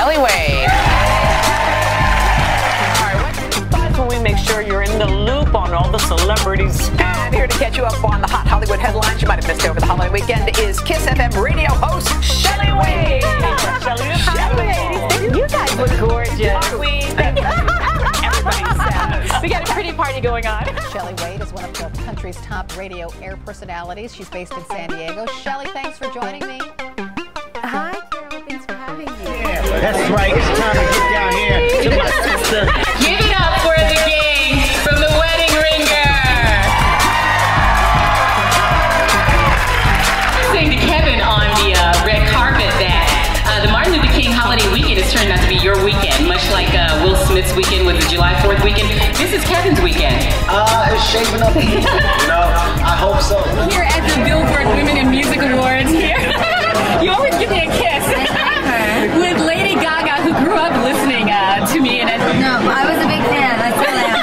Shelley Wade. All right, what's fun when we make sure you're in the loop on all the celebrities? And here to catch you up on the hot Hollywood headlines you might have missed over the holiday weekend is Kiss FM radio host Shelley Wade. You guys look gorgeous. Everybody says. We got a pretty party going on. Shelley Wade is one of the country's top radio air personalities. She's based in San Diego. Shelley, thanks for joining me. Hi, Carol. Thanks for having me. Yeah, that's right. It's time to get down here to my sister. Give it up for the gang from the wedding ringer. I was saying to Kevin on the red carpet that the Martin Luther King holiday weekend has turned out to be your weekend, much like Will Smith's weekend with the July 4th weekend. This is Kevin's weekend. It's shaping up. I hope so. Here at the Billboard Women in Music Awards here. You always give me a kiss. With Lady Gaga, who grew up listening to me. No, I was a big fan. I still am.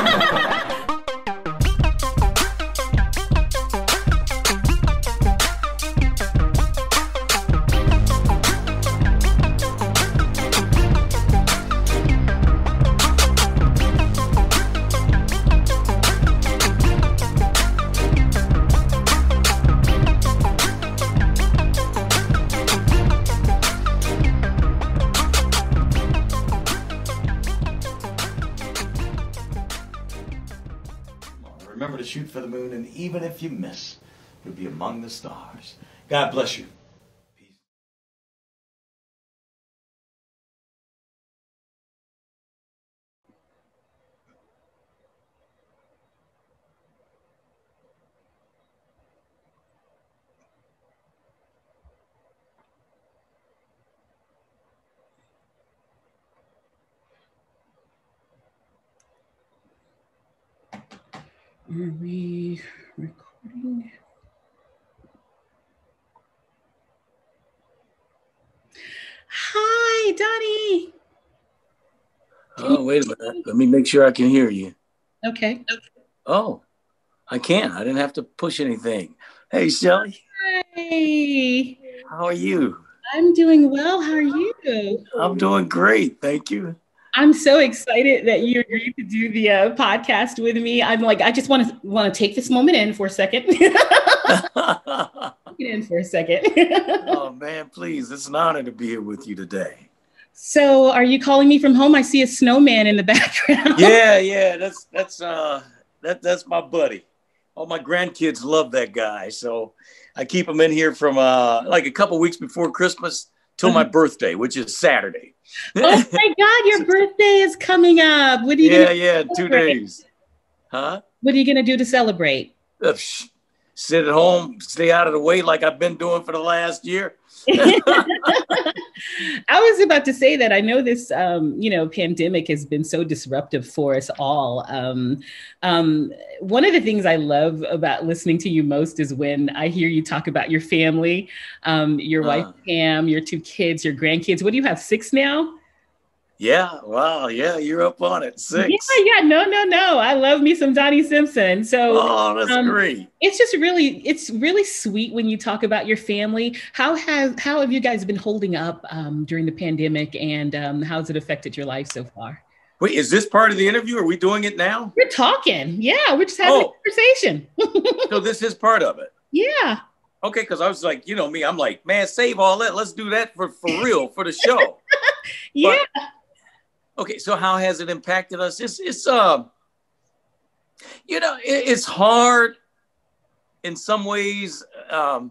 Remember to shoot for the moon, and even if you miss, you'll be among the stars. God bless you. Peace. Are we recording? Hi, Donnie. Oh, wait a minute. Let me make sure I can hear you. Okay. Oh, I can. I didn't have to push anything. Hey, Shelley. Hi. How are you? I'm doing well. How are you? I'm doing great. Thank you. I'm so excited that you agreed to do the podcast with me. I'm like, I just want to take this moment in for a second. Oh, man, please. It's an honor to be here with you today. So are you calling me from home? I see a snowman in the background. Yeah. That's my buddy. All my grandkids love that guy. So I keep him in here from like a couple weeks before Christmas till my birthday, which is Saturday. Oh my God, your birthday is coming up. What are you gonna Yeah, 2 days. Huh? What are you gonna do to celebrate? Sit at home, stay out of the way like I've been doing for the last year. I was about to say that I know this, pandemic has been so disruptive for us all. One of the things I love about listening to you most is when I hear you talk about your family, your wife, Pam, your 2 kids, your grandkids. What do you have, 6 now? Yeah. Wow. Yeah. You're up on it. 6. Yeah. No. I love me some Donnie Simpson. So that's great. It's really sweet when you talk about your family. How have you guys been holding up during the pandemic, and how's it affected your life so far? Wait, is this part of the interview? Are we doing it now? We're talking. Yeah. We're just having a conversation. So this is part of it. Yeah. Okay. Cause I was like, me, I'm like, man, save all that. Let's do that for real, for the show. Yeah. Okay, so how has it impacted us? It's hard in some ways. I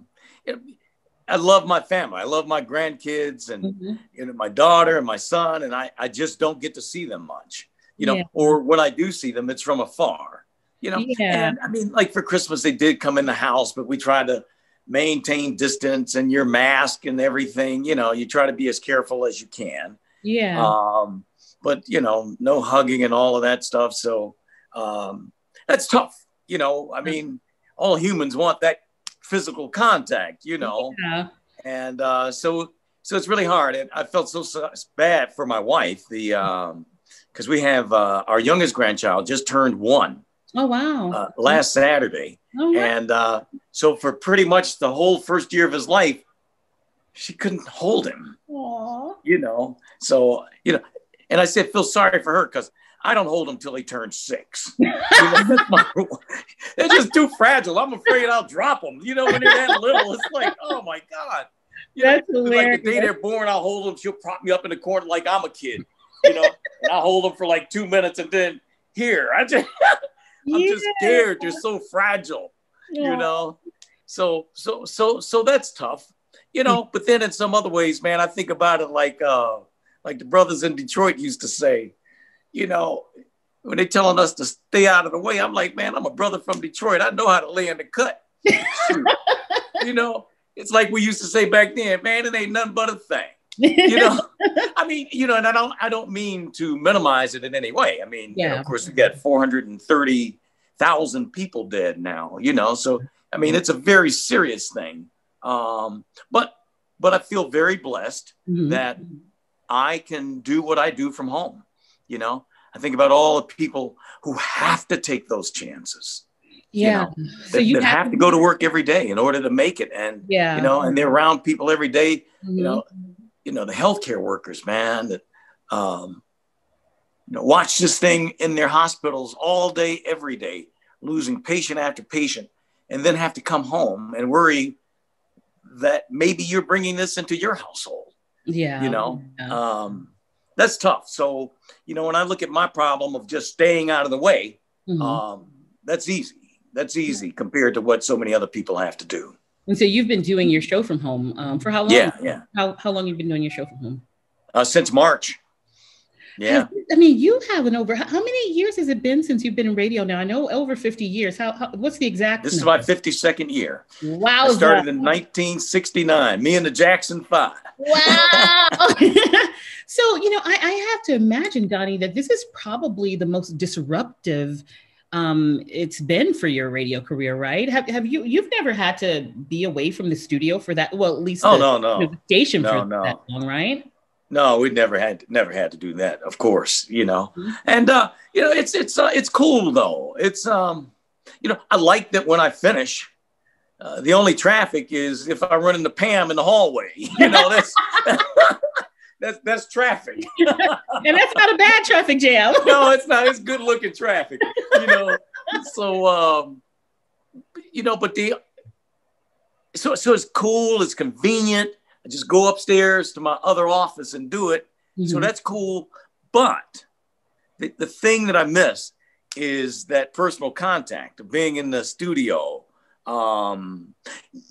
love my family. I love my grandkids and my daughter and my son, and I just don't get to see them much. Or when I do see them, it's from afar. And I mean, like for Christmas, they did come in the house, but we try to maintain distance and your mask and everything. You try to be as careful as you can. Yeah. But, no hugging and all of that stuff. So that's tough. I mean, all humans want that physical contact, Yeah. And so it's really hard. And I felt so bad for my wife, because we have our youngest grandchild just turned 1. Oh, wow. Last Saturday. Oh, wow. And so for pretty much the whole first year of his life, she couldn't hold him. Aww. So and I said, feel sorry for her because I don't hold them till they turn 6. That's my rule. They're just too fragile. I'm afraid I'll drop them. When they're that little, it's like, oh my God. That's hilarious. Like the day they're born, I'll hold them. She'll prop me up in the corner like I'm a kid, and I'll hold them for like 2 minutes, and then I'm just scared. They're so fragile, So that's tough, But then in some other ways, man, I think about it like the brothers in Detroit used to say, when they're telling us to stay out of the way, I'm like, man, I'm a brother from Detroit. I know how to lay in the cut. It's like we used to say back then, man, it ain't nothing but a thing. I mean, and I don't mean to minimize it in any way. I mean, of course, we got 430,000 people dead now, so, I mean, it's a very serious thing. But I feel very blessed that I can do what I do from home. I think about all the people who have to take those chances. So you have to go to work every day in order to make it. And, and they're around people every day, the healthcare workers, man, that, watch this thing in their hospitals all day, every day, losing patient after patient, and then have to come home and worry that maybe you're bringing this into your household. That's tough. So, when I look at my problem of just staying out of the way, that's easy. That's easy compared to what so many other people have to do. And so you've been doing your show from home for how long? Yeah. How long have you been doing your show from home? Since March. Yeah. I mean, you have how many years has it been since you've been in radio now? I know over 50 years. What's the exact This number? is my 52nd year. Wow. I started in 1969, me and the Jackson 5. Wow. So, I have to imagine, Donnie, that this is probably the most disruptive it's been for your radio career, right? You've never had to be away from the studio for that? Well, at least the station for that long, right? No, we never had to do that, of course, and it's cool though. It's I like that when I finish, the only traffic is if I run into Pam in the hallway. That's traffic. And that's not a bad traffic jam. No, it's not. It's good looking traffic, So, but so it's cool. It's convenient. I just go upstairs to my other office and do it. So that's cool. But the thing that I miss is that personal contact of being in the studio.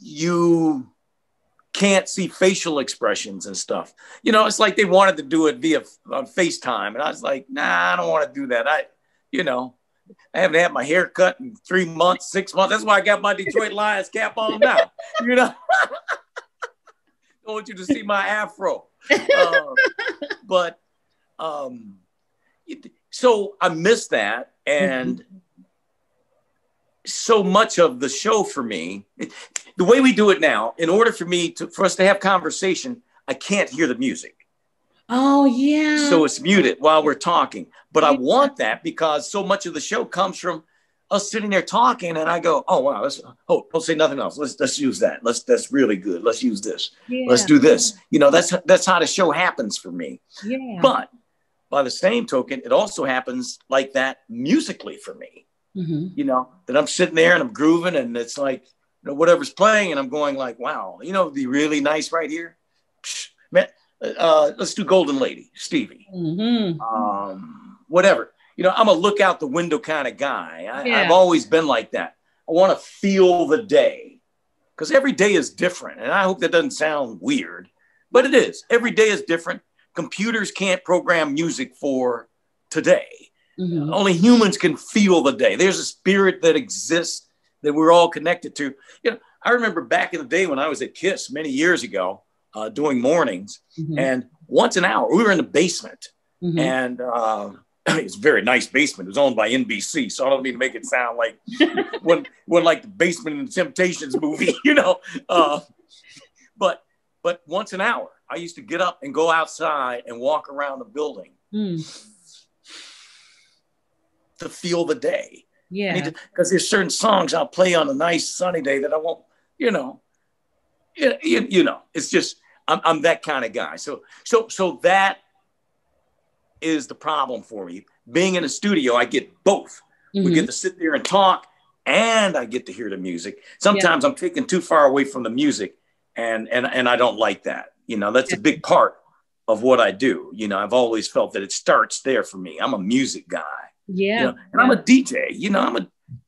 You can't see facial expressions and stuff. It's like they wanted to do it via FaceTime. And I was like, nah, I don't want to do that. I haven't had my hair cut in 3 months, 6 months. That's why I got my Detroit Lions cap on now. Don't want you to see my afro. So I miss that. And so much of the show for me, the way we do it now, in order for us to have conversation, I can't hear the music. Oh, yeah. So it's muted while we're talking. But I want that because so much of the show comes from us sitting there talking, and I go, oh, wow, don't say nothing else. Let's use that. That's really good. Let's use this. Yeah. Let's do this. That's how the show happens for me. Yeah. But by the same token, it also happens like that musically for me. That I'm sitting there and I'm grooving, and it's like, whatever's playing, and I'm going like, wow, it'd be really nice right here. Psh, man, let's do Golden Lady, Stevie. Whatever. I'm a look out the window kind of guy. I've always been like that. I want to feel the day because every day is different. And I hope that doesn't sound weird, but it is. Every day is different. Computers can't program music for today. Only humans can feel the day. There's a spirit that exists that we're all connected to. I remember back in the day when I was at KISS many years ago, doing mornings, and once an hour, we were in the basement, and it's a very nice basement. It was owned by NBC, so I don't mean to make it sound like when like the Basement in the Temptations movie, but once an hour, I used to get up and go outside and walk around the building to feel the day. Yeah, because there's certain songs I'll play on a nice sunny day that I won't, it's just, I'm that kind of guy. So that is the problem for me. Being in a studio, I get both. We get to sit there and talk, and I get to hear the music. Sometimes I'm taken too far away from the music, and I don't like that. You know, that's a big part of what I do. You know, I've always felt that it starts there for me. I'm a music guy. Yeah. You know, and I'm a DJ. You know,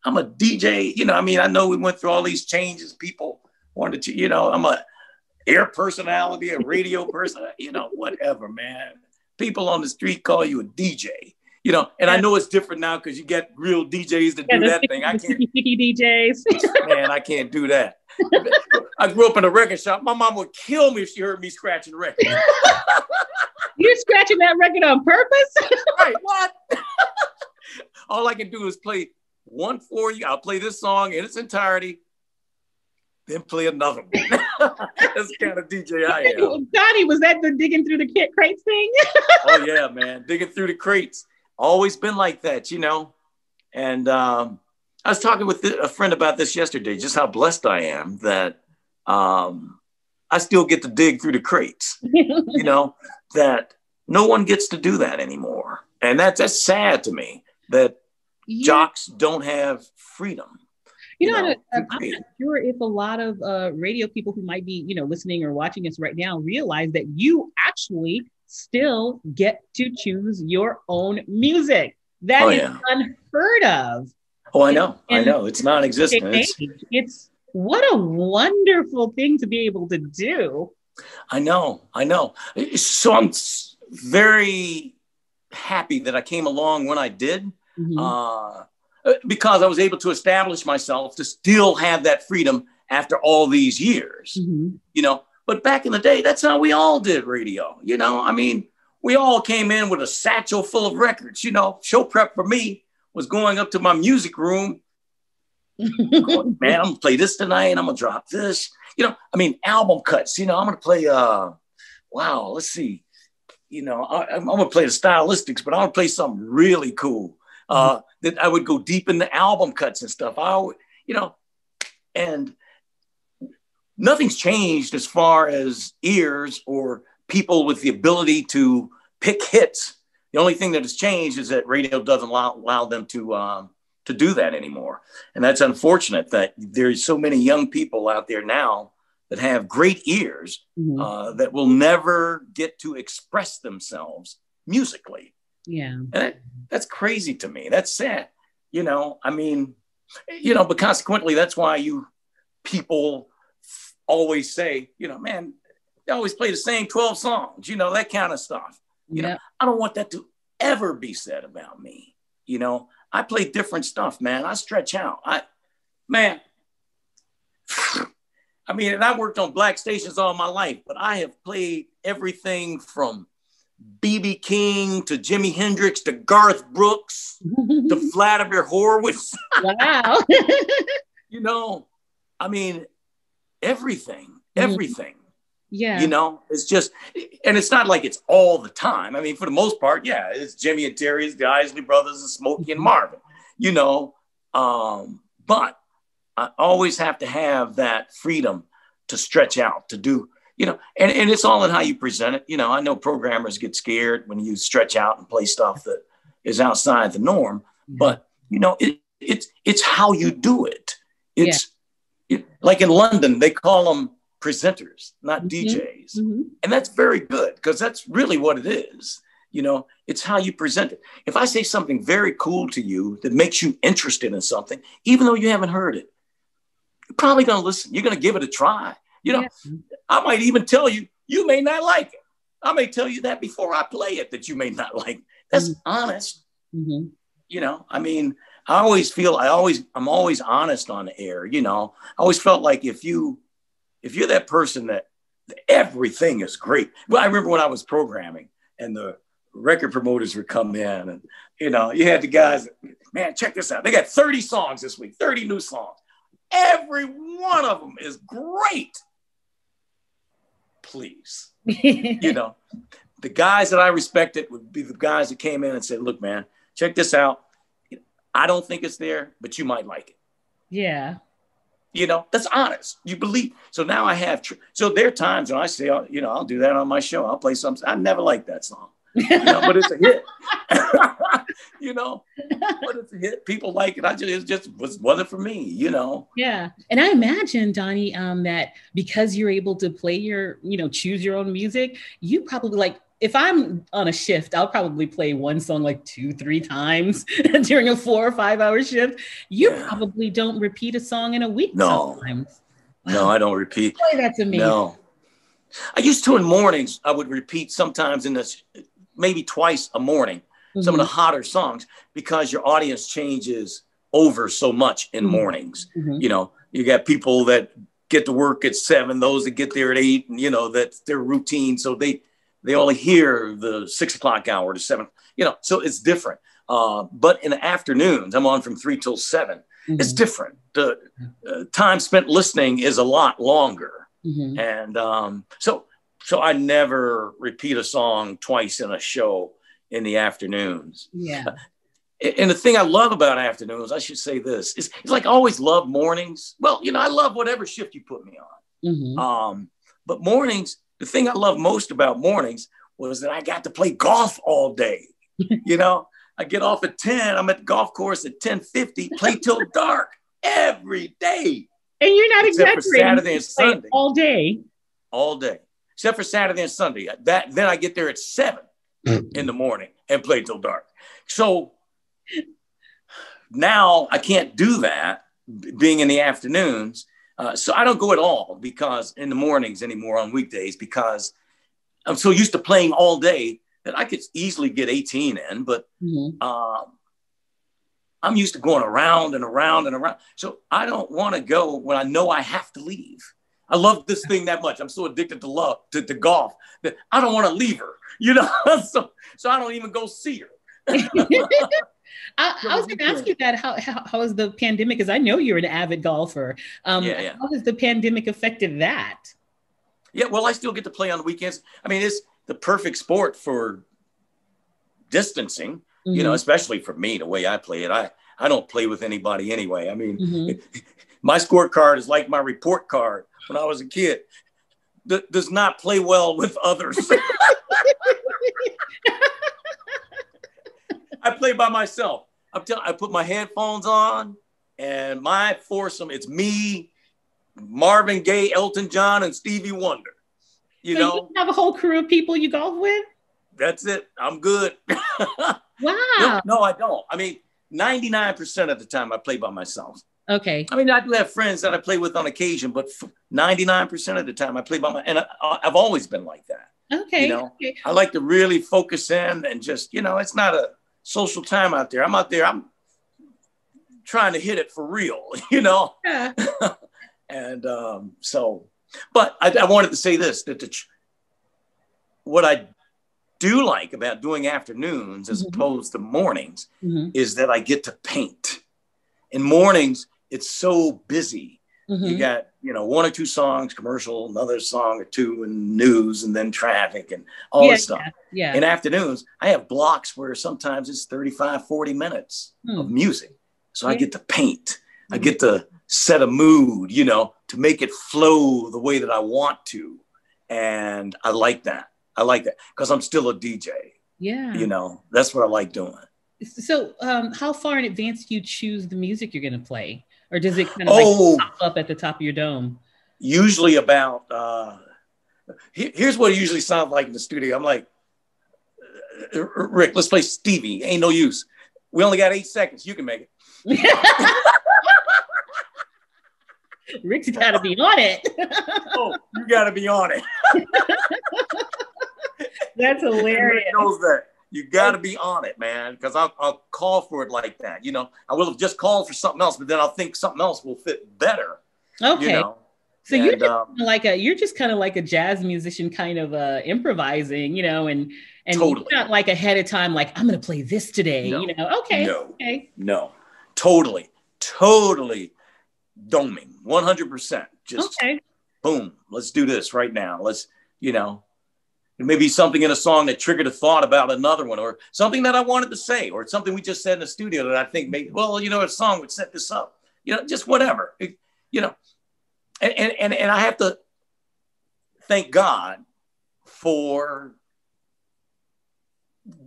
I'm a DJ. You know, I mean, I know we went through all these changes. People wanted to, you know, I'm a air personality, a radio person, you know, whatever, man. People on the street call you a DJ. You know, and I know it's different now because you get real DJs to do that thing. I can't. Sticky DJs. Man, I can't do that. I grew up in a record shop. My mom would kill me if she heard me scratching records. You're scratching that record on purpose? Right, what? All I can do is play one for you. I'll play this song in its entirety, then play another one. That's the kind of DJ I am. Donnie, was that the digging through the crates thing? Oh, yeah, man. Digging through the crates. Always been like that, you know. And I was talking with a friend about this yesterday, just how blessed I am that I still get to dig through the crates, you know, that no one gets to do that anymore. And that's sad to me that jocks don't have freedom. You know, I'm not sure if a lot of radio people who might be, you know, listening or watching us right now realize that you actually still get to choose your own music. That is unheard of. Oh, I know. It's non-existent. It's what a wonderful thing to be able to do. I know. So I'm very happy that I came along when I did, because I was able to establish myself to still have that freedom after all these years, you know. But back in the day, that's how we all did radio. You know, I mean, we all came in with a satchel full of records. You know, show prep for me was going up to my music room. Going, man, I'm going to play this tonight. I'm going to drop this. You know, I mean, album cuts. You know, I'm going to play, let's see. You know, I'm going to play the stylistics, but I'm going to play something really cool. That I would go deep in the album cuts and stuff. You know, and nothing's changed as far as ears or people with the ability to pick hits. The only thing that has changed is that radio doesn't allow them to do that anymore. And that's unfortunate that there's so many young people out there now that have great ears that will never get to express themselves musically. Yeah. And that's crazy to me. That's sad. You know, I mean, you know, but consequently, that's why people always say, you know, man, they always play the same 12 songs, you know, that kind of stuff. You know, I don't want that to ever be said about me. You know, I play different stuff, man. I stretch out. I mean, and I worked on black stations all my life, but I have played everything from B.B. King to Jimi Hendrix to Garth Brooks to Vladimir Horowitz. Wow. You know, I mean, everything. Yeah. You know, it's just, and it's not like it's all the time. I mean, for the most part, yeah, it's Jimmy and Terry, it's the Isley Brothers, and Smokey and Marvin, you know, but I always have to have that freedom to stretch out, to do, you know, and it's all in how you present it. You know, I know programmers get scared when you stretch out and play stuff that is outside the norm, but you know, it's how you do it. It's like in London, they call them presenters, not DJs. And that's very good because that's really what it is. You know, it's how you present it. If I say something very cool to you that makes you interested in something, even though you haven't heard it, you're probably going to listen. You're going to give it a try. You know, I might even tell you, you may not like it. I may tell you that before I play it, that you may not like it. That's honest. You know, I mean, I'm always honest on the air. You know, I always felt like if you're that person that everything is great. Well, I remember when I was programming and the record promoters would come in and, you know, you had the guys, man, check this out. They got 30 songs this week, 30 new songs. Every one of them is great. Please. You know, the guys that I respected would be the guys that came in and said, look, man, check this out. I don't think it's there, but you might like it. Yeah. You know, that's honest. You believe. So now I have, so there are times when I say, you know, I'll do that on my show. I'll play something. I never liked that song, you know, but it's a hit, you know, but it's a hit. People like it. It just wasn't for me, you know? Yeah. And I imagine, Donnie, that because you're able to play your, you know, choose your own music, you probably like, if I'm on a shift, I'll probably play one song like 2-3 times during a 4 or 5 hour shift. You probably don't repeat a song in a week sometimes. No, I don't repeat. Boy, that's amazing. No. I used to in mornings, I would repeat sometimes maybe twice a morning, some of the hotter songs, because your audience changes over so much in mornings. You know, you got people that get to work at 7, those that get there at 8, and, you know, that's their routine. So they only hear the 6 o'clock hour to 7, you know, so it's different. But in the afternoons, I'm on from 3 till 7. It's different. The time spent listening is a lot longer. And so I never repeat a song twice in a show in the afternoons. Yeah. And the thing I love about afternoons, I should say this, is it's like I always love mornings. Well, you know, I love whatever shift you put me on. But mornings, the thing I love most about mornings was that I got to play golf all day. You know, I get off at 10, I'm at the golf course at 10:50, play till dark every day. And you're not except exaggerating. For Saturday and Sunday. All day. All day. Except for Saturday and Sunday. Then I get there at 7 in the morning and play till dark. So now I can't do that being in the afternoons. So I don't go at all because in the mornings anymore on weekdays, because I'm so used to playing all day that I could easily get 18 in, but I'm used to going around and around and around. So I don't want to go when I know I have to leave. I love this thing that much. I'm so addicted to golf that I don't want to leave her, you know, so I don't even go see her. I was going to ask you that. How is the pandemic? Because I know you're an avid golfer. How has the pandemic affected that? Yeah, well, I still get to play on the weekends. I mean, it's the perfect sport for distancing, you know, especially for me, the way I play it. I don't play with anybody anyway. I mean, my scorecard is like my report card when I was a kid. Does not play well with others. I play by myself. I put my headphones on and my foursome, it's me, Marvin Gaye, Elton John, and Stevie Wonder. You know, you have a whole crew of people you golf with? That's it. I'm good. Wow. No, I don't. I mean, 99% of the time I play by myself. Okay. I mean, I do have friends that I play with on occasion, but 99% of the time I play by myself. And I've always been like that. Okay. You know, I like to really focus in and just, you know, it's not a social time out there. I'm out there. I'm trying to hit it for real, you know? Yeah. And but I wanted to say this, that what I do like about doing afternoons as opposed to mornings is that I get to paint. In mornings, it's so busy. You got, you know, 1 or 2 songs, commercial, another song or 2, and news, and then traffic and all this stuff. Yeah. In afternoons, I have blocks where sometimes it's 35, 40 minutes of music. So I get to paint. I get to set a mood, you know, to make it flow the way that I want to. And I like that. I like that because I'm still a DJ. Yeah. You know, that's what I like doing. So how far in advance do you choose the music you're going to play? Or does it kind of like pop up at the top of your dome? Usually about, here's what it usually sounds like in the studio. I'm like, Rick, let's play Stevie. Ain't no use. We only got 8 seconds. You can make it. Rick's got to be on it. Oh, you got to be on it. That's hilarious. Rick knows that. You got to be on it, man, because I'll call for it like that. You know, I will have just called for something else, but then I'll think something else will fit better. Okay. You know? So you're just kind of like a jazz musician, kind of improvising, you know, and totally. You're not like ahead of time, like I'm going to play this today, you know? Okay. No, totally doming, 100%. Just boom, let's do this right now. Let's, you know, maybe something in a song that triggered a thought about another one, or something that I wanted to say, or something we just said in the studio that I think maybe, well, you know, a song would set this up, you know, just whatever. you know, and I have to thank God for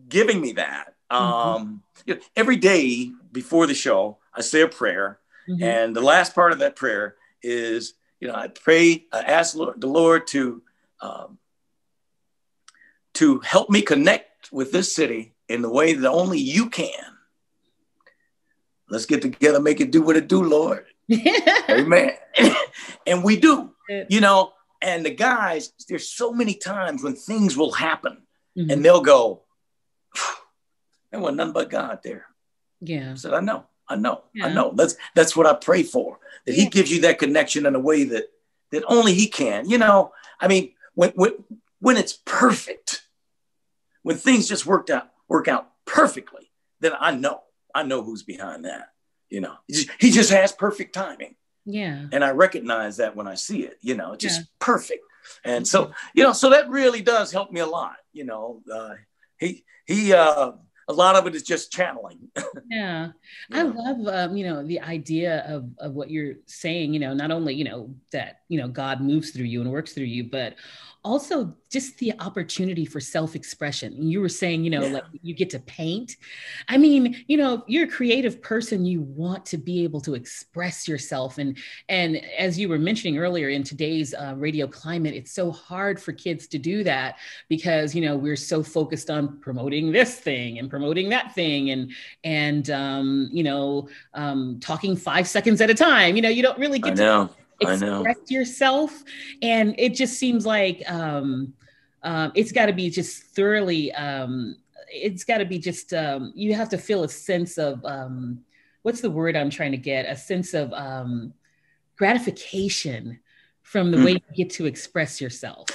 giving me that. You know, every day before the show, I say a prayer, and the last part of that prayer is, you know, I ask the Lord to help me connect with this city in the way that only you can. Let's get together, make it do what it do, Lord. Amen. And we do, you know, and the guys, there's so many times when things will happen and they'll go, there wasn't nothing but God there. Yeah. I said, I know. That's what I pray for, that he gives you that connection in a way that only he can. You know, I mean, when it's perfect, when things just work out perfectly, then I know who's behind that. You know, he just has perfect timing. Yeah. And I recognize that when I see it, you know, just perfect. And so, you know, so that really does help me a lot. You know, a lot of it is just channeling. Yeah. I love, you know, the idea of what you're saying, you know, not only, you know, that, you know, God moves through you and works through you, but also just the opportunity for self-expression. You were saying, you know, like you get to paint. I mean, you know, you're a creative person, you want to be able to express yourself. And as you were mentioning earlier, in today's radio climate, it's so hard for kids to do that because, you know, we're so focused on promoting this thing and promoting that thing and you know, talking 5 seconds at a time. You know, you don't really get to express yourself. And it just seems like it's got to be just thoroughly, it's got to be just, you have to feel a sense of, what's the word I'm trying to get? A sense of gratification from the way you get to express yourself.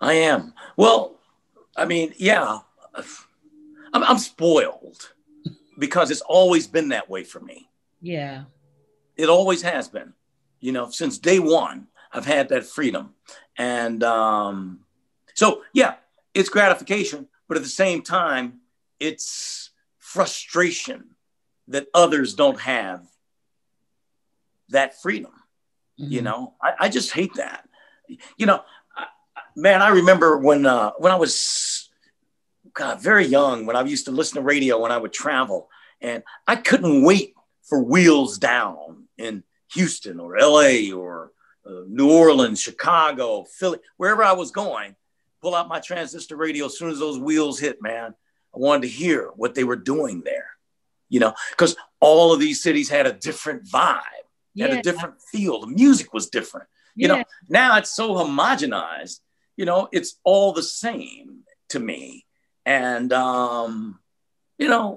I am. Well, I mean, yeah, I'm spoiled because it's always been that way for me. Yeah. It always has been. You know, since day one, I've had that freedom. And so, yeah, it's gratification, but at the same time, it's frustration that others don't have that freedom. You know, I just hate that. You know, man, I remember when I was very young, when I used to listen to radio when I would travel, and I couldn't wait for Wheels Down in Houston or LA or New Orleans, Chicago, Philly, wherever I was going, pull out my transistor radio as soon as those wheels hit, man. I wanted to hear what they were doing there, you know, because all of these cities had a different vibe, had a different feel. The music was different. You know, now it's so homogenized, you know, it's all the same to me. And, you know,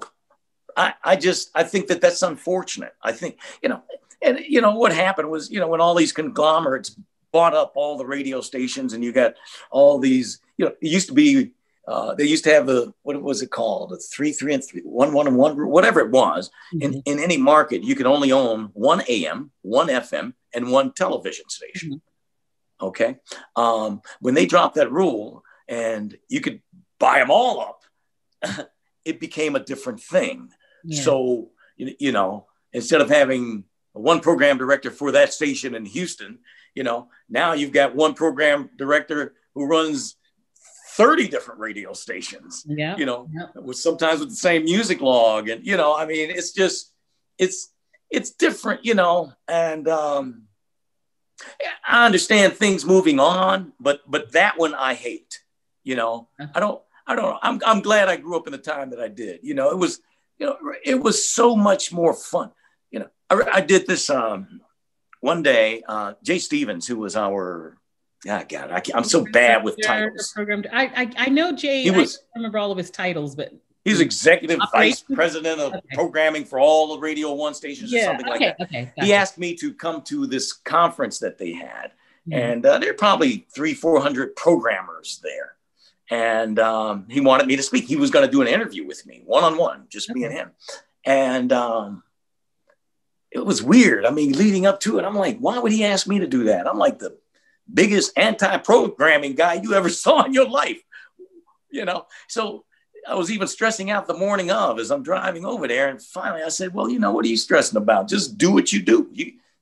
I think that that's unfortunate. I think, you know, and, you know, what happened was, you know, when all these conglomerates bought up all the radio stations and you got all these, you know, it used to be, they used to have what was it called? It's 3, 3, and 3, 1, 1, and 1, whatever it was. In any market, you could only own 1 AM, 1 FM, and 1 television station. Okay. When they dropped that rule and you could buy them all up, it became a different thing. So, you know, instead of having one program director for that station in Houston, you know, now you've got one program director who runs 30 different radio stations, you know, sometimes with the same music log. And, you know, I mean, it's just, it's different, you know, and I understand things moving on, but that one I hate, you know, I'm glad I grew up in the time that I did, you know, it was so much more fun. You know, I did this one day. Jay Stevens, who was our, I'm so bad with titles. I know Jay. I don't remember all of his titles, but he's executive vice president of programming for all the Radio 1 stations or something like that. Okay, gotcha. He asked me to come to this conference that they had, and there are probably 300-400 programmers there. And he wanted me to speak. He was going to do an interview with me, one-on-one, just me and him. And it was weird. I mean, leading up to it, I'm like, why would he ask me to do that? I'm like the biggest anti-programming guy you ever saw in your life, you know? So I was even stressing out the morning of as I'm driving over there. And finally I said, well, you know, what are you stressing about? Just do what you do.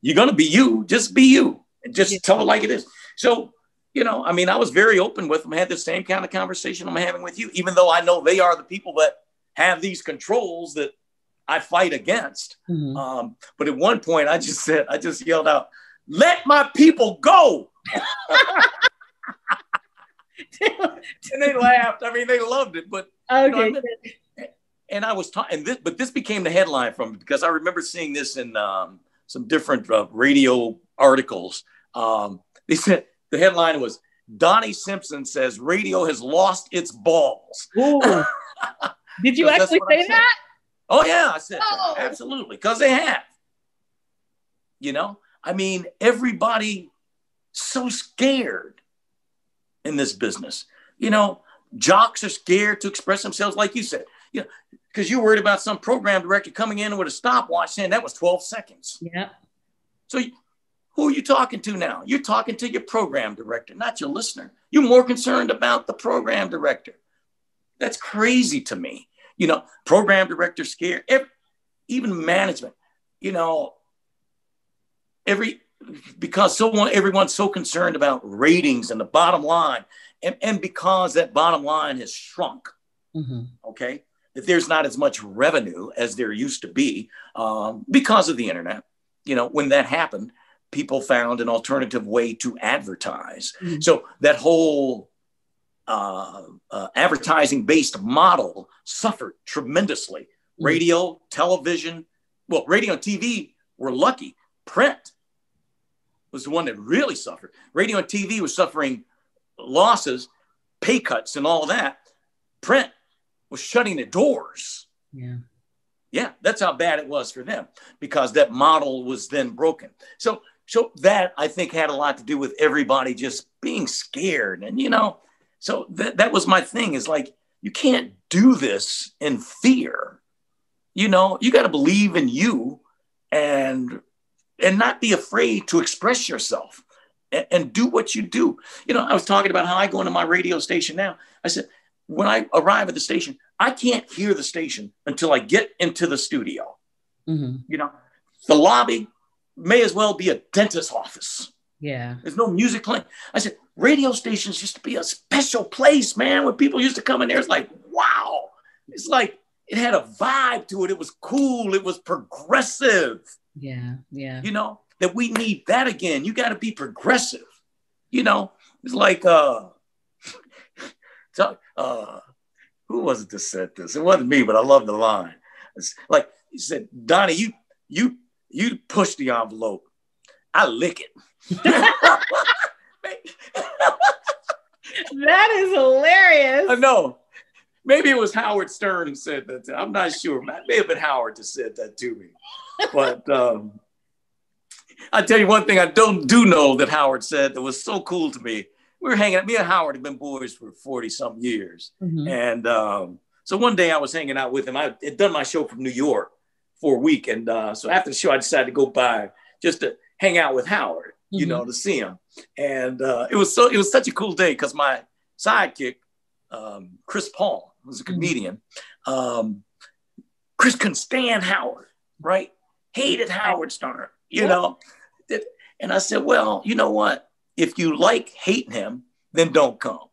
you're going to be you, just be you and just tell it like it is. So, you know, I mean, I was very open with them. I had the same kind of conversation I'm having with you, even though I know they are the people that have these controls that I fight against. But at one point I just yelled out, "Let my people go." And they laughed. I mean, they loved it, but okay. You know, and I was talking, but this became the headline from it because I remember seeing this in some different radio articles. They said the headline was, "Donnie Simpson says radio has lost its balls." Ooh. Did you actually say that? Oh yeah, I said that. Absolutely, because they have. You know, I mean, everybody so scared in this business. You know, jocks are scared to express themselves, like you said. You know, because you're worried about some program director coming in with a stopwatch saying that was 12 seconds. Yeah. So who are you talking to now? You're talking to your program director, not your listener. You're more concerned about the program director. That's crazy to me. You know, program director scared, even management, you know, because everyone's so concerned about ratings and the bottom line. And because that bottom line has shrunk, okay, that there's not as much revenue as there used to be because of the internet. You know, when that happened, people found an alternative way to advertise. So that whole advertising-based model suffered tremendously. Radio, television, well, radio and TV were lucky. Print was the one that really suffered. Radio and TV was suffering losses, pay cuts, and all that. Print was shutting the doors. Yeah, that's how bad it was for them because that model was then broken. So that I think had a lot to do with everybody just being scared. And, you know, so that was my thing is like, you can't do this in fear. You know, you got to believe in you and not be afraid to express yourself and do what you do. You know, I was talking about how I go into my radio station now. I said, when I arrive at the station, I can't hear the station until I get into the studio. You know, the lobby may as well be a dentist's office. Yeah. There's no music playing. I said, radio stations used to be a special place, man. When people used to come in there, it's like, wow. It's like, it had a vibe to it. It was cool. It was progressive. Yeah. Yeah. You know, that we need that again. You got to be progressive. You know, it's like, who was it that said this? It wasn't me, but I love the line. It's like, he said, "Donnie, you push the envelope. I lick it." That is hilarious. I know. Maybe it was Howard Stern who said that. I'm not sure. It may have been Howard that said that to me. But I tell you one thing I do know that Howard said that was so cool to me. We were hanging out. Me and Howard have been boys for 40-some years. And so one day I was hanging out with him. I had done my show from New York for a week. And so after the show, I decided to go by just to hang out with Howard, you know, to see him. And it was such a cool day because my sidekick, Chris Paul, was a comedian. Chris couldn't stand Howard, right? Hated Howard Stern, you know. And I said, well, you know what? If you like hating him, then don't come.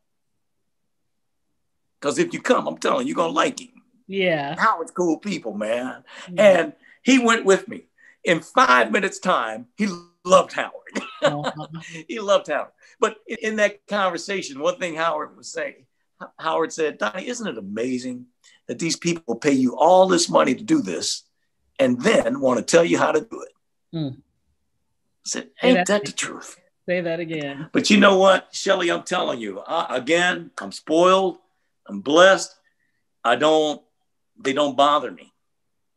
Because if you come, I'm telling you, you're going to like him. Yeah. Howard's cool people, man. And he went with me. In 5 minutes' time, he loved Howard. He loved Howard. But in that conversation, one thing Howard was saying, Howard said, "Donnie, isn't it amazing that these people pay you all this money to do this and then want to tell you how to do it?" I said, ain't that the truth? Say that again. But you know what, Shelley, I'm telling you, again, I'm spoiled. I'm blessed. They don't bother me.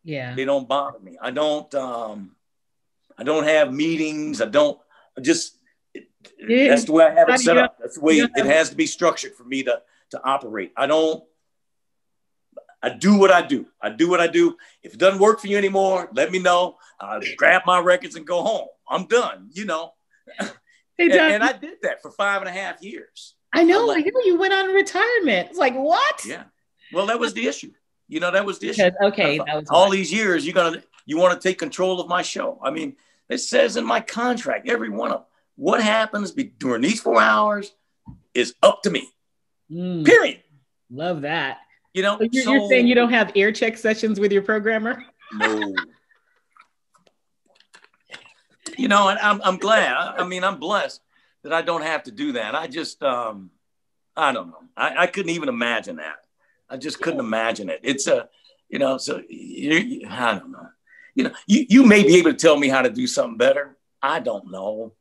Yeah. They don't bother me. I don't have meetings. That's the way I have it set up. That's the way it has to be structured for me to operate. I do what I do. I do what I do. If it doesn't work for you anymore, let me know. I'll grab my records and go home. I'm done, you know. And I did that for 5.5 years. I know you went on retirement. It's like, what? Yeah. Well, that was the issue. You know, that was the issue. Okay. That was all these years, you want to take control of my show. I mean, It says in my contract, every one of them, what happens during these 4 hours is up to me. Period. Love that. You know, so you're saying you don't have ear check sessions with your programmer? No. You know, and I'm glad. I mean, I'm blessed that I don't have to do that. I just, I don't know. I couldn't even imagine that. I just couldn't imagine it. It's you know, so I don't know. You know, you may be able to tell me how to do something better. I don't know.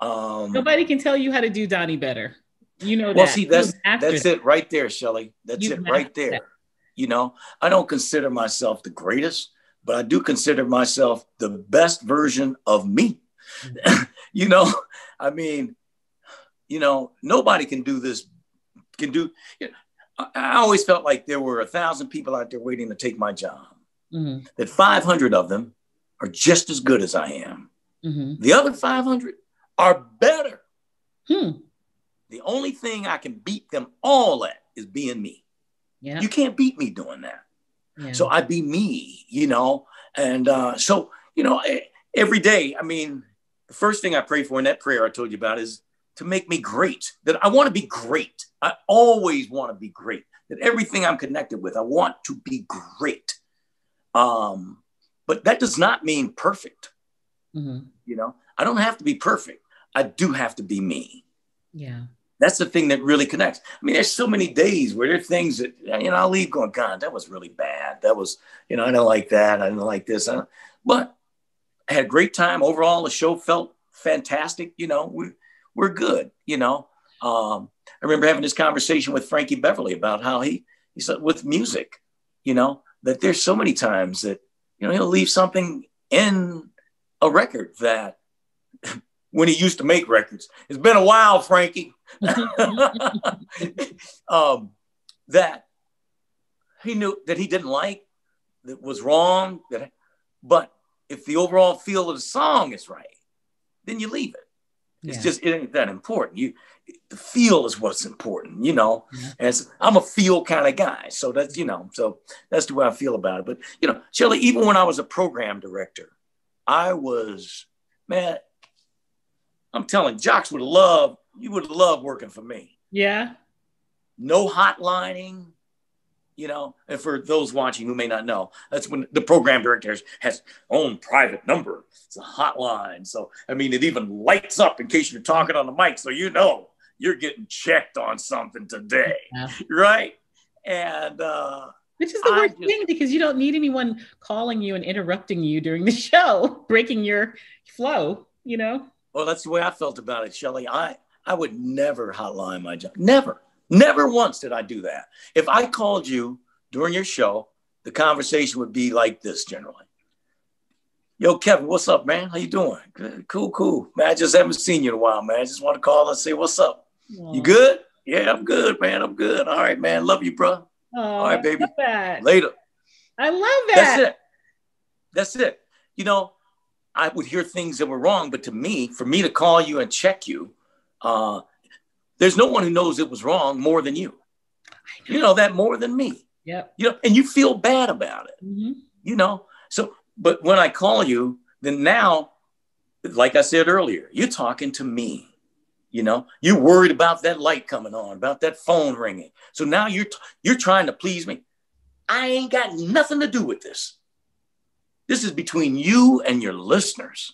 Nobody can tell you how to do Donnie better. You know that. Well, see, that's it right there, Shelley. That's it right there. That. You know, I don't consider myself the greatest, but I do consider myself the best version of me. You know, I mean, you know, nobody can do this. You know, I always felt like there were 1,000 people out there waiting to take my job. That 500 of them are just as good as I am. The other 500 are better. The only thing I can beat them all at is being me. Yeah. You can't beat me doing that. Yeah. So I be me, you know, and so, you know, every day, I mean, the first thing I pray for in that prayer I told you about is to make me great, that I want to be great. I always want to be great, that everything I'm connected with, I want to be great. But that does not mean perfect. You know, I don't have to be perfect. I do have to be me. Yeah. That's the thing that really connects. I mean, there's so many days where there are things that, you know, I'll leave going, God, that was really bad. That was, you know, I don't like that. I don't like this. But I had a great time. Overall, the show felt fantastic. You know, we're good, you know. I remember having this conversation with Frankie Beverly about how he said with music, you know, that there's so many times that, you know, he'll leave something in a record that when he used to make records. It's been a while, Frankie. That he knew that he didn't like, that was wrong. But if the overall feel of the song is right, then you leave it. It's just, it ain't that important. The feel is what's important, you know. And I'm a feel kind of guy. So that's, you know, so that's the way I feel about it. But, you know, Shelley, even when I was a program director, man, I'm telling Jocks would have loved working for me. Yeah. No hotlining, you know, and for those watching who may not know, that's when the program director has own private number. It's a hotline. So, I mean, it even lights up in case you're talking on the mic. So, you know, you're getting checked on something today. Yeah. Right. And, which is the worst thing, because you don't need anyone calling you and interrupting you during the show, breaking your flow, you know? Well, that's the way I felt about it, Shelley. I would never hotline my job. Never once did I do that. If I called you during your show, the conversation would be like this generally. Yo, Kevin, what's up, man? How you doing? Good. Cool. Man, I just haven't seen you in a while, man. I just want to call and say, what's up? Aww. You good? Yeah, I'm good, man. I'm good. All right, man. Love you, bro. All right, baby. Later. I love that. That's it. You know, I would hear things that were wrong, but for me to call you and check you, there's no one who knows it was wrong more than you. You know that more than me. Yeah. You know, and you feel bad about it. You know, so, but when I call you, then now, like I said earlier, you're talking to me. You know, you're worried about that light coming on, about that phone ringing. So now you're trying to please me. I ain't got nothing to do with this. This is between you and your listeners.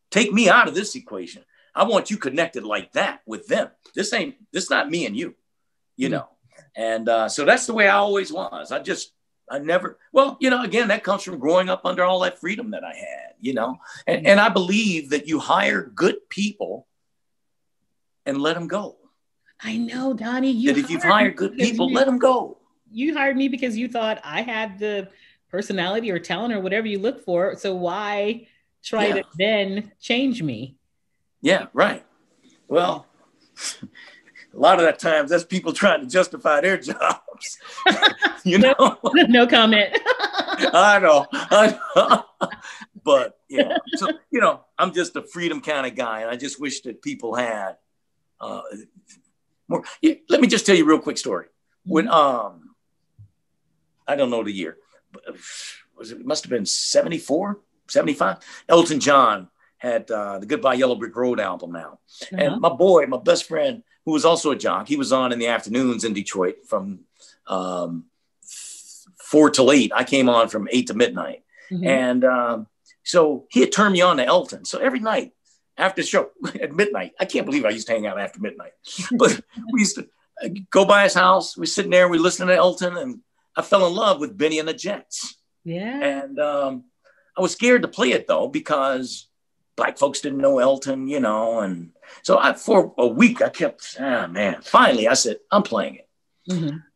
Take me out of this equation. I want you connected like that with them. This not me and you, you know? And so that's the way I always was. I never, well, you know, again, that comes from growing up under all that freedom that I had, you know? And I believe that you hire good people and let them go. I know, Donnie. If you've hired good people, let them go. You hired me because you thought I had the personality or talent or whatever you look for. So why try to then change me? Yeah, right. Well, a lot of that times that's people trying to justify their jobs. You know? No comment. I know. But yeah, so, you know, I'm just a freedom kind of guy. And I just wish that people had more. Yeah, let me just tell you a real quick story. When, I don't know the year, but it must have been 74, 75. Elton John had the Goodbye Yellow Brick Road album out. And my best friend, who was also a jock, he was on in the afternoons in Detroit from 4 till 8. I came on from 8 to midnight. And so he had turned me on to Elton. So every night after the show at midnight, I can't believe I used to hang out after midnight, but we used to go by his house. We sitting there, we listening to Elton, and I fell in love with Benny and the Jets. Yeah. And I was scared to play it though, because Black folks didn't know Elton, you know. And so for a week I kept, finally I said, I'm playing it.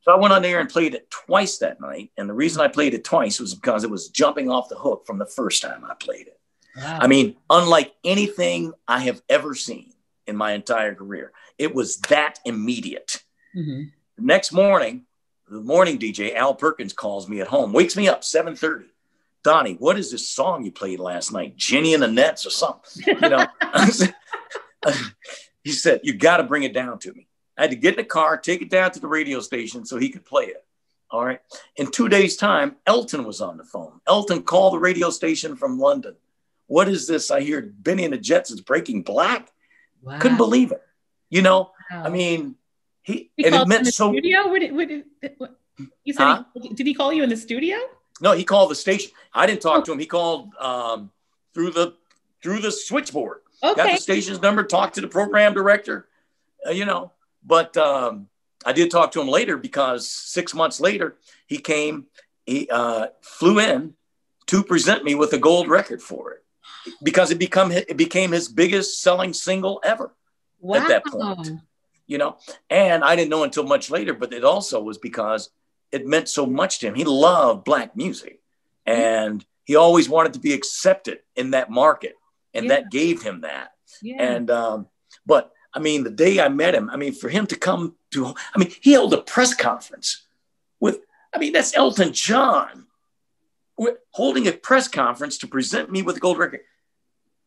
So I went on there and played it twice that night. And the reason I played it twice was because it was jumping off the hook from the first time I played it. Wow. I mean, unlike anything I have ever seen in my entire career, it was that immediate. The next morning, the morning DJ, Al Perkins, calls me at home, wakes me up, 7:30. Donnie, what is this song you played last night? Jenny and the Nets or something? You know, he said, you got to bring it down to me. I had to get in the car, take it down to the radio station so he could play it. All right. In 2 days' time, Elton was on the phone. Elton called the radio station from London. What is this? I hear Benny and the Jets is Breaking Black. Wow. Couldn't believe it. You know, I mean, he and it meant so. Studio? You said did he call you in the studio? No, he called the station. I didn't talk to him. He called through the switchboard. Okay. Got the station's number, talked to the program director, you know. But I did talk to him later, because 6 months later, he came, he flew in to present me with a gold record for it, because it became his biggest selling single ever at that point, you know. And I didn't know until much later, but it also was because it meant so much to him. He loved Black music, and he always wanted to be accepted in that market, and that gave him that. And but I mean, the day I met him, I mean, for him to come to, I mean, he held a press conference with, I mean, that's Elton John holding a press conference to present me with a gold record.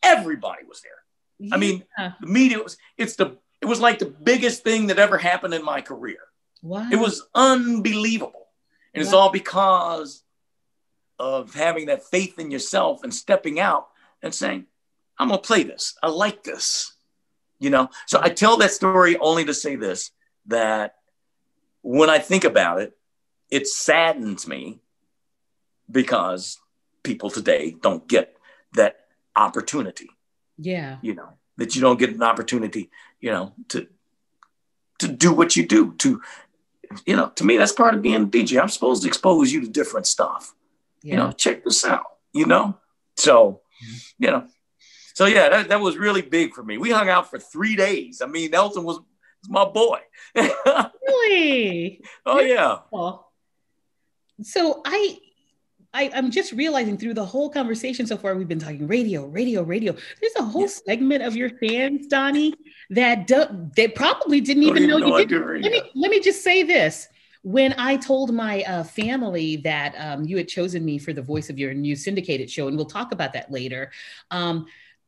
Everybody was there. I mean, the media it was like the biggest thing that ever happened in my career. Wow. It was unbelievable. And it's all because of having that faith in yourself and stepping out and saying, I'm going to play this. I like this. You know, so I tell that story only to say this, that when I think about it, it saddens me because people today don't get that opportunity. Yeah. You know, that you don't get an opportunity, you know, to do what you do, you know, to me, that's part of being a DJ. I'm supposed to expose you to different stuff. You know, check this out, you know? So, you know. So, yeah, that was really big for me. We hung out for 3 days. I mean, Elton was my boy. Really? Oh, yeah. So I'm just realizing through the whole conversation so far, we've been talking radio. There's a whole segment of your fans, Donnie, that they probably didn't even know you did. Let me just say this. When I told my family that you had chosen me for the voice of your new syndicated show, and we'll talk about that later,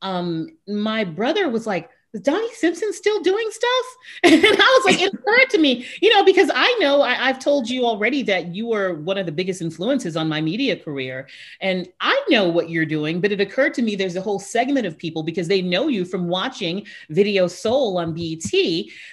my brother was like, is Donnie Simpson still doing stuff? And I was like, it occurred to me, you know, because I know I've told you already that you were one of the biggest influences on my media career. And I know what you're doing, but it occurred to me there's a whole segment of people, because they know you from watching Video Soul on BET,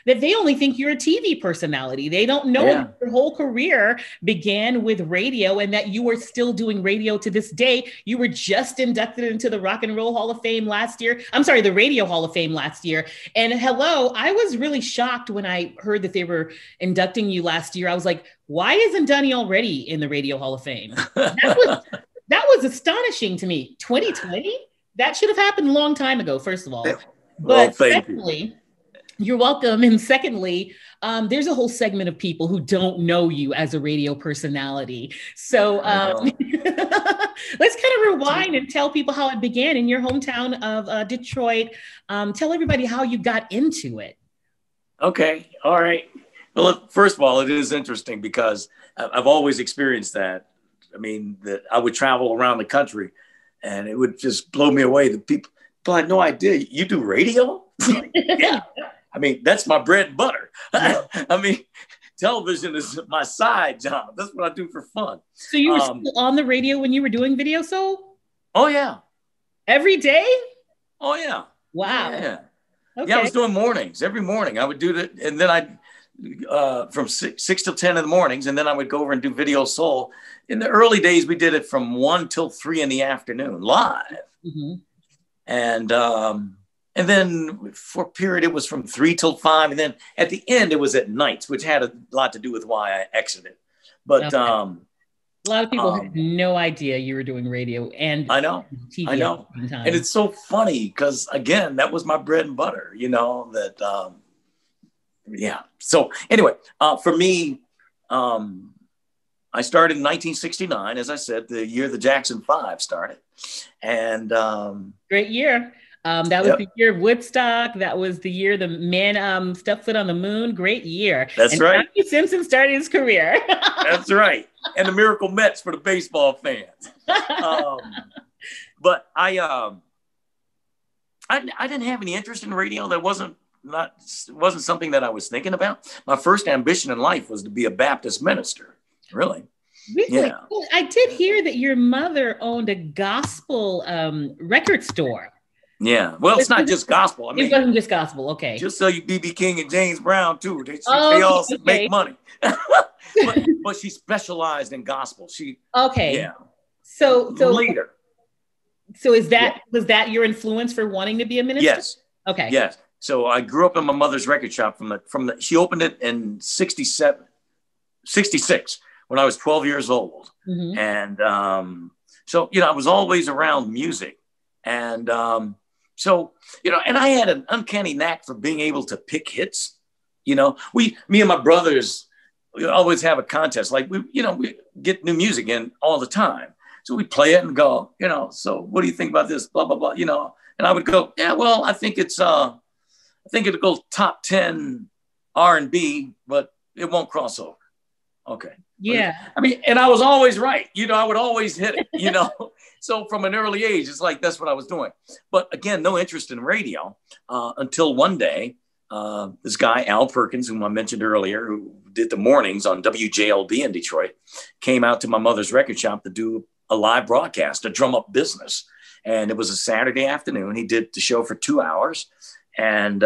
that they only think you're a TV personality. They don't know your whole career began with radio, and that you are still doing radio to this day. You were just inducted into the Rock and Roll Hall of Fame last year. I'm sorry, the Radio Hall of Fame last year. And hello, I was really shocked when I heard that they were inducting you last year. I was like, why isn't Donnie already in the Radio Hall of Fame? That was astonishing to me. 2020? That should have happened a long time ago, first of all. But secondly, you're welcome. And secondly, there's a whole segment of people who don't know you as a radio personality. So let's kind of rewind and tell people how it began in your hometown of Detroit. Tell everybody how you got into it. Okay. All right. Well, first of all, it is interesting because I've always experienced that. I mean, that I would travel around the country and it would just blow me away. The people had no idea. You do radio? Yeah. I mean, that's my bread and butter. I mean, television is my side job. That's what I do for fun. So you were still on the radio when you were doing Video Soul? Oh, yeah. Every day? Oh yeah. Wow. Yeah. Okay. Yeah, I was doing mornings. Every morning I would do that. And then from 6 till 10 in the mornings. And then I would go over and do Video Soul. In the early days, we did it from 1 till 3 in the afternoon live. Mm-hmm. And then for a period, it was from 3 till 5. And then at the end, it was at nights, which had a lot to do with why I exited. But okay. A lot of people had no idea you were doing radio and I know, TV I know. And it's so funny because, again, that was my bread and butter, you know, that, yeah. So anyway, for me, I started in 1969, as I said, the year the Jackson 5 started. And great year. That was the year of Woodstock. That was the year the man stepped foot on the moon. Great year. That's right. Donnie Simpson started his career. That's right. And the Miracle Mets for the baseball fans. But I didn't have any interest in radio. That wasn't something that I was thinking about. My first ambition in life was to be a Baptist minister. Really? Yeah. Well, I did hear that your mother owned a gospel record store. Yeah. Well, it's not just gospel. I mean, it wasn't just gospel. Okay. Just so you B.B. King and James Brown too. They all make money. but she specialized in gospel. Yeah. So later. So was that your influence for wanting to be a minister? Yes. Okay. Yes. So I grew up in my mother's record shop she opened it in 66 when I was 12 years old. Mm-hmm. And so, you know, I was always around music. And so, you know, and I had an uncanny knack for being able to pick hits. You know, me and my brothers, we always have a contest. Like we get new music in all the time. So we play it and go, you know, so what do you think about this? Blah, blah, blah, you know. And I would go, yeah, well, I think it'll go top 10 R&B, but it won't cross over. Okay. Yeah. I mean, and I was always right. You know, I would always hit it, you know. So from an early age, it's like, that's what I was doing. But again, no interest in radio until one day, this guy, Al Perkins, whom I mentioned earlier, who did the mornings on WJLB in Detroit, came out to my mother's record shop to do a live broadcast, a drum up business. And it was a Saturday afternoon. He did the show for 2 hours. And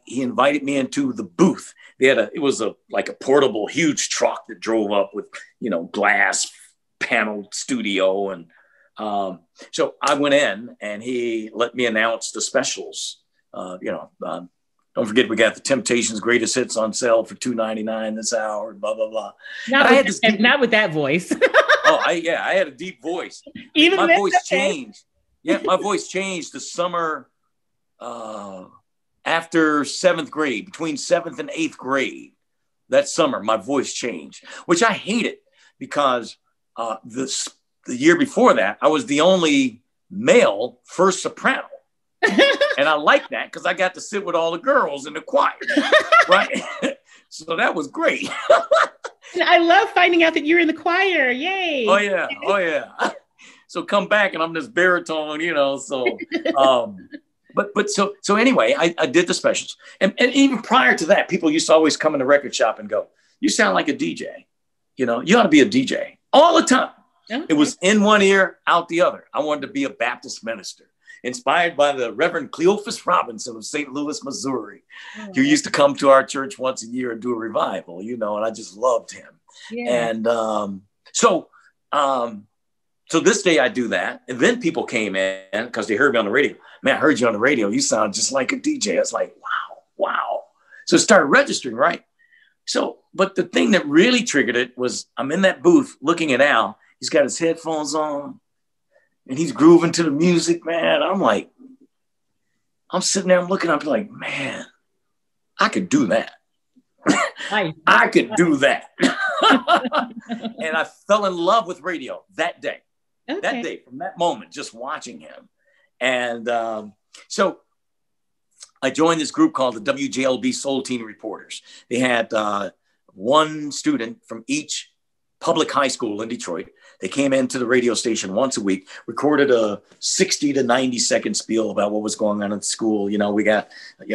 he invited me into the booth. It was like a portable, huge truck that drove up with, you know, glass paneled studio. And so I went in and he let me announce the specials. Don't forget, we got the Temptations' greatest hits on sale for $2.99 this hour, blah, blah, blah. Not with that voice. I had a deep voice. My voice changed. Yeah, my voice changed the summer after 7th grade, between 7th and 8th grade. That summer, my voice changed, which I hated because the year before that, I was the only male first soprano. And I liked that because I got to sit with all the girls in the choir, right? So that was great. And I love finding out that you're in the choir. Yay. Oh, yeah. So come back and I'm this baritone, you know, so, so anyway, I did the specials. And even prior to that, people used to always come in the record shop and go, you sound like a DJ, you know, you ought to be a DJ all the time. Okay. It was in one ear, out the other. I wanted to be a Baptist minister. Inspired by the Reverend Cleophas Robinson of St. Louis, Missouri, who used to come to our church once a year and do a revival, you know, and I just loved him. Yeah. And so this day I do that. And then people came in because they heard me on the radio. Man, I heard you on the radio. You sound just like a DJ. I was like, wow. So it started registering, right? So, but the thing that really triggered it was I'm in that booth looking at Al. He's got his headphones on. And he's grooving to the music, man. I'm sitting there, I'm looking up like, man, I could do that. I could do that. And I fell in love with radio that day. Okay. That day, from that moment, just watching him. And so I joined this group called the WJLB Soul Teen Reporters. They had one student from each public high school in Detroit They came into the radio station once a week, recorded a 60 to 90-second spiel about what was going on at school. We got,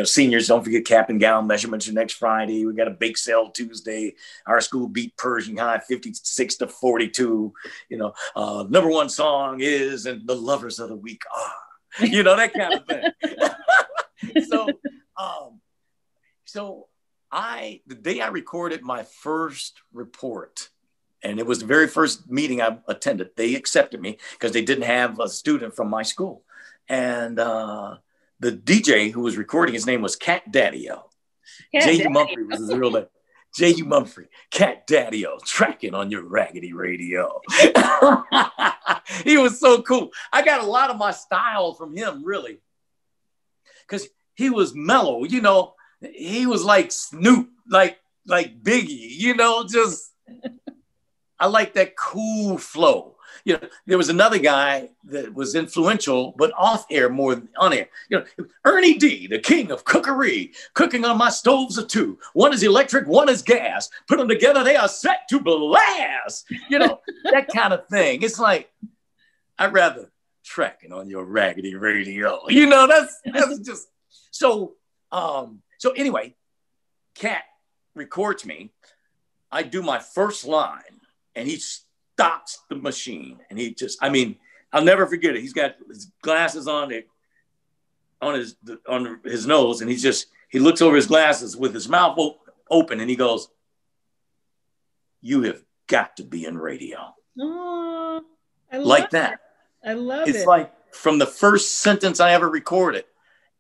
seniors, don't forget cap and gown measurements next Friday. We got a bake sale Tuesday. Our school beat Pershing High 56 to 42. Number one song is, and the lovers of the week are, that kind of thing. The day I recorded my first report, and it was the very first meeting I attended, they accepted me because they didn't have a student from my school. And the DJ who was recording, his name was Cat Daddy-O. J.U. Mumphrey was his real name. J.U. Mumphrey, Cat Daddy-O, tracking on your raggedy radio. He was so cool. I got a lot of my style from him, really, because he was mellow. He was like Snoop, like Biggie, just, I like that cool flow. There was another guy that was influential, but off air more than on air. Ernie D, the king of cookery, cooking on my stoves of two. One is electric, one is gas. Put them together, they are set to blast. That kind of thing. It's like, I'd rather tracking on your raggedy radio. That's just so. So anyway, Cat records me. I do my first line, and he stops the machine, and he just, I'll never forget it. He's got his glasses on his nose, and he looks over his glasses with his mouth open, and he goes, "You have got to be in radio." Oh, I love like that. I love it. It's like from the first sentence I ever recorded.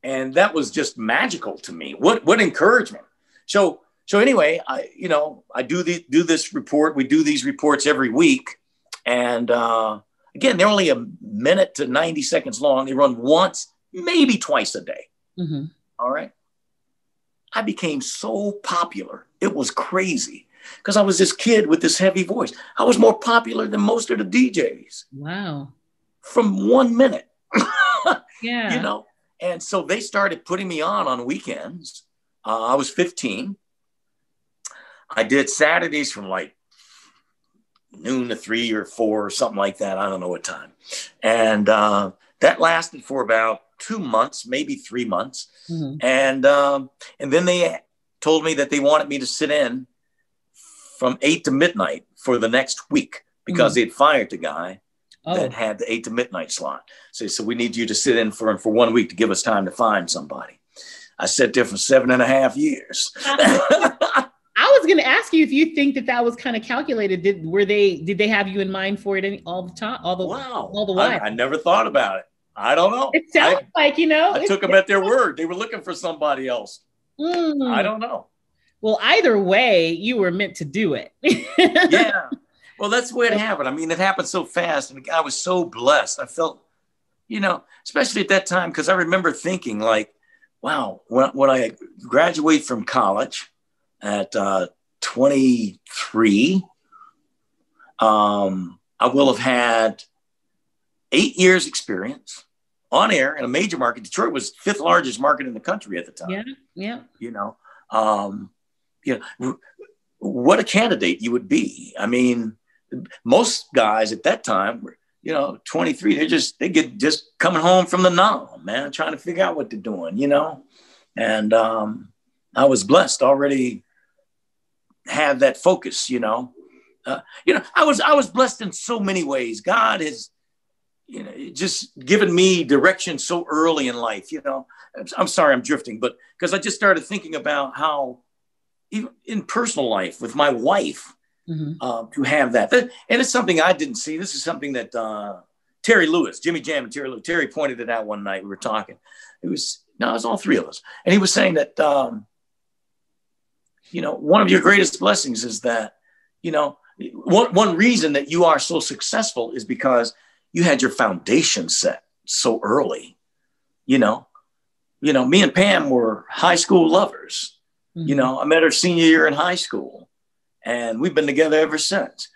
And that was just magical to me. What encouragement. So anyway, I do this report. We do these reports every week. And again, they're only a minute to 90 seconds long. They run once, maybe twice a day. Mm-hmm. All right. I became so popular. It was crazy because I was this kid with this heavy voice. I was more popular than most of the DJs. Wow. From 1 minute. Yeah. And so they started putting me on weekends. I was 15. I did Saturdays from like noon to 3 or 4 or something like that. I don't know what time. And that lasted for about 2 months, maybe 3 months. Mm-hmm. And then they told me that they wanted me to sit in from 8 to midnight for the next week because they'd fired the guy that had the 8 to midnight slot. So we need you to sit in for 1 week to give us time to find somebody. I sat there for 7.5 years. I was going to ask you if you think that was kind of calculated. Did they have you in mind for it all the time? All the while? I never thought about it. I don't know. It sounds like, I took them at their word. They were looking for somebody else. I don't know. Well, either way, you were meant to do it. Yeah. Well, that's the way it happened. It happened so fast, and I was so blessed. I felt, especially at that time, because I remember thinking like, wow, when I graduate from college at 23, I will have had 8 years experience on air in a major market. Detroit was 5th largest market in the country at the time. Yeah. What a candidate you would be. Most guys at that time were, 23, they get just coming home from the nom, man, trying to figure out what they're doing, and I was blessed to already have that focus, I was blessed in so many ways. God has, just given me direction so early in life, I'm sorry, I'm drifting, but because I just started thinking about how even in personal life with my wife, to have that. And it's something I didn't see. This is something that Terry Lewis, Jimmy Jam and Terry Lewis, Terry pointed it out one night. We were talking. It was all three of us. And he was saying that, one of your greatest blessings is that, one reason that you are so successful is because you had your foundation set so early. Me and Pam were high school lovers. I met her senior year in high school. And we've been together ever since,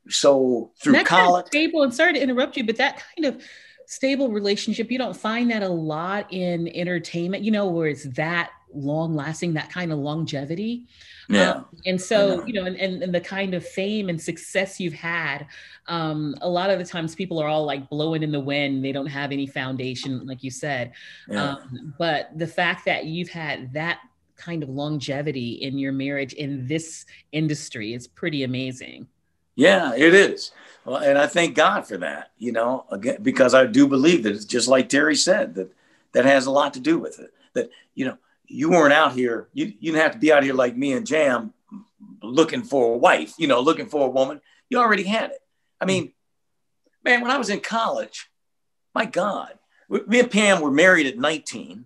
so through college. Kind of stable, and sorry to interrupt you, but that kind of stable relationship, you don't find that a lot in entertainment, where it's that long lasting, that kind of longevity. Yeah. And so, you know, and the kind of fame and success you've had, a lot of the times people are all like blowing in the wind. They don't have any foundation, like you said. Yeah. But the fact that you've had that kind of longevity in your marriage in this industry is pretty amazing. Yeah, it is. Well, and I thank God for that, you know, again, because I do believe that it's just like Terry said, that has a lot to do with it. That, you know, you weren't out here, you didn't have to be out here like me and Jam looking for a wife, you know, looking for a woman. You already had it. I mean, man, when I was in college, my God, me and Pam were married at 19,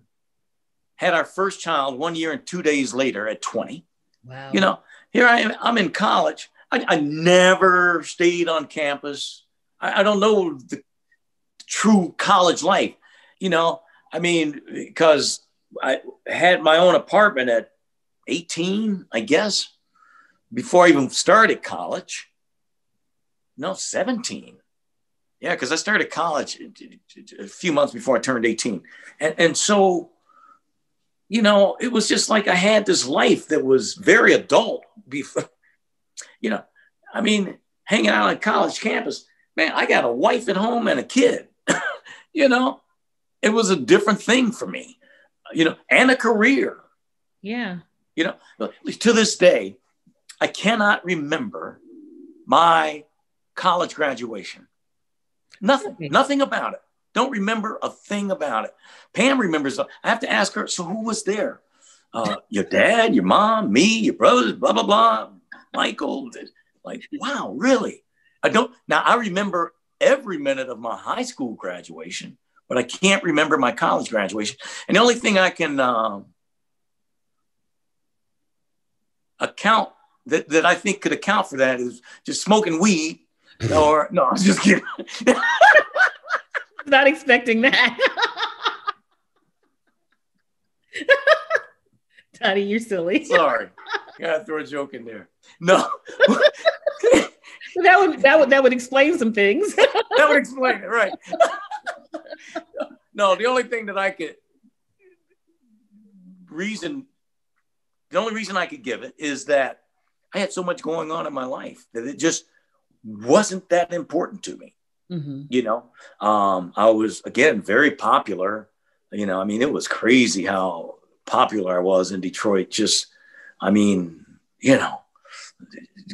had our first child 1 year and 2 days later at 20. Wow. You know, here I am, I'm in college. I never stayed on campus. I don't know the true college life, you know. I mean, because I had my own apartment at 18, I guess, before I even started college. No, 17. Yeah, because I started college a few months before I turned 18. And so, you know, it was just like I had this life that was very adult before. You know, I mean, hanging out on college campus, man, I got a wife at home and a kid. You know, it was a different thing for me, you know, and a career. Yeah. You know, to this day, I cannot remember my college graduation. Nothing about it. Don't remember a thing about it. Pam remembers. I have to ask her, so who was there? Your dad, your mom, me, your brothers, blah, blah, blah. Michael, like, wow, really? I remember every minute of my high school graduation, but I can't remember my college graduation. And the only thing I can account that I think could account for that is just smoking weed or, no, I was just kidding. Not expecting that. Donnie, you're silly. Sorry. Gotta throw a joke in there. No. that would explain some things. That would explain it, right. No, the only thing that I could the only reason I could give it is that I had so much going on in my life that it just wasn't that important to me. Mm-hmm. You know, I was, again, very popular. You know, I mean, it was crazy how popular I was in Detroit. Just, I mean, you know,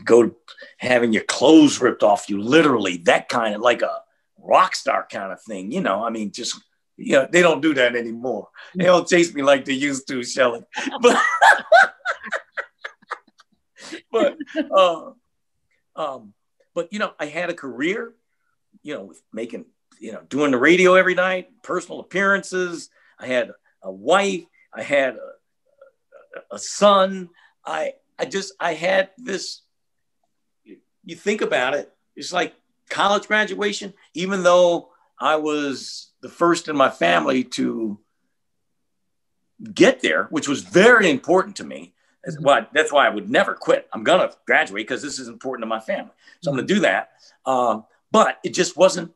go having your clothes ripped off you, literally, that kind of, like a rock star kind of thing. You know, I mean, just, you know, they don't do that anymore. They don't chase me like they used to, Shelley. But you know, I had a career, you know, with making, you know, doing the radio every night, personal appearances. I had a wife. I had a son. I had this, you think about it, it's like college graduation, even though I was the first in my family to get there, which was very important to me. That's why I would never quit. I'm going to graduate because this is important to my family. So I'm going to do that. But it just wasn't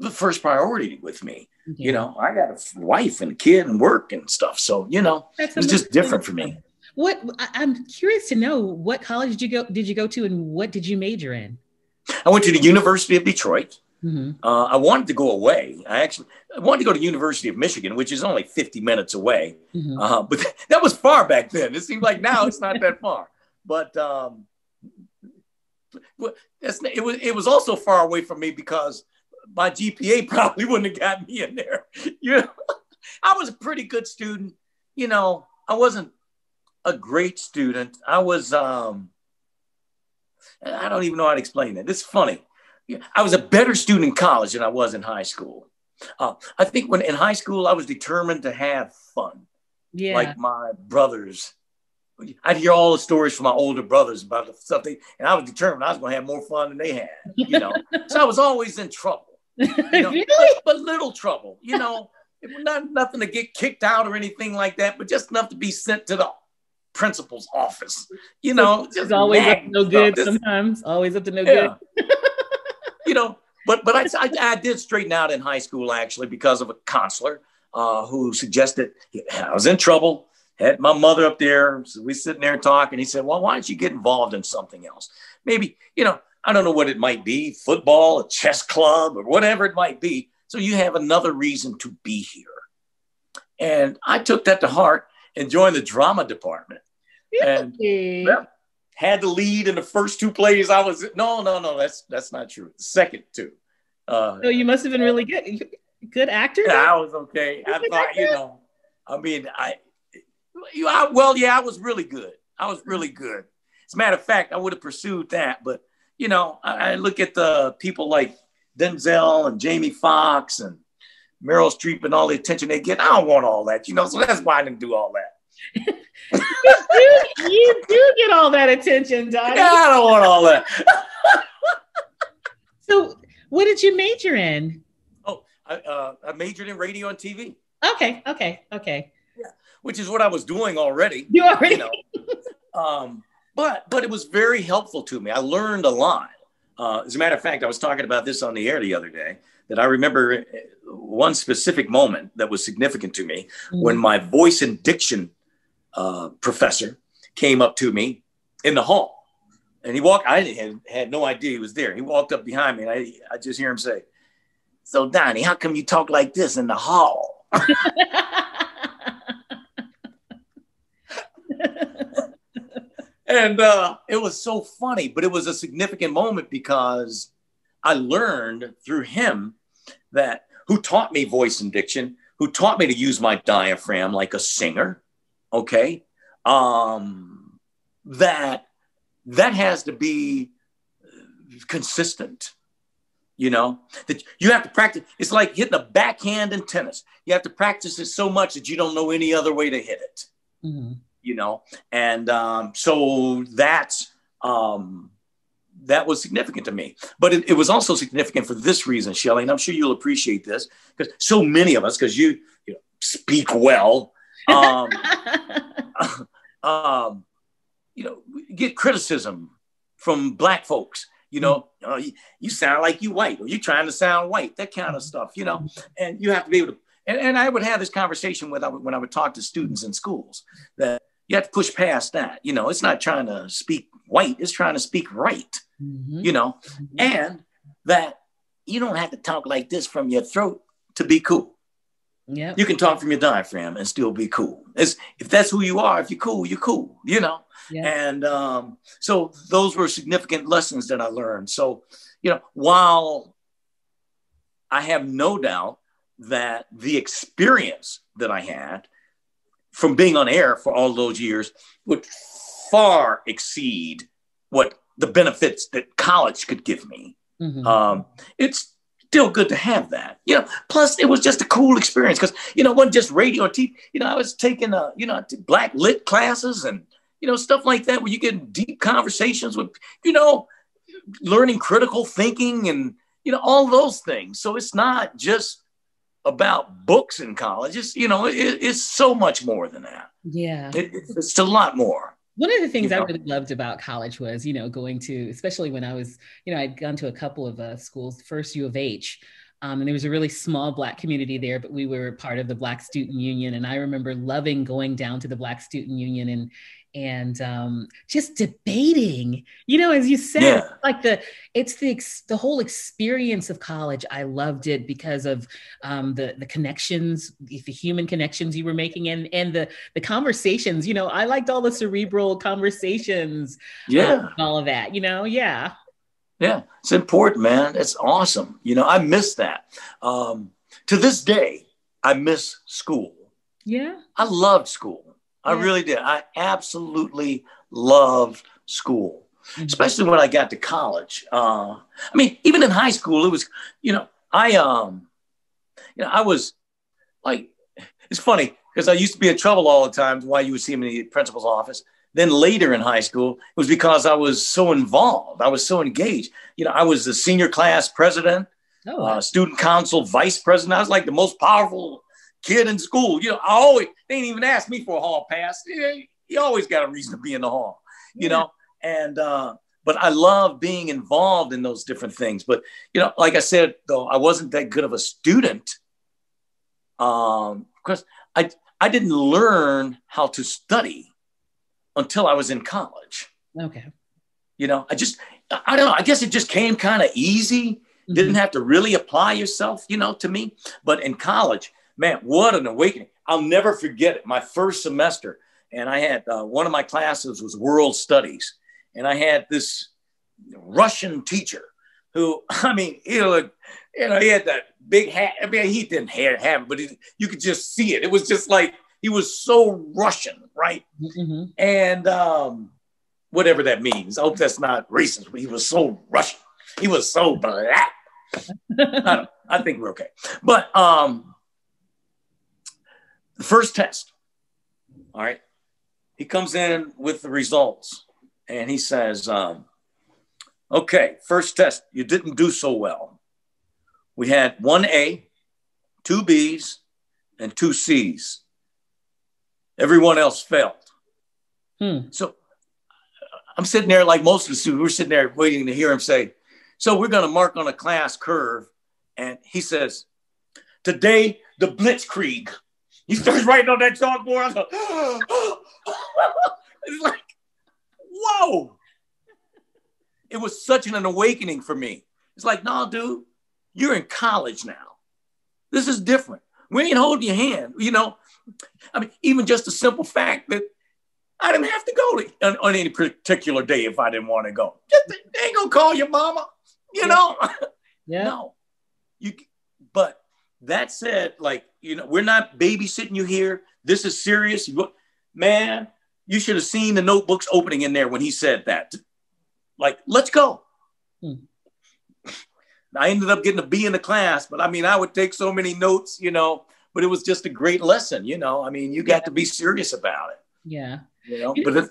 the first priority with me. Yeah. You know, I got a wife and a kid and work and stuff. So, you know, it was just different for me. I'm curious to know, what college did you go to and what did you major in? I went to the University of Detroit. Mm-hmm. I wanted to go away. I wanted to go to the University of Michigan, which is only 50 minutes away. Mm-hmm. But that was far back then. It seems like now it's not that far. But it was also far away from me because my GPA probably wouldn't have gotten me in there. You know, I was a pretty good student. You know, I wasn't a great student. I was, I don't even know how to explain it. It's funny. I was a better student in college than I was in high school. I think when in high school, I was determined to have fun. Yeah. Like my brothers. I'd hear all the stories from my older brothers about the stuff and I was determined I was going to have more fun than they had, you know. So I was always in trouble. You know? Really? But little trouble, you know. It was nothing to get kicked out or anything like that, but just enough to be sent to the principal's office. You know, just always up to no good sometimes. Always up to no good. You know, but I did straighten out in high school, actually, because of a counselor who suggested I was in trouble. had my mother up there. So we sitting there talking. He said, well, why don't you get involved in something else? Maybe, I don't know what it might be, football, a chess club, or whatever it might be. So you have another reason to be here. And I took that to heart and joined the drama department. And had the lead in the first 2 plays. I was, no, that's not true. The second 2. So you must have been really good actor. Yeah, I was okay. I thought, I was really good. As a matter of fact, I would have pursued that. But, I look at the people like Denzel and Jamie Foxx and Meryl Streep and all the attention they get. I don't want all that, so that's why I didn't do all that. you do get all that attention, Donnie. Yeah, I don't want all that. So what did you major in? Oh, I majored in radio and TV. Okay. Yeah, which is what I was doing already. You already But it was very helpful to me. I learned a lot. As a matter of fact, I was talking about this on the air the other day, that I remember one specific moment that was significant to me when my voice and diction professor came up to me in the hall. And he walked, I had no idea he was there. He walked up behind me and I just hear him say, so Donnie, how come you talk like this in the hall? And it was so funny, but it was a significant moment because I learned through him who taught me voice and diction, who taught me to use my diaphragm like a singer. Okay. That has to be consistent, that you have to practice. It's like hitting a backhand in tennis. You have to practice it so much that you don't know any other way to hit it. Mm-hmm. And so that was significant to me. But it was also significant for this reason, Shelley, and I'm sure you'll appreciate this, because so many of us, because you speak well, get criticism from Black folks. You sound like you white, or you trying to sound white, that kind of stuff, and you have to be able to. And I would have this conversation when I would talk to students in schools, that you have to push past that. It's not trying to speak white, it's trying to speak right, and that you don't have to talk like this from your throat to be cool. Yeah, you can talk from your diaphragm and still be cool. If that's who you are, if you're cool, you're cool, Yeah. And so those were significant lessons that I learned. So, while I have no doubt that the experience that I had from being on air for all those years would far exceed what the benefits that college could give me. Mm-hmm. It's still good to have that, plus it was just a cool experience because, it wasn't just radio or TV, I was taking, Black lit classes and, stuff like that, where you get deep conversations with, learning critical thinking and, all those things. So it's not just about books in college. It's so much more than that. Yeah. It's a lot more. One of the things I really loved about college was, going to, especially when I was, I'd gone to a couple of schools, first U of H, and there was a really small Black community there, but we were part of the Black Student Union. And I remember loving going down to the Black Student Union and just debating, as you said, like the whole experience of college. I loved it because of the connections, the human connections you were making and the conversations, I liked all the cerebral conversations, all of that, Yeah, it's important, man. It's awesome. I miss that. To this day, I miss school. Yeah. I loved school. I really did. I absolutely loved school, especially when I got to college. Even in high school, it was, I was like, it's funny because I used to be in trouble all the time while you would see me in the principal's office. Then later in high school, it was because I was so involved. I was so engaged. I was the senior class president, student council vice president. I was like the most powerful kid in school. They didn't even ask me for a hall pass. You always got a reason to be in the hall, and but I love being involved in those different things. But, like I said, though, I wasn't that good of a student. Because I didn't learn how to study until I was in college. Okay. You know, I don't know. I guess it just came kind of easy. Mm-hmm. Didn't have to really apply yourself, you know, to me. But in college, man, what an awakening. I'll never forget it. My first semester, and I had one of my classes was world studies. And I had this Russian teacher who, I mean, he had that big hat. I mean, he didn't have it, but you could just see it. It was just like, he was so Russian, right? Mm-hmm. And whatever that means. I hope that's not racist, but he was so Russian. He was so black. I think we're okay. But the first test, all right, he comes in with the results and he says, okay, first test, you didn't do so well. We had 1 A, 2 B's, and 2 C's. Everyone else failed. So I'm sitting there like most of the students, we're sitting there waiting to hear him say, so we're going to mark on a class curve. And he says, today, the Blitzkrieg. He starts writing on that chalkboard. I was like, it's like, whoa. It was such an awakening for me. It's like, no, dude, you're in college now. This is different. We ain't holding your hand, you know. I mean, even just the simple fact that I didn't have to go on any particular day if I didn't want to go. Just, they ain't gonna call your mama, you know. Yeah. No, but that said, like, you know, we're not babysitting you here. This is serious. Man, you should have seen the notebooks opening in there when he said that. Like, let's go. I ended up getting a B in the class, but I mean, I would take so many notes, you know, but it was just a great lesson, you know. I mean, you got to be serious about it. Yeah. You know, but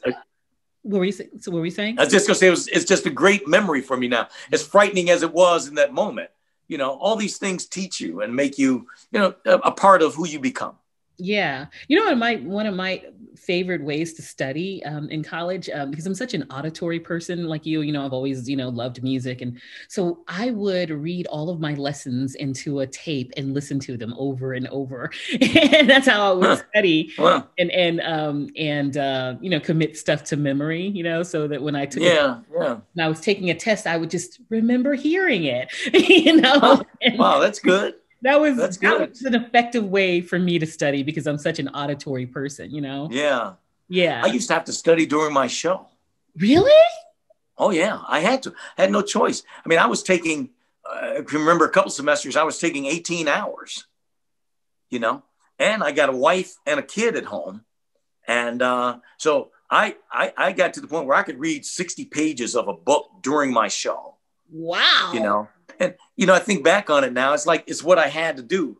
what were you saying? So what were you saying? I was just gonna say it's just a great memory for me now. As frightening as it was in that moment, you know, all these things teach you and make you, you know, a part of who you become. Yeah. You know, one of my favorite ways to study in college, because I'm such an auditory person like you know, I've always, you know, loved music. And so I would read all of my lessons into a tape and listen to them over and over. And that's how I would study and you know, commit stuff to memory, you know, so that when I took when I was taking a test, I would just remember hearing it, you know. Wow, that's good. That was an effective way for me to study because I'm such an auditory person, you know? Yeah. Yeah. I used to have to study during my show. Really? Oh, yeah. I had to. I had no choice. I mean, I was taking, if you remember a couple semesters, I was taking 18 hours, you know? And I got a wife and a kid at home. And so I got to the point where I could read 60 pages of a book during my show. Wow. You know? And, you know, I think back on it now, it's like, it's what I had to do.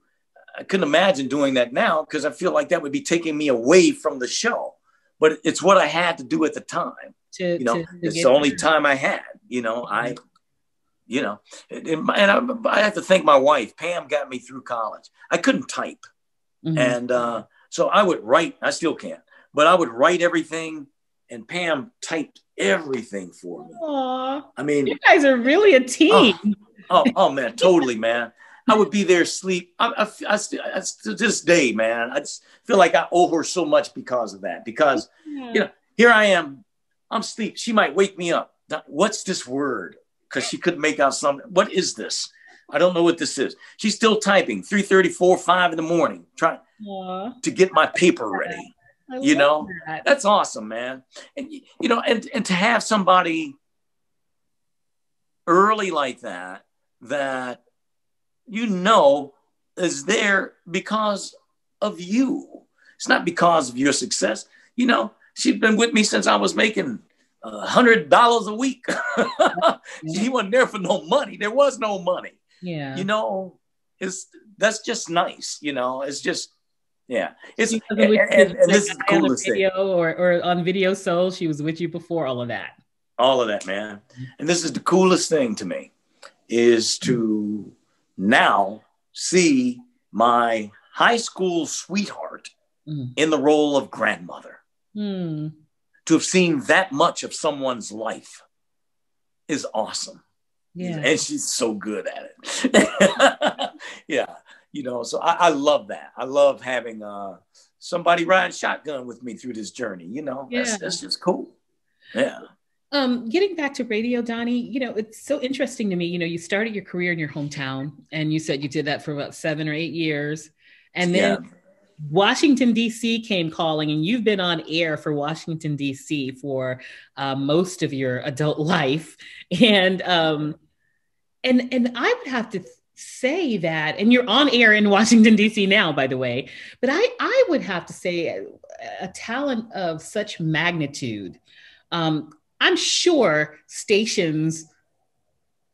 I couldn't imagine doing that now because I feel like that would be taking me away from the show. But it's what I had to do at the time. You know, it's the only time I had, you know, I have to thank my wife. Pam got me through college. I couldn't type. Mm-hmm. And so I would write, I still can't, but I would write everything and Pam typed everything for me. Aww. I mean, you guys are really a team. Oh man, totally, man. I would be there asleep. To this day, man, I just feel like I owe her so much because of that. Because, you know, here I am, I'm asleep. She might wake me up. What's this word? Because she couldn't make out something. What is this? I don't know what this is. She's still typing 3:34, 5 in the morning, trying to get my paper ready. You know, that's awesome, man. And, you know, and to have somebody early like that, you know, is there because of you. It's not because of your success. You know, she's been with me since I was making $100 a week. She wasn't there for no money. There was no money. Yeah. You know, that's just nice. You know, it's just, yeah. It's and this is the coolest thing. Or on Video Soul, she was with you before all of that. All of that, man. And this is the coolest thing to me is to now see my high school sweetheart in the role of grandmother. To have seen that much of someone's life is awesome. Yeah. And she's so good at it. Yeah. you know, so I love that. I love having somebody ride shotgun with me through this journey, you know. Yeah. That's just cool. Yeah. Getting back to radio, Donnie, you know, it's so interesting to me. You know, you started your career in your hometown, and you said you did that for about 7 or 8 years. And then Washington, D.C. came calling, and you've been on air for Washington, D.C. for most of your adult life. And I would have to say that, and you're on air in Washington, D.C. now, by the way, but I would have to say a talent of such magnitude. I'm sure stations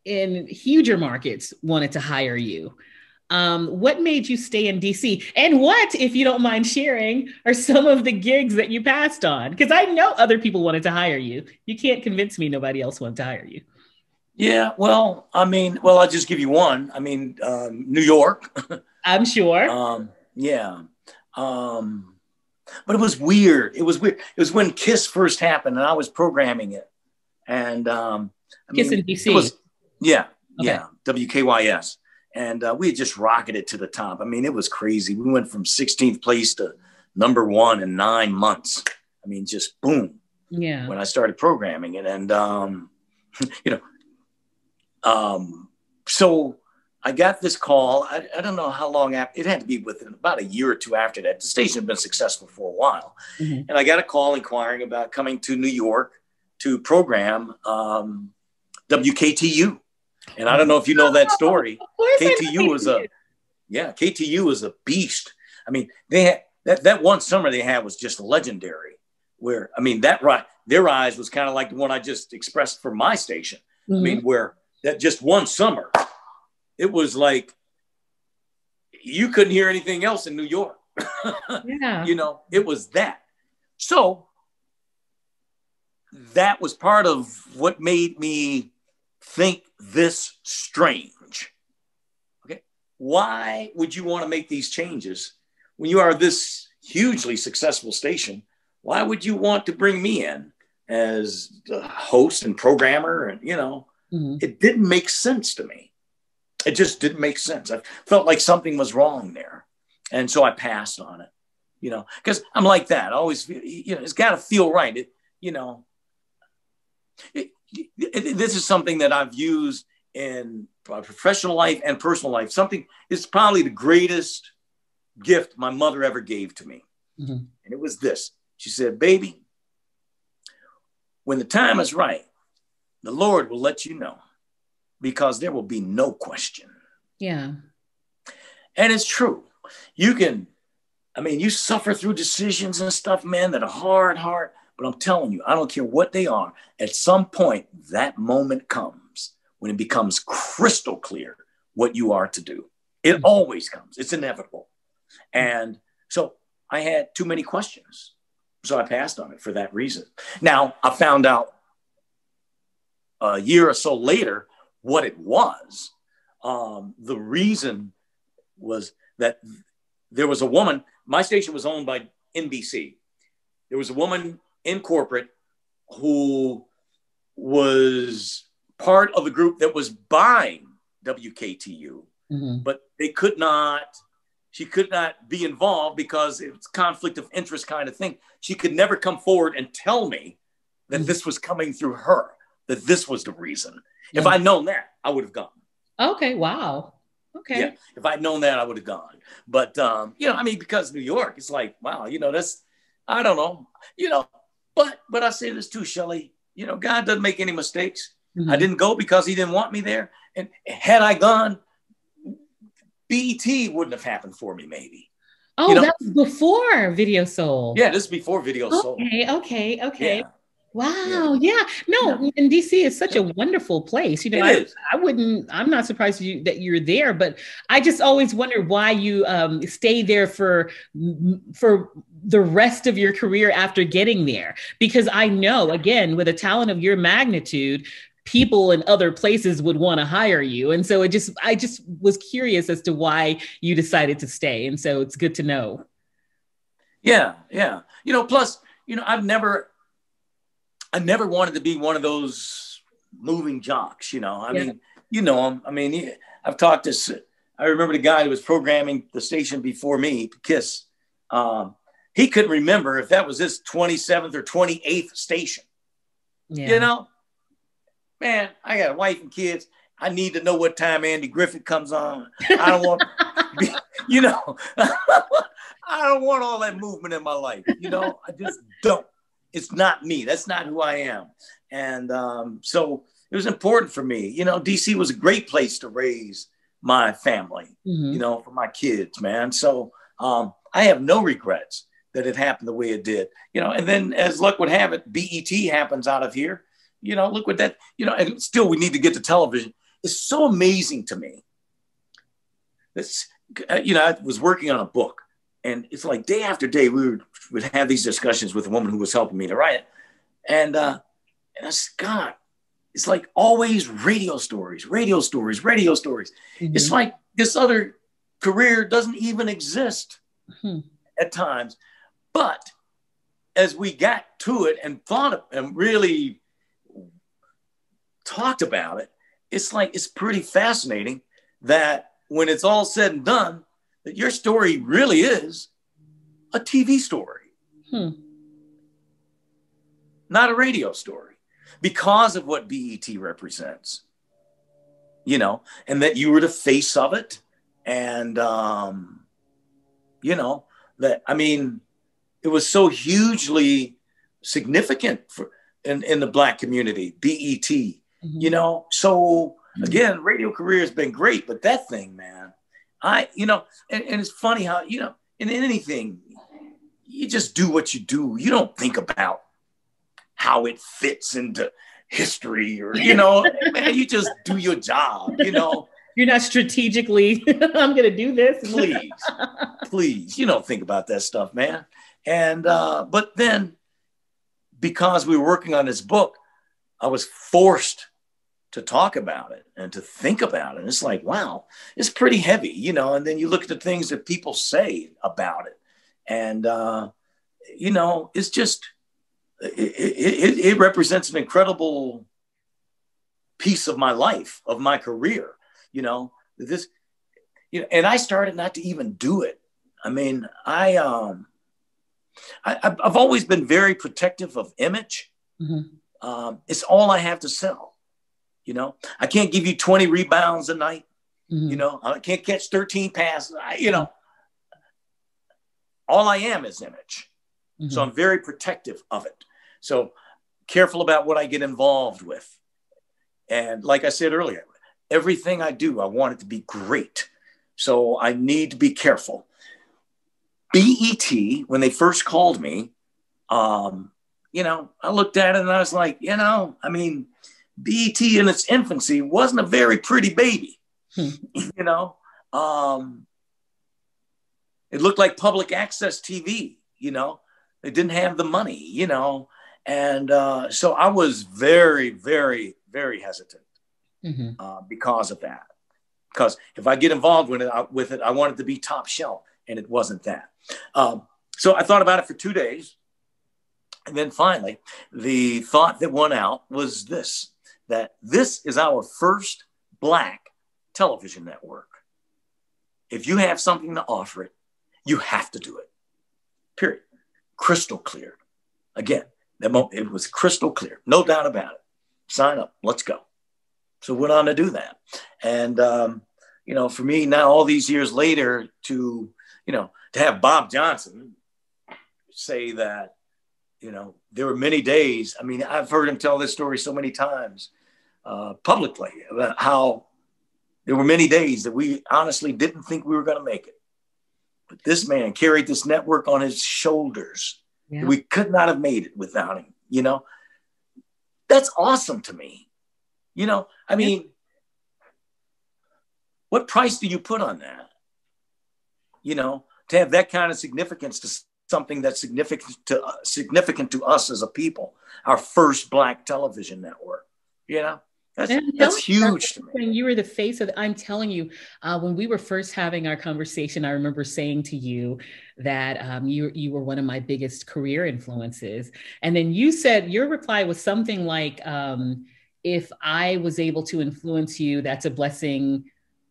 in huger markets wanted to hire you. What made you stay in DC? And what, if you don't mind sharing, are some of the gigs that you passed on? Because I know other people wanted to hire you. You can't convince me nobody else wanted to hire you. Yeah, well, I mean, I'll just give you one. I mean, New York. I'm sure. Yeah. But it was weird. It was weird. It was when KISS first happened, and I was programming it. And KISS in DC. Yeah, WKYS. And we had just rocketed to the top. I mean, it was crazy. We went from 16th place to #1 in 9 months. I mean, just boom. Yeah. When I started programming it. And, you know, so I got this call. I don't know how long after. It had to be within about a year or two after that. The station had been successful for a while. Mm-hmm. And I got a call inquiring about coming to New York to program WKTU. And I don't know if you know that story. KTU was a beast. I mean, they had that one summer they had was just legendary. Where, I mean, their rise was kind of like the one I just expressed for my station. Mm-hmm. I mean, where that just one summer, it was like you couldn't hear anything else in New York. Yeah. You know, it was that. So that was part of what made me think this strange. Okay. Why would you want to make these changes when you are this hugely successful station? Why would you want to bring me in as a host and programmer? And, you know, It didn't make sense to me. It just didn't make sense. I felt like something was wrong there. And so I passed on it, you know, because I'm like that. I always, you know, it's got to feel right. It, you know, this is something that I've used in my professional life and personal life. Something is probably the greatest gift my mother ever gave to me. Mm-hmm. And it was this. She said, baby, when the time is right, the Lord will let you know, because there will be no question. Yeah. And it's true. You can, I mean, you suffer through decisions and stuff, man, that are hard, but I'm telling you, I don't care what they are. At some point, that moment comes when it becomes crystal clear what you are to do. It always comes. It's inevitable. And so I had too many questions. So I passed on it for that reason. Now, I found out a year or so later what it was. The reason was that there was a woman, my station was owned by NBC. There was a woman in corporate who was part of the group that was buying WKTU, but she could not be involved because it's conflict of interest kind of thing. She could never come forward and tell me that this was coming through her, that this was the reason. If I'd known that, I would have gone. Okay. Wow. Okay. Yeah. If I'd known that, I would have gone. But, you know, I mean, because New York, it's like, wow, you know, that's, I don't know, you know, but I say this too, Shelley, you know, God doesn't make any mistakes. Mm-hmm. I didn't go because he didn't want me there. And had I gone, BET wouldn't have happened for me, maybe. Oh, you know? That was before Video Soul. Yeah, this is before Video Soul. Okay. Yeah. Wow. Yeah. No, and DC is such a wonderful place. You know, I'm not surprised that you're there, but I just always wonder why you stay there for the rest of your career after getting there. Because I know, again, with a talent of your magnitude, people in other places would want to hire you. And so I just was curious as to why you decided to stay. And so it's good to know. Yeah. You know, plus, you know, I never wanted to be one of those moving jocks, you know. I mean, you know him. I mean, I've talked to I remember the guy who was programming the station before me, KISS. He couldn't remember if that was his 27th or 28th station. Yeah. You know, man, I got a wife and kids. I need to know what time Andy Griffith comes on. I don't want, you know, I don't want all that movement in my life. You know, I just don't. It's not me. That's not who I am. And so it was important for me. You know, DC was a great place to raise my family, you know, for my kids, man. So I have no regrets that it happened the way it did, you know. And then as luck would have it, BET happens out of here. You know, look what that, you know, and still we need to get to television. It's so amazing to me. This, you know, I was working on a book, and it's like day after day would have these discussions with a woman who was helping me to write it. And I said, God, it's like always radio stories, radio stories, radio stories. It's like this other career doesn't even exist at times. But as we got to it and thought and really talked about it, it's like, it's pretty fascinating that when it's all said and done, that your story really is a TV story, not a radio story, because of what BET represents, you know, and that you were the face of it. And, you know, that, I mean, it was so hugely significant in the Black community, BET, you know. So again, radio career has been great, but that thing, man, you know, and it's funny how, you know, in anything, you just do what you do. You don't think about how it fits into history or, you know, man, you just do your job, you know. You're not strategically, I'm going to do this. Please, you don't think about that stuff, man. And, but then because we were working on this book, I was forced to talk about it and to think about it. And it's like, wow, it's pretty heavy, you know. And then you look at the things that people say about it. And, you know, it's just, it represents an incredible piece of my life, of my career, you know, this, you know, and I started not to even do it. I mean, I've always been very protective of image. It's all I have to sell. You know, I can't give you 20 rebounds a night. You know, I can't catch 13 passes. You know, all I am is image. So I'm very protective of it. So careful about what I get involved with. And like I said earlier, everything I do, I want it to be great. So I need to be careful. BET, when they first called me, you know, I looked at it and I was like, you know, I mean, BET in its infancy wasn't a very pretty baby, you know. It looked like public access TV, you know. They didn't have the money, you know. And so I was very, very, very hesitant because of that. Because if I get involved with it, I want it to be top shelf, and it wasn't that. So I thought about it for 2 days. And then finally, the thought that won out was this, that this is our first Black television network. If you have something to offer it, you have to do it. Period. Crystal clear. Again, it was crystal clear. No doubt about it. Sign up. Let's go. So went on to do that. And, you know, for me now, all these years later, to have Bob Johnson say that, you know, there were many days. I mean, I've heard him tell this story so many times publicly about how there were many days that we honestly didn't think we were going to make it. But this man carried this network on his shoulders. Yeah. We could not have made it without him. You know, that's awesome to me. You know, I mean, what price do you put on that? You know, to have that kind of significance to something that's significant to us as a people, our first Black television network, you know? That's huge to me. You were the face of, I'm telling you, when we were first having our conversation, I remember saying to you that you were one of my biggest career influences. And then you said, your reply was something like, if I was able to influence you, that's a blessing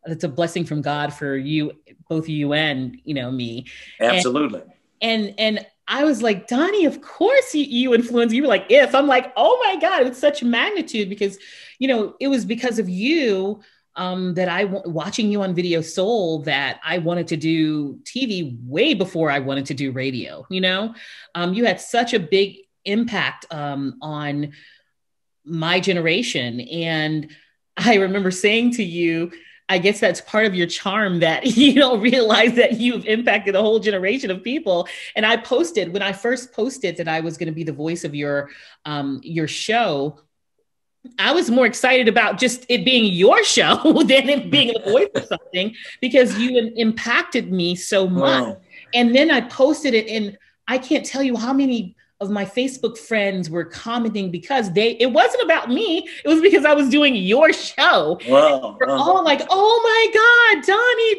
it's a blessing from God for you, both you and, me. Absolutely. And I was like, Donnie, of course you influenced. You were like, if. I'm like, oh my God, it's such magnitude because, it was because of you that watching you on Video Soul that I wanted to do TV way before I wanted to do radio. You had such a big impact on my generation. And I remember saying to you, I guess that's part of your charm that you don't realize that you've impacted a whole generation of people. And when I first posted that I was going to be the voice of your show, I was more excited about just it being your show than it being the voice of something, because you impacted me so much. Wow. And then I posted it, and I can't tell you how many of my Facebook friends were commenting because it wasn't about me. It was because I was doing your show. Wow. We're all like, oh my God,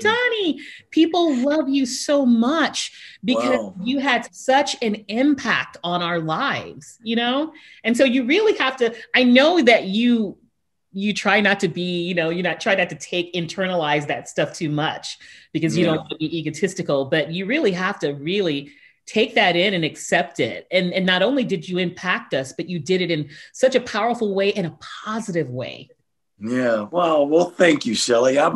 Donnie, people love you so much because you had such an impact on our lives, And so you really have to, I know that you try not to be, try not to internalize that stuff too much because you don't want to be egotistical, but you really have to really take that in and accept it. And not only did you impact us, but you did it in such a powerful way, in a positive way. Yeah. Wow. Well, thank you, Shelley. I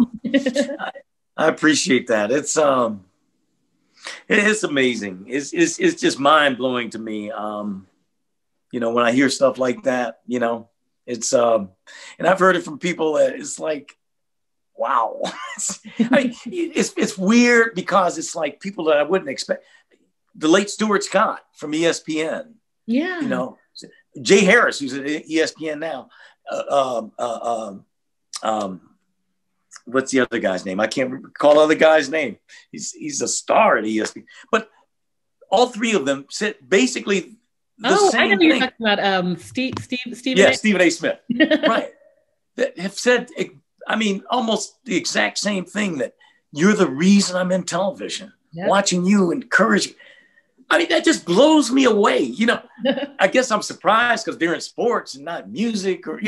appreciate that. It is amazing. It's just mind blowing to me. When I hear stuff like that, it's, and I've heard it from people that it's like, wow. It's weird because it's like people that I wouldn't expect. The late Stuart Scott from ESPN. Yeah. Jay Harris, who's at ESPN now. What's the other guy's name? I can't recall the other guy's name. He's a star at ESPN. But all three of them said basically the same I know thing. You're talking about Stephen. Yeah, Stephen A. Smith. Right. That have said, almost the exact same thing, that you're the reason I'm in television. Yep. Watching you encourage. That just blows me away. I guess I'm surprised because they're in sports and not music or,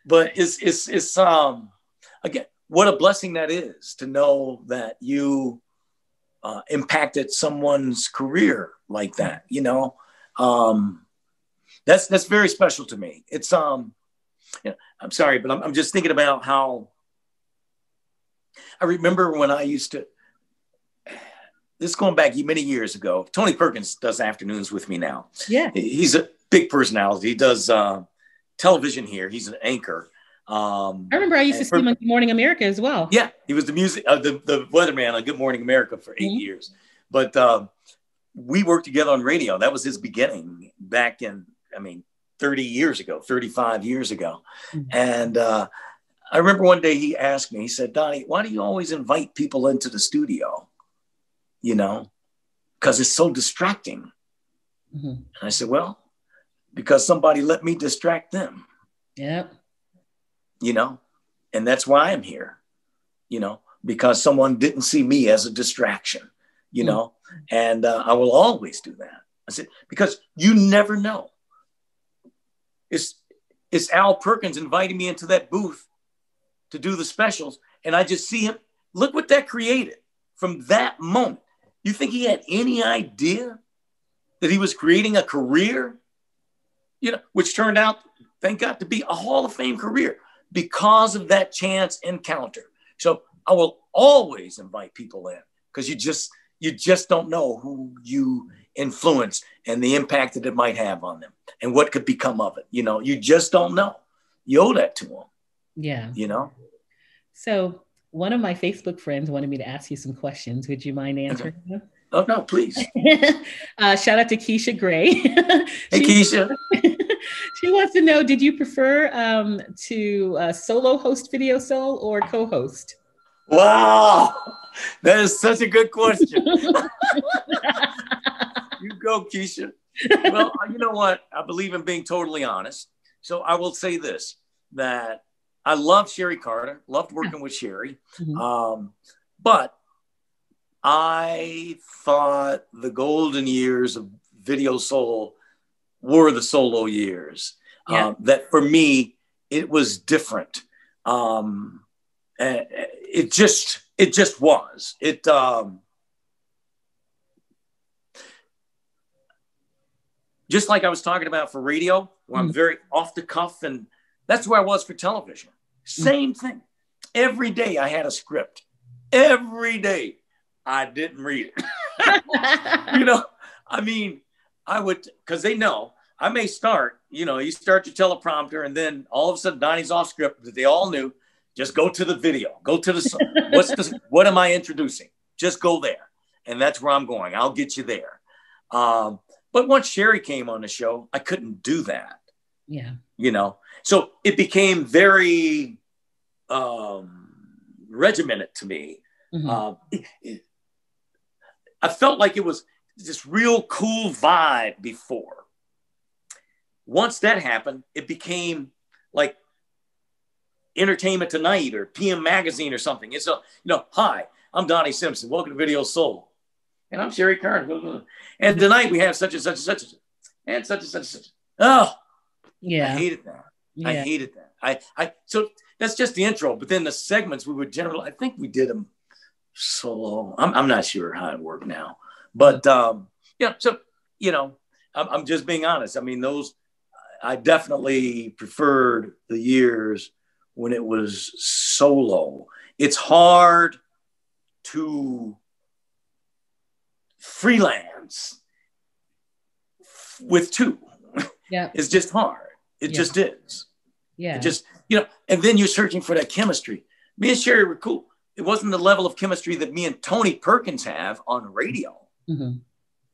but it's again, what a blessing that is to know that you impacted someone's career like that. That's very special to me. It's, I'm sorry, but I'm just thinking about how I remember when I used to, this is going back many years ago. Tony Perkins does afternoons with me now. Yeah. He's a big personality. He does television here. He's an anchor. I remember I used to see him on Good Morning America as well. Yeah. He was the weatherman on Good Morning America for 8 years. But we worked together on radio. That was his beginning back in, 30 years ago, 35 years ago. Mm-hmm. And I remember one day he asked me, he said, Donnie, why do you always invite people into the studio? Because it's so distracting. Mm-hmm. And I said, well, because somebody let me distract them. Yeah. And that's why I'm here, because someone didn't see me as a distraction, and I will always do that. I said, because you never know. It's Al Perkins inviting me into that booth to do the specials. And I just see him. Look what that created from that moment. You think he had any idea that he was creating a career, which turned out, thank God, to be a Hall of Fame career because of that chance encounter. So I will always invite people in because you just don't know who you influence and the impact that it might have on them and what could become of it. You just don't know. You owe that to them. Yeah. So one of my Facebook friends wanted me to ask you some questions. Would you mind answering them? Oh, no, please. Shout out to Keisha Gray. Hey, Keisha. She wants to know, did you prefer to solo host Video Soul or co-host? Wow. That is such a good question. You go, Keisha. Well, you know what? I believe in being totally honest. So I will say this, that I love Sherry Carter, loved working with Sherry. Mm-hmm. But I thought the golden years of Video Soul were the solo years. Yeah. That for me, it was different. it just was. Just like I was talking about for radio, where I'm very off the cuff, and that's where I was for television. Same thing. Every day I had a script. Every day I didn't read it. I mean, I would, because they know I may start, you start your teleprompter, and then all of a sudden Donnie's off script, but they all knew, just go to the video, go to the, what am I introducing? Just go there. And that's where I'm going. I'll get you there. But once Sherry came on the show, I couldn't do that. Yeah. So it became very regimented to me. I felt like it was this real cool vibe before. Once that happened, it became like Entertainment Tonight or PM Magazine or something. It's hi, I'm Donnie Simpson. Welcome to Video Soul. And I'm Sherry Kern. And tonight we have such and such and such and such and such and such. Oh, yeah. I hated that. Yeah. I hated that. So that's just the intro. But then the segments we would generally, I think we did them solo. I'm not sure how it worked now. But, I'm just being honest. I mean, I definitely preferred the years when it was solo. It's hard to freelance with two. Yeah. It's just hard. It just is. Yeah. It just, and then you're searching for that chemistry. Me and Sherry were cool. It wasn't the level of chemistry that me and Tony Perkins have on radio.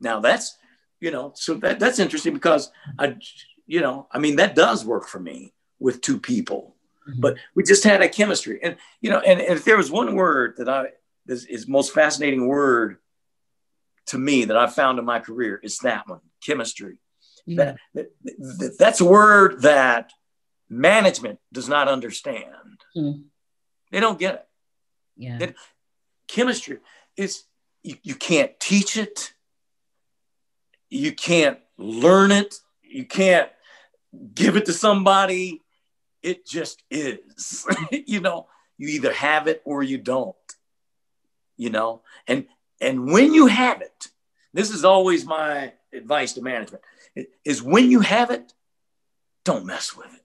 Now that's, so that's interesting because that does work for me with two people, but we just had a chemistry. And, and if there was one word that is most fascinating word to me that I found in my career, it's that one, chemistry. Yeah. That's a word that management does not understand. They don't get it. Yeah. Chemistry is, you can't teach it. You can't learn it. You can't give it to somebody. It just is. You either have it or you don't. And when you have it, this is always my advice to management, is when you have it, don't mess with it.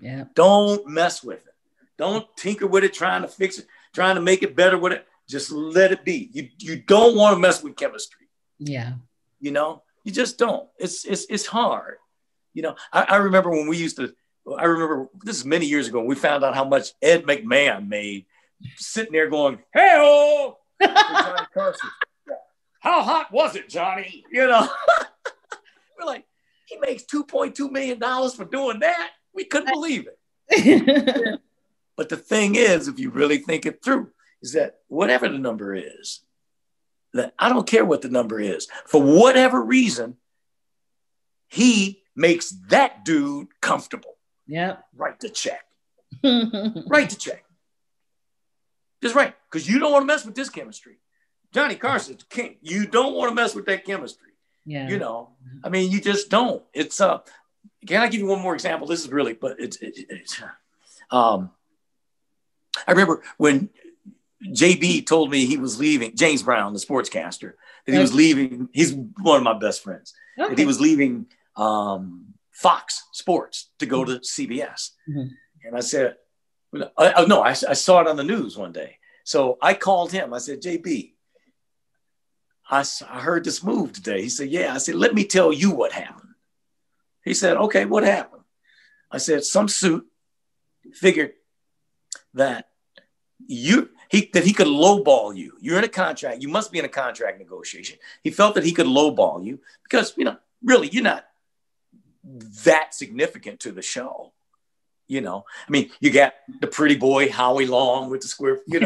Yeah. Don't mess with it. Don't tinker with it, trying to fix it, trying to make it better with it. Just let it be. You don't want to mess with chemistry. Yeah. You just don't. It's hard. I remember when I remember this is many years ago, we found out how much Ed McMahon made sitting there going, hey-oh, for Johnny Carson. How hot was it, Johnny? We're like, he makes $2.2 million for doing that. We couldn't believe it. But the thing is, if you really think it through, is that whatever the number is, that I don't care what the number is, for whatever reason, he makes that dude comfortable. Yeah. Write the check. Write the check. Just right. Because you don't want to mess with this chemistry. Johnny Carson's king. You don't want to mess with that chemistry. Yeah. You just don't. It's can I give you one more example? This is really, but it's I remember when JB told me he was leaving, James Brown, the sportscaster, that he was leaving. He's one of my best friends. Okay. That he was leaving Fox Sports to go to CBS. And I said, I saw it on the news one day. So I called him. I said, JB, I heard this move today. He said, yeah. I said, let me tell you what happened. He said, okay, what happened? I said, some suit figured that he could lowball you. You're in a contract. You must be in a contract negotiation. He felt that he could lowball you because, really, you're not that significant to the show. You got the pretty boy, Howie Long with the square, you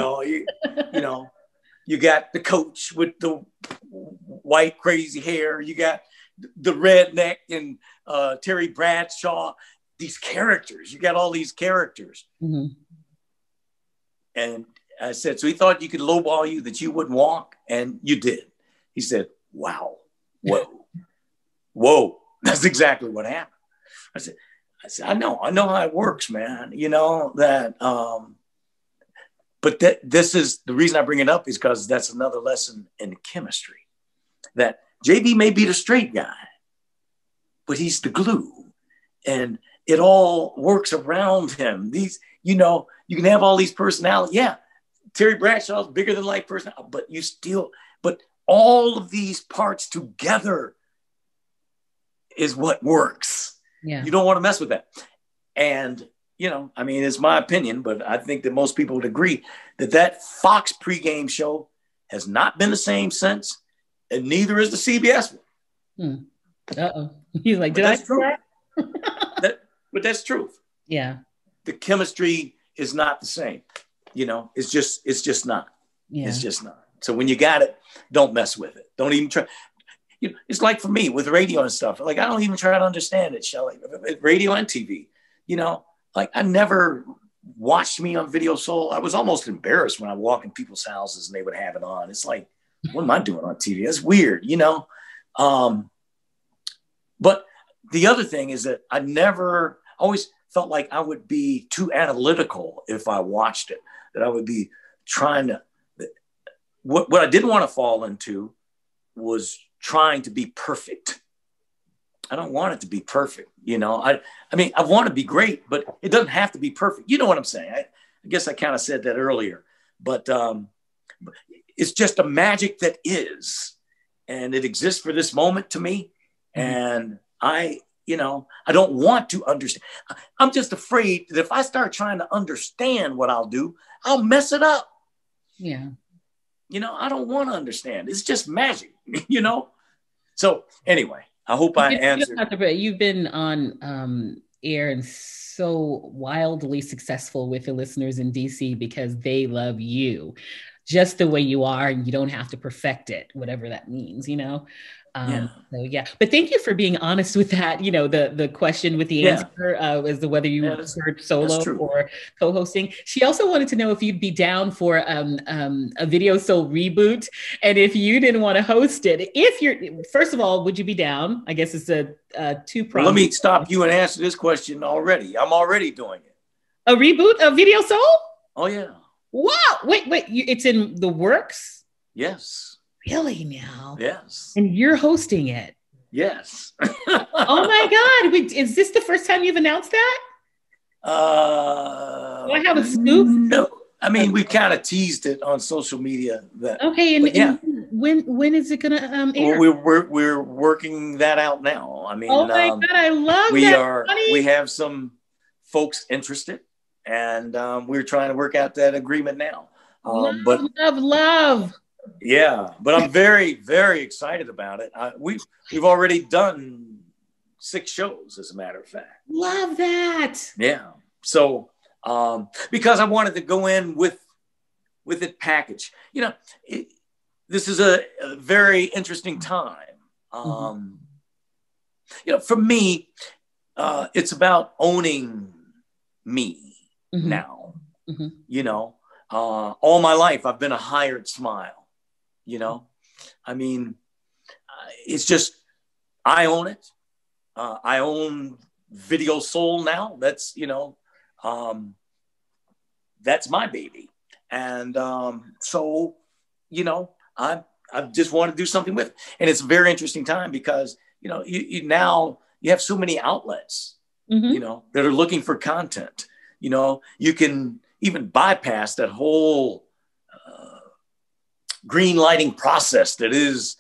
got the coach with the white crazy hair. You got the redneck and Terry Bradshaw, these characters. You got all these characters. And I said, so he thought you could lowball you, that you wouldn't walk, and you did. He said, wow, whoa, that's exactly what happened. I said, I know how it works, man. That but this is the reason I bring it up is because that's another lesson in chemistry. That JB may be the straight guy, but he's the glue, and it all works around him. These, you can have all these personalities. Yeah, Terry Bradshaw's bigger than life personality, but all of these parts together is what works. Yeah. You don't want to mess with that. And, it's my opinion, but I think that most people would agree that Fox pregame show has not been the same since, and neither is the CBS one. Uh-oh. He's like, But that's truth. Yeah. The chemistry is not the same. It's just not. Yeah. It's just not. So when you got it, don't mess with it. Don't even try. It's like for me with radio and stuff. Like I don't even try to understand it, Shelley. Radio and TV. Like I never watched me on Video Soul. I was almost embarrassed when I walk in people's houses and they would have it on. It's like, what am I doing on TV? That's weird, But the other thing is that I always felt like I would be too analytical if I watched it. That I would be trying to. What I didn't want to fall into was trying to be perfect. I don't want it to be perfect. I want to be great, but it doesn't have to be perfect. You know what I'm saying? I guess I kind of said that earlier, but it's just a magic that is, and it exists for this moment to me. And I don't want to understand. I'm just afraid that if I start trying to understand what I'll do, I'll mess it up. Yeah. I don't want to understand. It's just magic, So anyway, I hope I answered. You've been on air and so wildly successful with the listeners in DC because they love you just the way you are, and you don't have to perfect it, whatever that means, So yeah, but thank you for being honest with that. The question with the answer as to whether you preferred solo or co-hosting. She also wanted to know if you'd be down for a Video Soul reboot, and if you didn't want to host it. First of all, would you be down? I guess it's a two-pronged. Let me stop you and answer this question already. I'm already doing it. A reboot of Video Soul? Oh yeah. Wow! Wait! It's in the works? Yes. Really now? Yes. And you're hosting it? Yes. Oh my God. Is this the first time you've announced that? Do I have a scoop? No. We've kind of teased it on social media. Okay. And when is it going to air? Well, we're working that out now. Oh my God. I love that. We have some folks interested, and we're trying to work out that agreement now. Love. Yeah, but I'm very, very excited about it. We've already done 6 shows, as a matter of fact. Love that. Yeah. So, because I wanted to go in with it packaged. This is a very interesting time. For me, it's about owning me now. All my life, I've been a hired smile. It's just, I own it. I own Video Soul now. That's, that's my baby. And so, I just want to do something with it. And it's a very interesting time because, you now you have so many outlets, that are looking for content. You can even bypass that whole green lighting process that is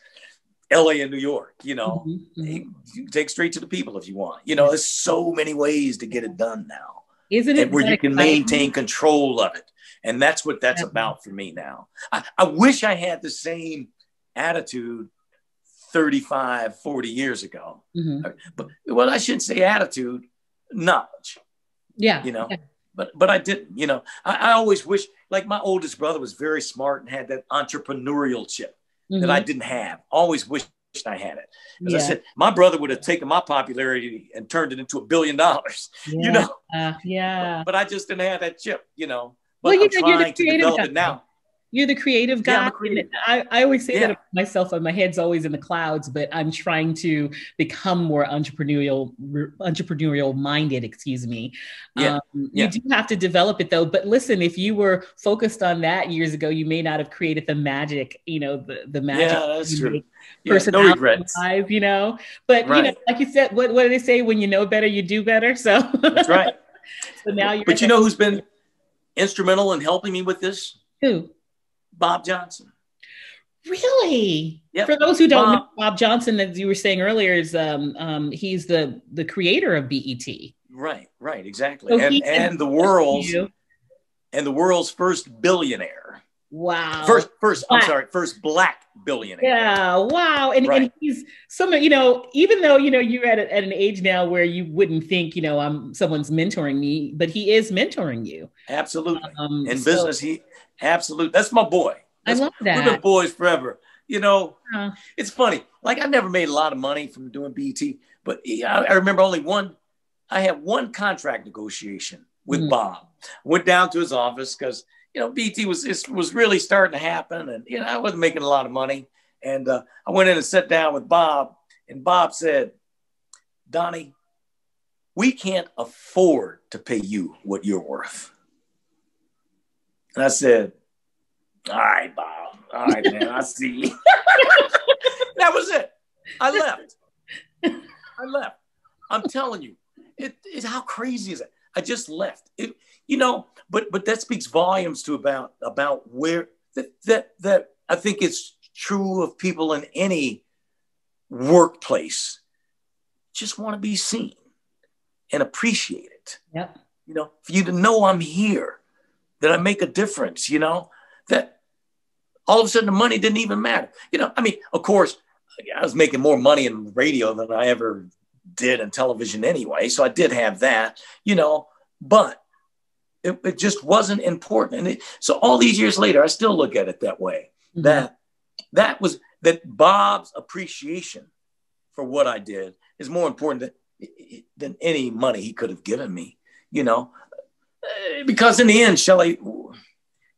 LA and New York, you can take straight to the people if you want. There's so many ways to get it done now. Isn't it? Where you can maintain control of it. And that's what that's about for me now. I wish I had the same attitude 35, 40 years ago. But I shouldn't say attitude, knowledge. Yeah. But I didn't, I always wish, like my oldest brother was very smart and had that entrepreneurial chip that I didn't have. Always wished I had it. As I said, my brother would have taken my popularity and turned it into $1 billion, Yeah. But I just didn't have that chip, But I'm trying to develop it now. You're the creative guy. Yeah, I'm a creative. I always say that about myself. My head's always in the clouds, but I'm trying to become more entrepreneurial minded. Excuse me. You do have to develop it though. But listen, if you were focused on that years ago, you may not have created the magic. You know, the magic. Yeah, that's true. Personality, no regrets. You know, but you know, like you said, what do they say? When you know better, you do better. So that's right. So now you're. But you know who's been instrumental in helping me with this? Who? Bob Johnson. Really? Yep. For those who don't know, Bob Johnson, as you were saying earlier, is he's the creator of BET. Right, exactly. So and the world's first billionaire. Wow. First black billionaire. Yeah, wow. And he's you know, even though, you know, you're at an age now where you wouldn't think, you know, someone's mentoring me, but he is mentoring you. Absolutely. In business, absolutely. That's my boy. I love that. We've been boys forever. You know, It's funny. Like I never made a lot of money from doing BET, but I remember I had one contract negotiation with Bob. Went down to his office because, you know, BET was really starting to happen. And, you know, I wasn't making a lot of money. And I went in and sat down with Bob, and Bob said, Donnie, we can't afford to pay you what you're worth. And I said, all right, Bob. All right, man, I see. That was it. I left. I'm telling you, it's how crazy is it? I just left. You know, but that speaks volumes to about where that I think it's true of people in any workplace. Just want to be seen and appreciate it. Yep. You know, for you to know I'm here, that I make a difference, you know, that all of a sudden the money didn't even matter. You know, I mean, of course, I was making more money in radio than I ever did in television anyway. So I did have that, you know, but it just wasn't important. And so all these years later, I still look at it that way, that Bob's appreciation for what I did is more important than any money he could have given me, you know, because in the end, Shelley,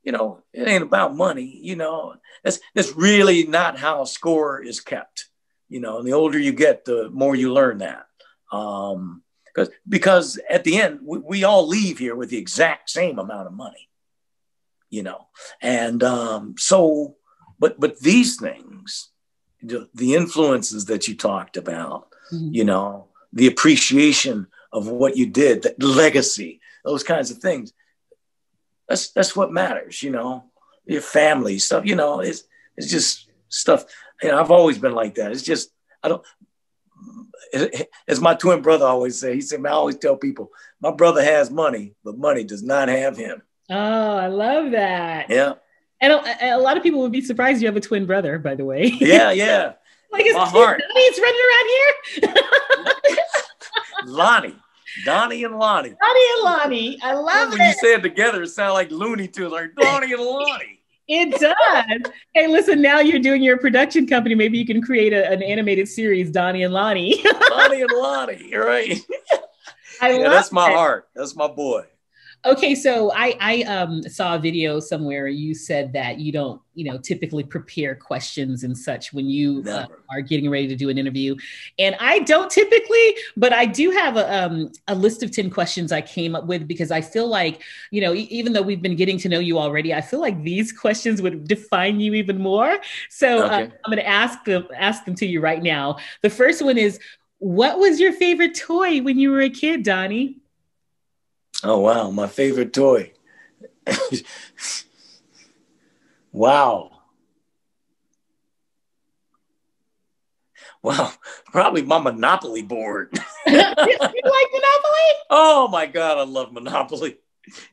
you know, it ain't about money, you know, that's really not how a score is kept, you know, and the older you get, the more you learn that. Because at the end, we all leave here with the exact same amount of money, you know, and but these things, the influences that you talked about, you know, the appreciation of what you did, the legacy, those kinds of things, that's what matters, you know, your family stuff, you know, it's just stuff, you know, I've always been like that. It's just, as my twin brother always say, he said, man, I always tell people, my brother has money, but money does not have him. Oh, I love that. Yeah. And a lot of people would be surprised you have a twin brother, by the way. Yeah, yeah. Like his heart. Donnie's running around here. Donnie and Lonnie. I love it. When you say it together, it sounds like Looney Tunes, like Donnie and Lonnie. It does. Hey, listen, now you're doing your production company. Maybe you can create an animated series, Donnie and Lonnie. Donnie and Lonnie, right? That's my heart. That's my boy. Okay, so I saw a video somewhere. You said that you don't, you know, typically prepare questions and such when you are getting ready to do an interview. And I don't typically, but I do have a list of 10 questions I came up with because I feel like, you know, even though we've been getting to know you already, I feel like these questions would define you even more. So I'm going to ask them to you right now. The first one is, what was your favorite toy when you were a kid, Donnie? Oh, wow. My favorite toy. Wow. Probably my Monopoly board. You like Monopoly? Oh, my God. I love Monopoly.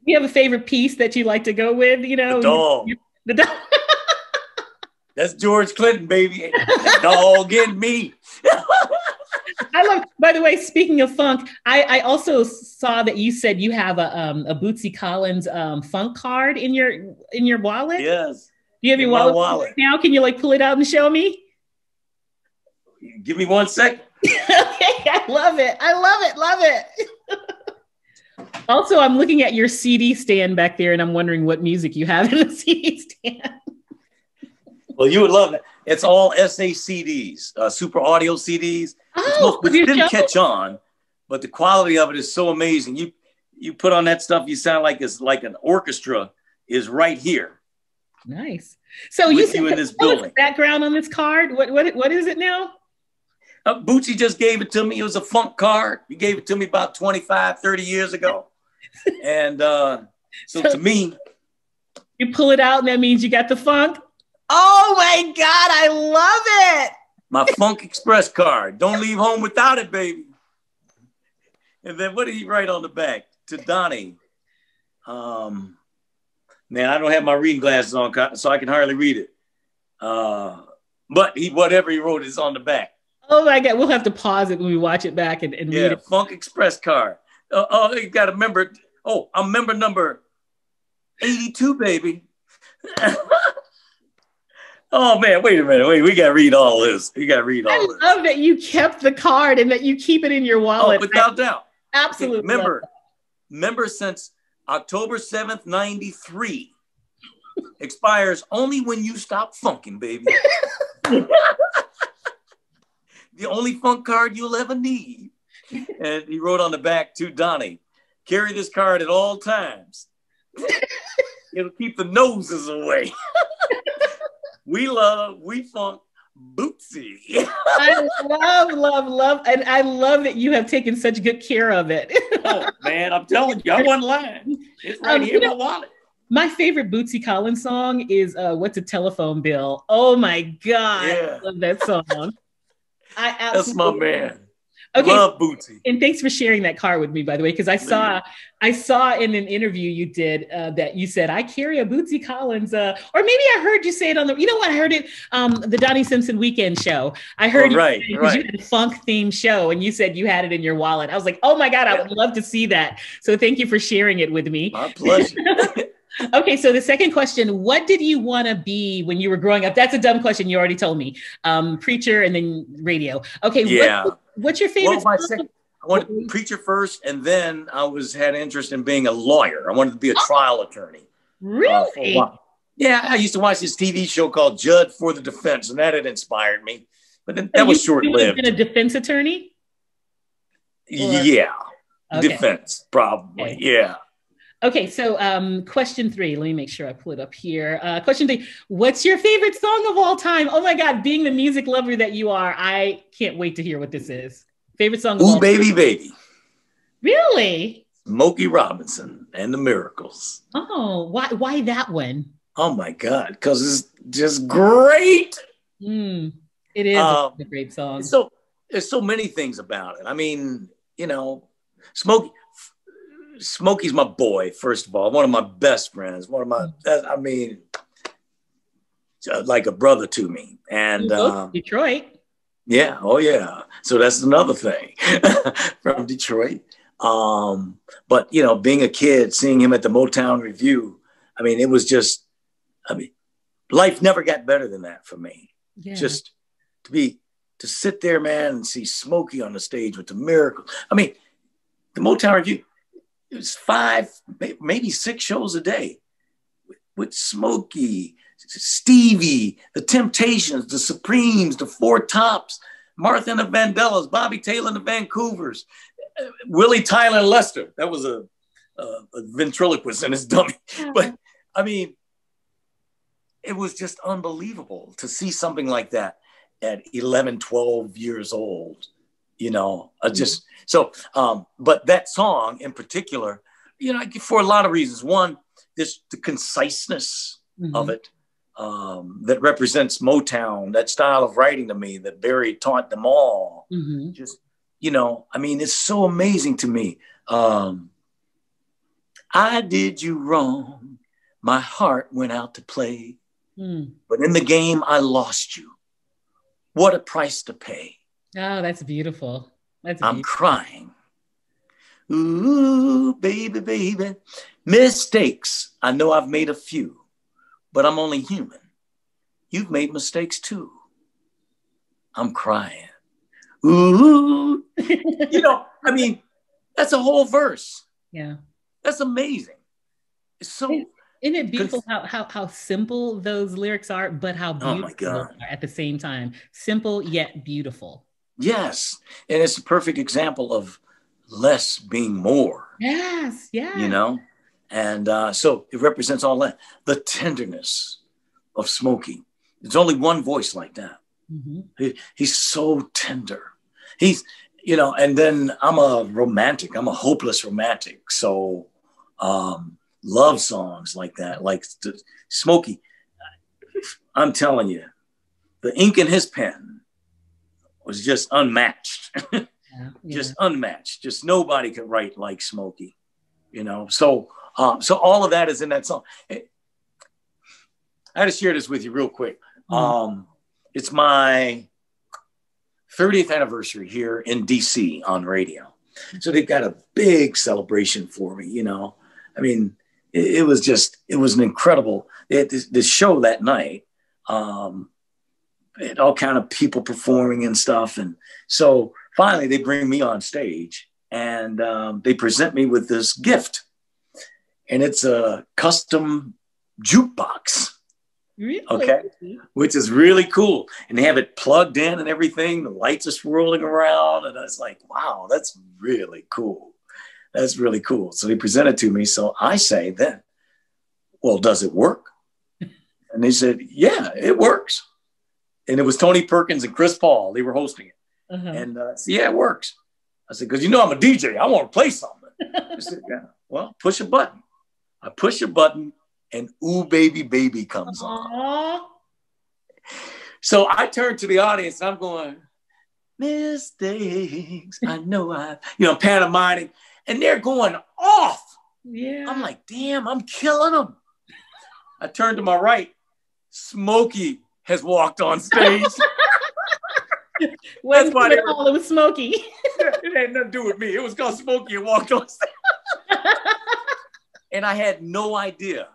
You have a favorite piece that you like to go with, you know? The dog. The dog. That's George Clinton, baby. The dog in me. I love, by the way, speaking of funk, I also saw that you said you have a Bootsy Collins funk card in your wallet. Yes. Do you have your wallet right now? Can you like pull it out and show me? Give me 1 second. Okay, I love it. Love it. Also, I'm looking at your CD stand back there, and I'm wondering what music you have in the CD stand. Well, you would love it. It's all SACDs, super audio CDs, which didn't catch on, but the quality of it is so amazing. You put on that stuff, you sound like it's like an orchestra is right here. Nice. So you in this building. Background on this card. What is it now? Bootsy just gave it to me. It was a funk card. He gave it to me about 25, 30 years ago. And so to me, you pull it out and that means you got the funk. Oh my God, I love it. My Funk Express card. Don't leave home without it, baby. And then what did he write on the back? To Donnie. Man, I don't have my reading glasses on, so I can hardly read it. But whatever he wrote is on the back. Oh my God, we'll have to pause it when we watch it back and read it. Funk Express card. You got to remember. Oh, I'm member number 82, baby. Oh man, wait a minute. We got to read all this. I love that you kept the card and that you keep it in your wallet. Oh, without doubt. Absolutely. Member since October 7th, 93. Expires only when you stop funking, baby. The only funk card you'll ever need. And he wrote on the back to Donnie, carry this card at all times. It'll keep the noses away. We funk Bootsy. I love, and I love that you have taken such good care of it. Oh man, I'm telling you, I wasn't lying. It's right here in my wallet. My favorite Bootsy Collins song is "What's a Telephone Bill?" Oh my God, I love that song. That's my man. Okay. Love Bootsy. And thanks for sharing that card with me, by the way, because I saw in an interview you did that you said, I carry a Bootsy Collins, or maybe I heard you say it on I heard it, the Donnie Simpson weekend show. I heard you had a funk themed show and you said you had it in your wallet. I was like, oh my God, I would love to see that. So thank you for sharing it with me. My pleasure. Okay, so the second question, what did you want to be when you were growing up? That's a dumb question. You already told me. Preacher and then radio. Okay, what's your favorite? Well, I wanted to be preacher first, and then I had interest in being a lawyer. I wanted to be a trial attorney. Really? Yeah, I used to watch this TV show called Judge for the Defense, and that had inspired me. But then that was short-lived. You been a defense attorney? Yeah, defense, probably, Okay. Yeah. Okay, so question 3, let me make sure I pull it up here. Question 3, what's your favorite song of all time? Oh my God, being the music lover that you are, I can't wait to hear what this is. Favorite song of all time? Baby, Baby. Really? Smokey Robinson and the Miracles. Oh, why that one? Oh my God, because it's just great. It is a great song. So there's so many things about it. I mean, Smokey's my boy, first of all, one of my best friends, like a brother to me. And Detroit. Yeah. Oh yeah. So that's another thing from Detroit. But being a kid, seeing him at the Motown Review, it was just, life never got better than that for me. Yeah. Just to sit there, man, and see Smokey on the stage with the Miracles. The Motown Review, it was 5, maybe 6 shows a day with Smokey, Stevie, the Temptations, the Supremes, the Four Tops, Martha and the Vandellas, Bobby Taylor and the Vancouvers, Willie Tyler and Lester. That was a ventriloquist and his dummy. But it was just unbelievable to see something like that at 11, 12 years old. But that song in particular, for a lot of reasons. One, the conciseness of it that represents Motown, that style of writing to me that Barry taught them all. Just, it's so amazing to me. I did you wrong. My heart went out to play. But in the game, I lost you. What a price to pay. Oh, that's beautiful. I'm crying. Ooh, baby, baby. Mistakes. I know I've made a few, but I'm only human. You've made mistakes too. I'm crying. Ooh. That's a whole verse. Yeah. That's amazing. It's so. Isn't it beautiful how simple those lyrics are, but how beautiful they are at the same time? Simple yet beautiful. Yes. And it's a perfect example of less being more. Yes, yeah. You know? And so it represents all that. The tenderness of Smokey. There's only one voice like that. Mm-hmm. He's so tender. He's, you know, and then I'm a romantic. I'm a hopeless romantic. So love songs like that, like Smokey, I'm telling you, the ink in his pen was just unmatched. Just unmatched. Just nobody could write like Smokey, you know? So all of that is in that song. I had to share this with you real quick. It's my 30th anniversary here in DC on radio. So they've got a big celebration for me, you know? I mean, it was an incredible, they had this show that night. They had all kind of people performing and stuff. And so finally they bring me on stage and they present me with this gift. And it's a custom jukebox. Really? Okay. Which is really cool. And they have it plugged in and everything. The lights are swirling around. And I was like, wow, that's really cool. That's really cool. So they present it to me. So I say then, well, does it work? And they said, yeah, it works. And it was Tony Perkins and Chris Paul. They were hosting it. And I said, yeah, it works. I said, because you know I'm a DJ. I want to play something. I said, yeah, well, push a button. I push a button and Ooh Baby Baby comes on. So I turned to the audience and I'm going, mistakes, I know pantomiming. And they're going off. Yeah. I'm like, damn, I'm killing them. I turned to my right. Smokey has walked on stage. That's why it was Smokey. It had nothing to do with me. It was called Smokey and walked on stage. And I had no idea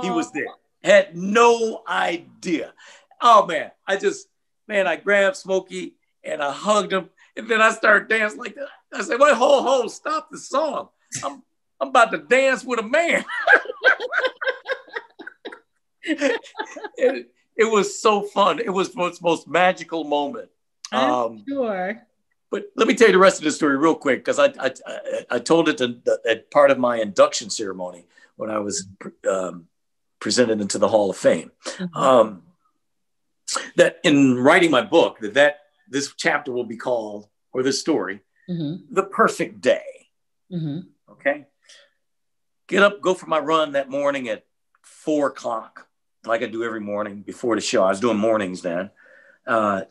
he was there. Had no idea. Oh, man. I grabbed Smokey and I hugged him. And then I started dancing like that. I said, wait, hold, stop the song. I'm about to dance with a man. It was so fun. It was the most magical moment. I'm sure. But let me tell you the rest of the story real quick, because I told it at part of my induction ceremony when I was presented into the Hall of Fame. That in writing my book, this chapter will be called, or this story, The Perfect Day. Okay. Get up, go for my run that morning at 4:00, like I do every morning before the show. I was doing mornings then.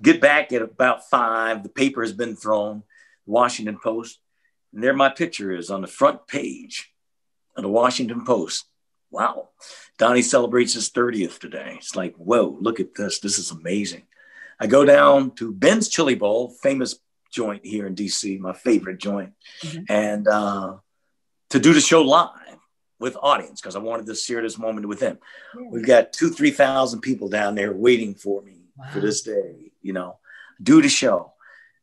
Get back at about 5. The paper has been thrown, Washington Post. And there my picture is on the front page of the Washington Post. Wow. Donnie celebrates his 30th today. It's like, whoa, look at this. This is amazing. I go down to Ben's Chili Bowl, famous joint here in DC, my favorite joint. And to do the show live with audience, because I wanted to share this moment with them. We've got 2,000-3,000 people down there waiting for me for this day, do the show.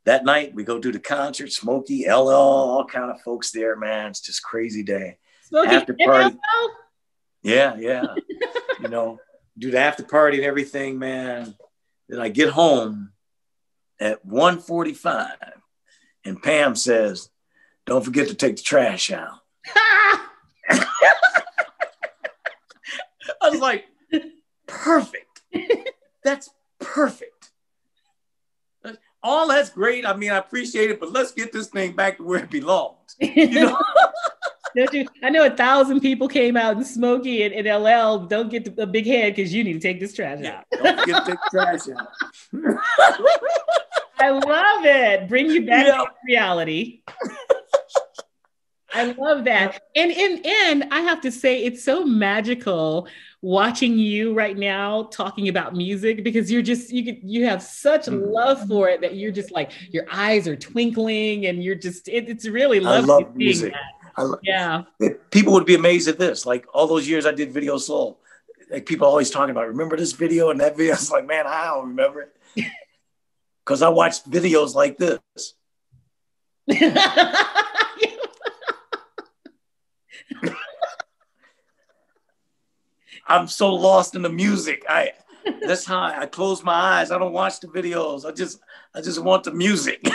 That night, we go do the concert, Smokey, LL, all kind of folks there, man. It's just crazy day. Smokey, after party. Yeah. Do the after party and everything, man. Then I get home at 1:45 and Pam says, don't forget to take the trash out. I was like, perfect. That's perfect. All that's great. I mean, I appreciate it, but let's get this thing back to where it belongs. I know 1,000 people came out and Smokey and LL don't get a big head because you need to take this trash out. Don't forget to take the trash out. I love it. Bring you back to reality. I love that. And I have to say, it's so magical watching you right now talking about music, because you have such love for it that you're just like, your eyes are twinkling and you're just, it's really lovely. I love music. People would be amazed at this. Like all those years I did Video Soul, like people always talking about, remember this video and that video? It's like, man, I don't remember it. Because I watched videos like this. I'm so lost in the music. That's how I close my eyes. I don't watch the videos. I just want the music.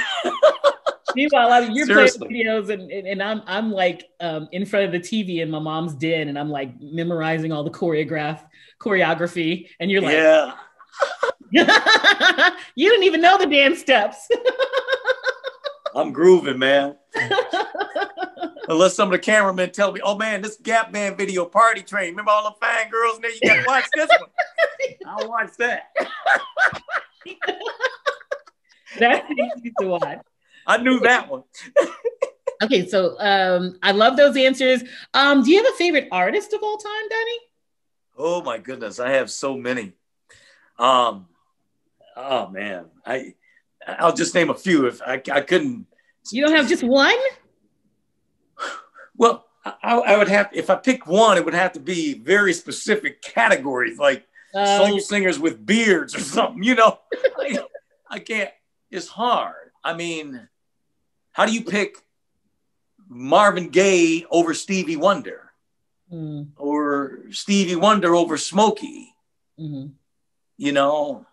Meanwhile, you're Seriously. playing videos and I'm like in front of the TV in my mom's den and I'm like memorizing all the choreography and you're like, Yeah. you didn't even know the dance steps. I'm grooving, man. Unless some of the cameramen tell me, oh man, this Gap Band video Party Train. Remember all the fine girls in there? You gotta watch this one. I'll watch that. That's easy to watch. I knew that one. Okay, so I love those answers. Do you have a favorite artist of all time, Donnie? Oh my goodness, I have so many. Oh man, I'll just name a few. If I couldn't. You don't have just one? Well, I would have, if I pick one, it would have to be very specific categories, like soul singers with beards or something, you know. I can't, it's hard. I mean, how do you pick Marvin Gaye over Stevie Wonder? Or Stevie Wonder over Smokey? Mm-hmm. You know,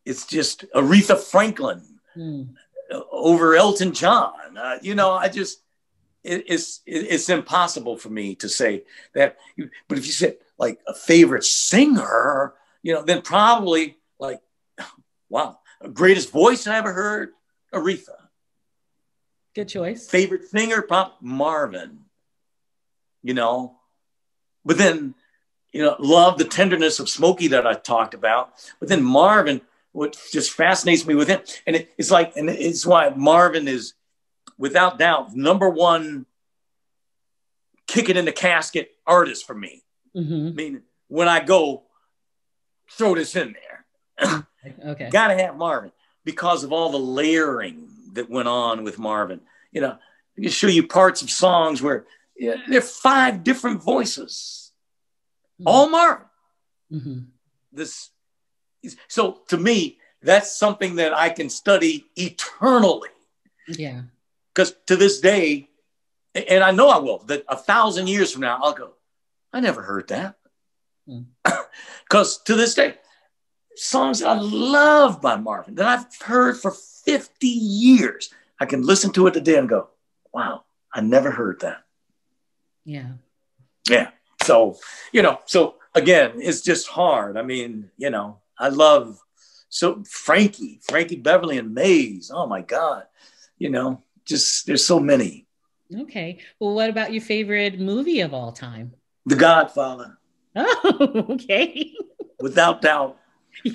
it's just Aretha Franklin over Elton John. You know, it's impossible for me to say that. But if you said like a favorite singer, you know, then probably like, wow, greatest voice I ever heard, Aretha. Good choice. Favorite singer, Marvin. You know, but then, you know, love the tenderness of Smokey that I talked about. But then Marvin, what just fascinates me with him, and it's like, and it's why Marvin is, without doubt, number one kick it in the casket artist for me. Mm-hmm. I mean, when I go, throw this in there. Okay. Gotta have Marvin because of all the layering that went on with Marvin. You know, I can show you parts of songs where there are 5 different voices. All Marvin. Mm-hmm. So to me, that's something that I can study eternally. Yeah. Because to this day, and I know I will, that 1,000 years from now, I'll go, I never heard that. Because to this day, songs I love by Marvin that I've heard for 50 years, I can listen to it today and go, wow, I never heard that. Yeah. Yeah. So, you know, so again, it's just hard. I mean, you know, I love Frankie Beverly and Maze. Oh my God. You know, just there's so many. Okay. Well, what about your favorite movie of all time? The Godfather. Oh, okay. Without doubt.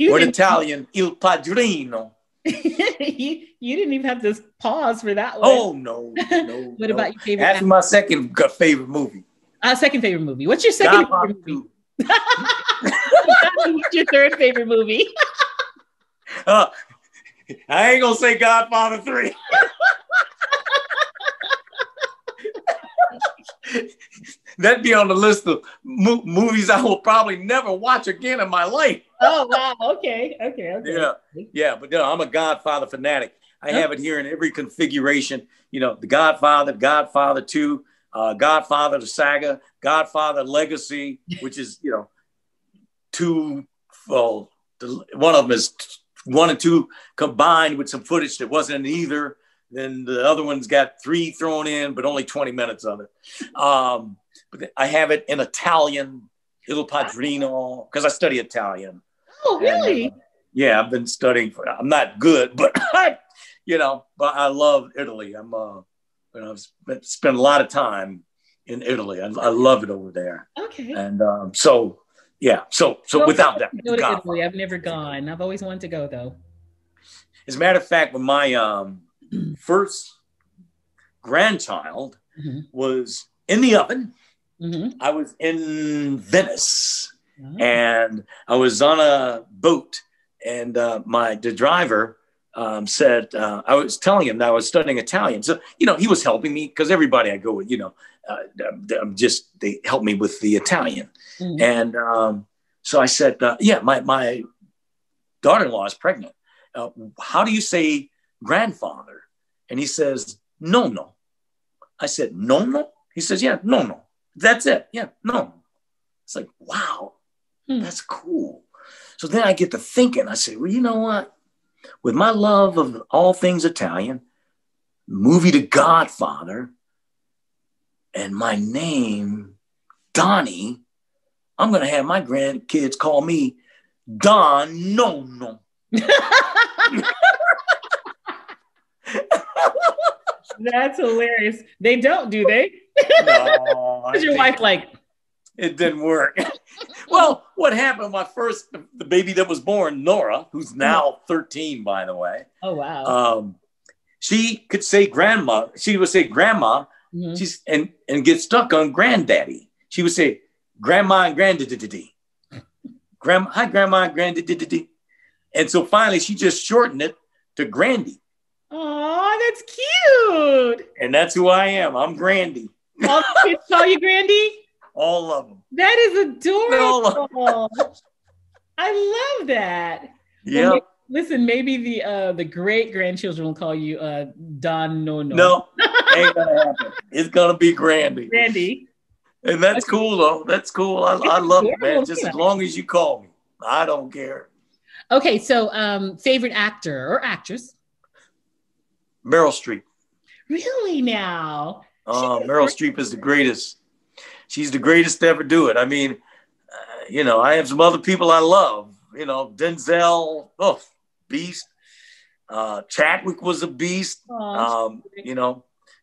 Or in Italian, Il Padrino. you didn't even have to pause for that one. Oh, no. What about your favorite? That's my second favorite movie. Second favorite movie. What's your second favorite movie? What's your third favorite movie? I ain't gonna say Godfather 3. That'd be on the list of movies I will probably never watch again in my life. Oh, wow. Okay. Yeah. But no, I'm a Godfather fanatic. I have it here in every configuration. You know, the Godfather, Godfather 2, Godfather, the saga, Godfather Legacy, which is, you know, 2, well, one of them is 1 and 2 combined with some footage that wasn't in either. Then the other one's got 3 thrown in, but only 20 minutes of it. But I have it in Italian, Il Padrino, because I study Italian. Oh, really? And, yeah, I've been studying I'm not good, but you know, but I love Italy. You know, I've spent a lot of time in Italy. I love it over there. Okay. And so without that, go to Italy. I've never gone. I've always wanted to go though. As a matter of fact, when my first grandchild was in the oven, I was in Venice and I was on a boat, and the driver said, I was telling him that I was studying Italian. So, you know, he was helping me because everybody I go with, you know, they help me with the Italian. And so I said, yeah, my daughter-in-law is pregnant. How do you say grandfather? And he says, no. I said, no. He says, yeah, no. That's it. Yeah, no. It's like, wow, that's cool. So then I get to thinking, I say, well, you know what? With my love of all things Italian, movie The Godfather, and my name, Donnie, I'm going to have my grandkids call me Don No. That's hilarious. They don't, do they? No. What's your wife like? It didn't work. Well, what happened? The baby that was born, Nora, who's now 13, by the way. Oh, wow. She could say grandma. She would say grandma, and get stuck on granddaddy. She would say grandma and granddaddy. Hi, grandma and granddaddy. And so finally, she just shortened it to Grandy. Oh, that's cute. And that's who I am. I'm Grandy. All the kids call you Grandy? All of them. That is adorable. I love that. Yeah. Well, listen, maybe the great grandchildren will call you Don No. No, ain't gonna happen. It's gonna be Grandy. Grandy. And that's cool though. That's cool. I love it, man. Just as long as you call me, I don't care. Okay, so favorite actor or actress? Meryl Streep. Really now? Meryl Streep is the greatest. She's the greatest to ever do it. I mean, I have some other people I love. Denzel, beast. Chadwick was a beast.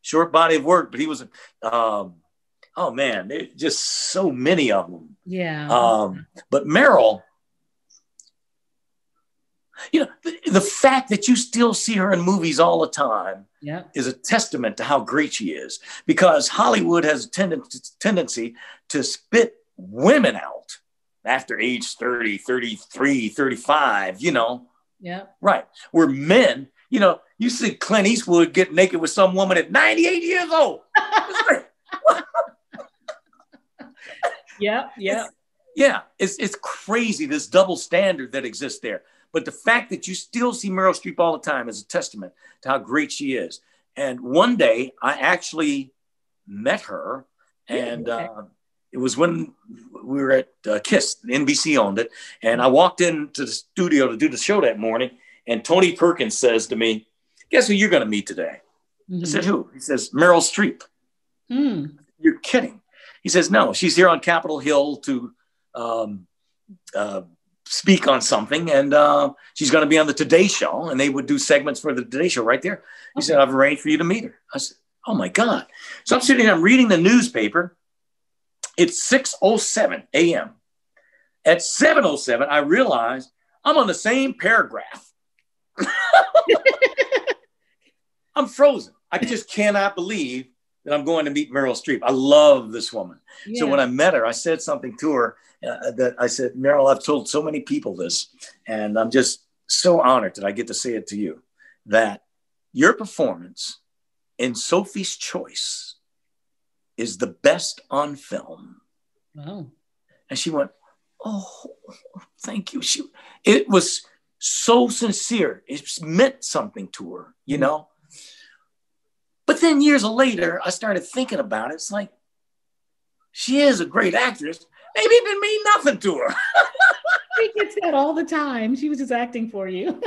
Short body of work, but he was. Oh man, there's just so many of them. Yeah. But Meryl, the fact that you still see her in movies all the time is a testament to how great she is, because Hollywood has a tendency to spit women out after age 30, 33, 35, Yeah. Right. Where men, you see Clint Eastwood get naked with some woman at 98 years old. Yeah. It's crazy, this double standard that exists there. But the fact that you still see Meryl Streep all the time is a testament to how great she is. And one day I actually met her, and it was when we were at KISS, NBC owned it. And I walked into the studio to do the show that morning, and Tony Perkins says to me, guess who you're going to meet today? I said, who? He says, Meryl Streep. You're kidding. He says, no, she's here on Capitol Hill to speak on something, and she's going to be on the Today Show, and they would do segments for the Today Show right there. He said, I've arranged for you to meet her. I said, oh my God. So I'm sitting there, I'm reading the newspaper. It's 6:07 a.m. At 7:07, I realize I'm on the same paragraph. I'm frozen. I just cannot believe that I'm going to meet Meryl Streep. I love this woman. Yeah. So when I met her, I said something to her that I said, Meryl, I've told so many people this, and I'm just so honored that I get to say it to you, that your performance in Sophie's Choice is the best on film. Wow. And she went, oh, thank you. It was so sincere. It meant something to her, But then years later, I started thinking about it. It's like, she is a great actress. Maybe it didn't mean nothing to her. She gets that all the time. She was just acting for you.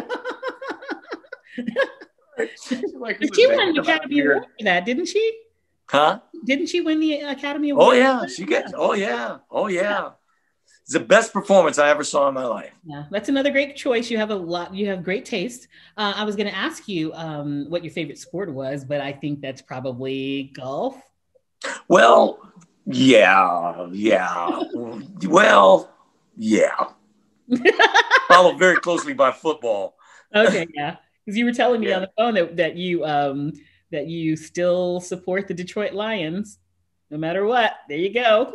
She won the Academy Award for that, didn't she? Huh? Didn't she win the Academy Award? Oh yeah, Oh yeah. It's the best performance I ever saw in my life. Yeah, that's another great choice. You have great taste. I was going to ask you what your favorite sport was, but I think that's probably golf. Well, yeah. Well, yeah. Followed very closely by football. Okay, yeah. Because you were telling me on the phone that you still support the Detroit Lions, no matter what. There you go.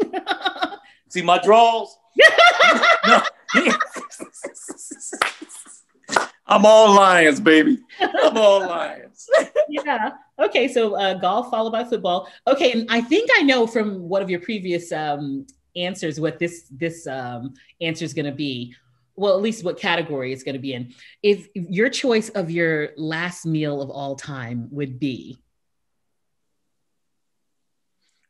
See my draws? No. I'm all Lions, baby. I'm all Lions. Yeah. Okay. So golf followed by football. Okay. And I think I know from one of your previous answers what this answer is going to be. Well, at least what category it's going to be in. If your choice of your last meal of all time would be.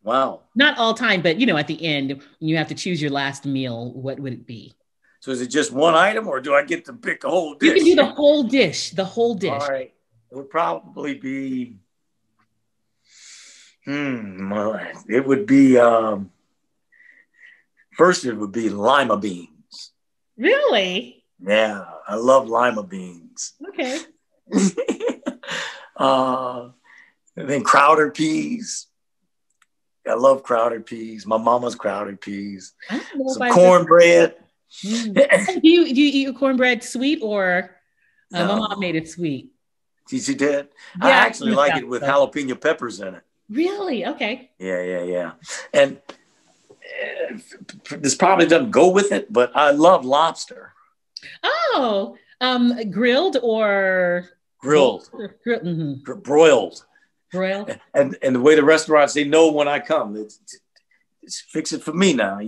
Wow. Not all time, but at the end, when you have to choose your last meal, what would it be? So is it just one item, or do I get to pick a whole dish? You can do the whole dish. The whole dish. All right. It would probably be. It would be. First, it would be lima beans. Really? Yeah, I love lima beans. Okay. And then crowder peas. I love crowder peas. My mama's crowder peas. Some cornbread. Do you eat your cornbread sweet or No. my mom made it sweet? She did? Yeah, I actually like it with jalapeno peppers in it. Really? Okay. Yeah. And this probably doesn't go with it, but I love lobster. Oh, grilled or Grilled. Mm-hmm. Broiled. Broiled. And the way the restaurants, they know when I come. It's fix it for me now,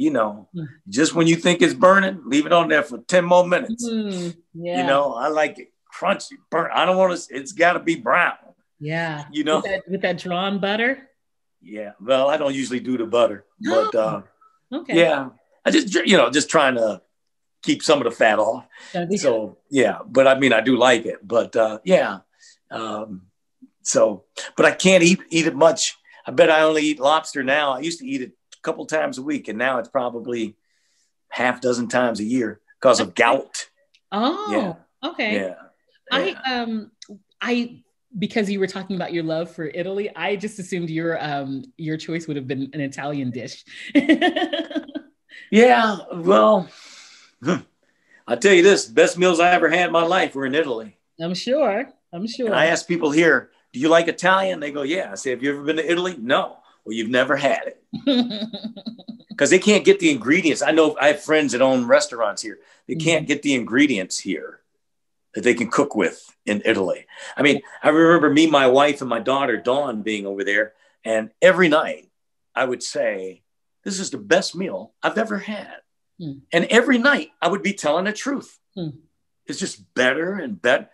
Just when you think it's burning, leave it on there for 10 more minutes. Yeah. I like it crunchy, burnt. I don't want to, it's got to be brown. Yeah. With that drawn butter? Yeah. Well, I don't usually do the butter, but okay. Yeah. I just trying to keep some of the fat off. So, yeah. But I mean, I do like it, but yeah. But I can't eat it much. I bet I only eat lobster now. I used to eat it a couple times a week, and now it's probably half dozen times a year because of gout. Oh, yeah. Okay. Yeah. I because you were talking about your love for Italy, I just assumed your choice would have been an Italian dish. Yeah. Well, I'll tell you this: best meals I ever had in my life were in Italy. I'm sure. And I ask people here, do you like Italian? They go, yeah. I say, have you ever been to Italy? No. Well, you've never had it. Because they can't get the ingredients. I know I have friends that own restaurants here. They can't get the ingredients here that they can cook with in Italy. I mean, I remember me, my wife, and my daughter, Dawn, being over there. And every night I would say, this is the best meal I've ever had. And every night I would be telling the truth. It's just better and better.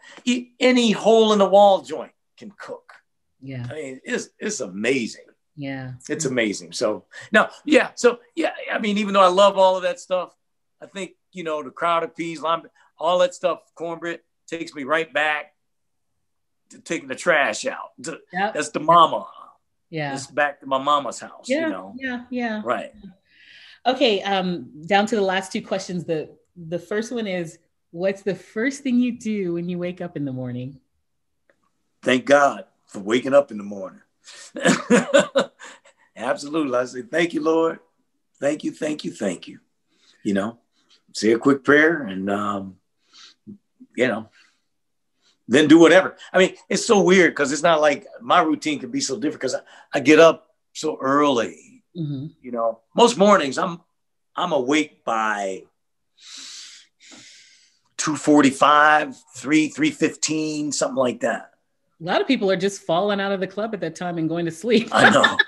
Any hole in the wall joint can cook. Yeah. I mean, it's amazing. Yeah. It's amazing. So now, yeah. So yeah, I mean, even though I love all of that stuff, I think, the crowded peas, lime, all that stuff, cornbread takes me right back to taking the trash out. That's the mama. Yeah. It's back to my mama's house, Yeah. Right. Okay. Down to the last two questions. The first one is, what's the first thing you do when you wake up in the morning? Thank God for waking up in the morning. Absolutely. I say, thank you, Lord. Thank you. Say a quick prayer and, then do whatever. I mean, it's so weird because it's not like my routine can be so different because I get up so early. Most mornings I'm awake by 2:45, 3:15, something like that. A lot of people are just falling out of the club at that time and going to sleep. I know.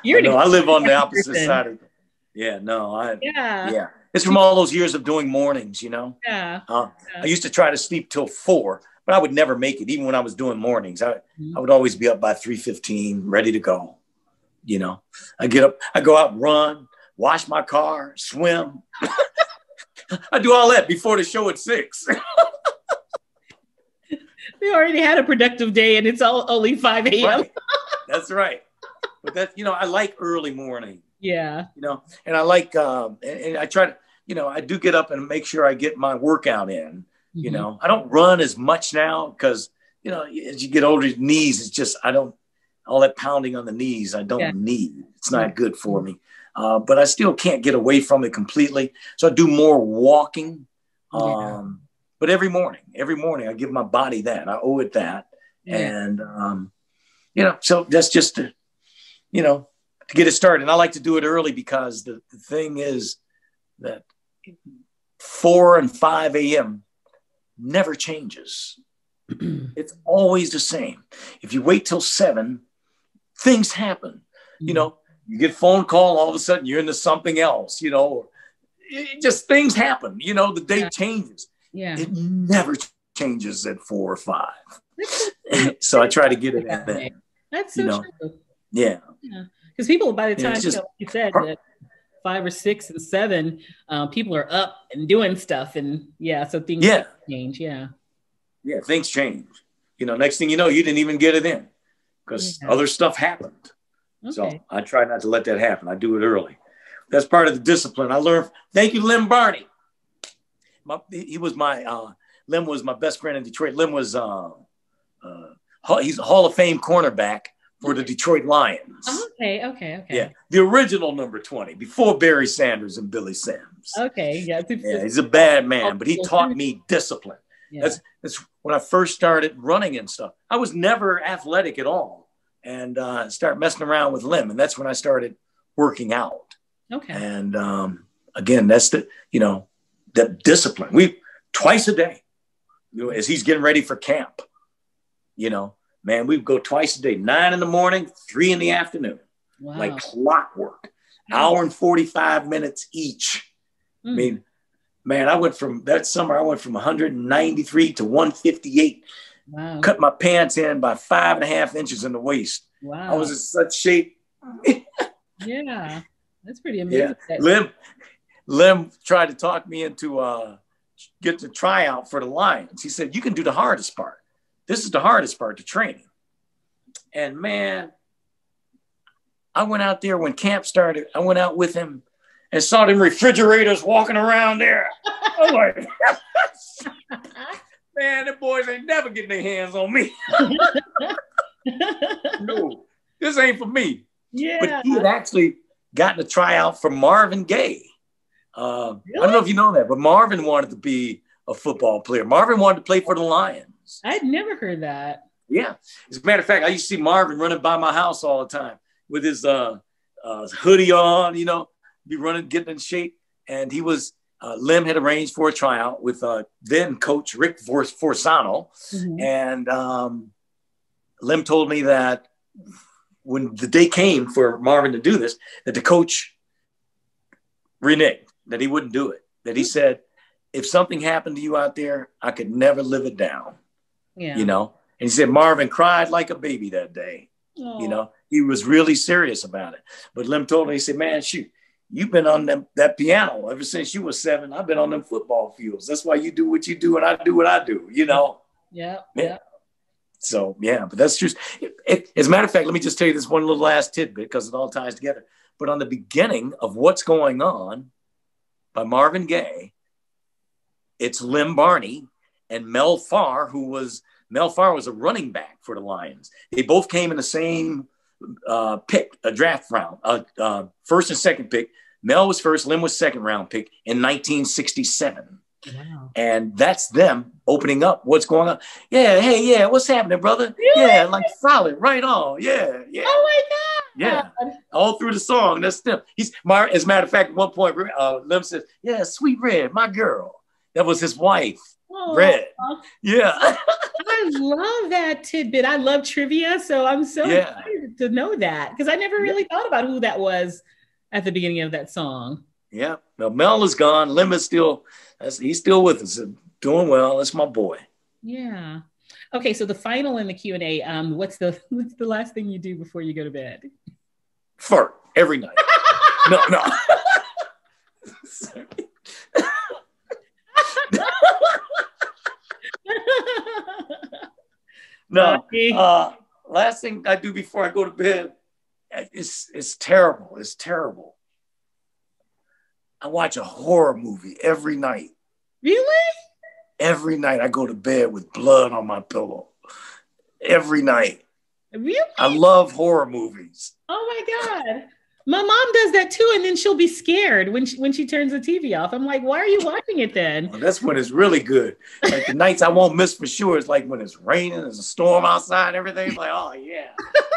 I live on the opposite side of it. Yeah, no, yeah. It's from all those years of doing mornings, Yeah. I used to try to sleep till 4, but I would never make it. Even when I was doing mornings, I would always be up by 3:15, ready to go. I get up, I go out and run, wash my car, swim. I do all that before the show at 6. We already had a productive day and it's only 5 a.m. Right. That's right. But that's, I like early morning. Yeah. And I like, and I try to, I do get up and make sure I get my workout in. I don't run as much now because, as you get older, knees, it's just, all that pounding on the knees, I don't need. It's not good for me. But I still can't get away from it completely. So I do more walking. But every morning I give my body that. I owe it that. And, so that's just to get it started. And I like to do it early because the thing is that 4 and 5 a.m. never changes. It's always the same. If you wait till 7, things happen. You get a phone call, all of a sudden you're into something else, just things happen, the day changes. Yeah. It never changes at 4 or 5. So I try to get it in there. That's so true. Yeah. Because people, by the time, it's just, like you said, that 5 or 6 and 7, people are up and doing stuff. And so things change. Yeah. Yeah, things change. Next thing you know, you didn't even get it in because other stuff happened. Okay. So I try not to let that happen. I do it early. That's part of the discipline I learned. Thank you, Lim Barney. Lim was my best friend in Detroit. Lim was, he's a Hall of Fame cornerback for the Detroit Lions. Okay. Yeah, the original number 20 before Barry Sanders and Billy Sims. Okay, yeah. He's a bad man, but he taught me discipline. Yeah. That's when I first started running and stuff. I was never athletic at all, and started messing around with Lim, and that's when I started working out. Okay. And again, that's the that discipline. We twice a day, as he's getting ready for camp. Man, we go twice a day, 9 in the morning, 3 in the afternoon, like clockwork, hour and 45 minutes each. I mean, man, I went from 193 to 158. Wow. Cut my pants in by 5.5 inches in the waist. Wow. I was in such shape. Yeah, that's pretty amazing. Yeah. Lim tried to talk me into get the tryout for the Lions. He said, you can do the hardest part. This is the hardest part, the training. And man, I went out there when camp started. I went out with him and saw them refrigerators walking around there. I'm like, man, the boys ain't never getting their hands on me. No, this ain't for me. Yeah. But he had actually gotten a tryout for Marvin Gaye. Really? I don't know if you know that, but Marvin wanted to be a football player. Marvin wanted to play for the Lions. I'd never heard that. Yeah. As a matter of fact, I used to see Marvin running by my house all the time with his hoodie on, be running, getting in shape. And he was, Lim had arranged for a tryout with then coach Rick Forsano. Mm-hmm. And Lim told me that when the day came for Marvin to do this, that the coach reneged, that he wouldn't do it. That he said, if something happened to you out there, I could never live it down. Yeah. And he said Marvin cried like a baby that day. Aww. He was really serious about it. But Lim told me, he said, man, shoot, you've been on that piano ever since you were 7. I've been on them football fields. That's why you do what you do and I do what I do, Yeah. So, yeah, but that's just, as a matter of fact, let me just tell you this one little last tidbit because it all ties together. But on the beginning of What's Going On by Marvin Gaye, it's Lim Barney and Mel Farr was a running back for the Lions. They both came in the same pick, a draft round, first and second pick. Mel was first, Lim was second round pick in 1967. Wow. And that's them opening up What's Going On. Yeah, hey, yeah, what's happening, brother? Really? Yeah, like solid, right on. Yeah. Oh my God. Yeah, all through the song. That's them. As a matter of fact, at one point, Lim says, yeah, Sweet Red, my girl. That was his wife, Red. Yeah. I love that tidbit. I love trivia, so I'm so excited to know that because I never really thought about who that was at the beginning of that song. Yeah. Now Mel is gone. Lim is he's still with us, doing well. That's my boy. Yeah. Okay, so the final in the Q&A, what's the last thing you do before you go to bed? Fart every night. No. No. Last thing I do before I go to bed is terrible. It's terrible. I watch a horror movie every night. Really? Every night I go to bed with blood on my pillow. Every night. Really? I love horror movies. Oh my God. My mom does that too, and then she'll be scared when she turns the TV off. I'm like, why are you watching it then? Well, that's when it's really good. Like the nights I won't miss for sure. It's like when it's raining, there's a storm outside, and everything. It's like, oh yeah,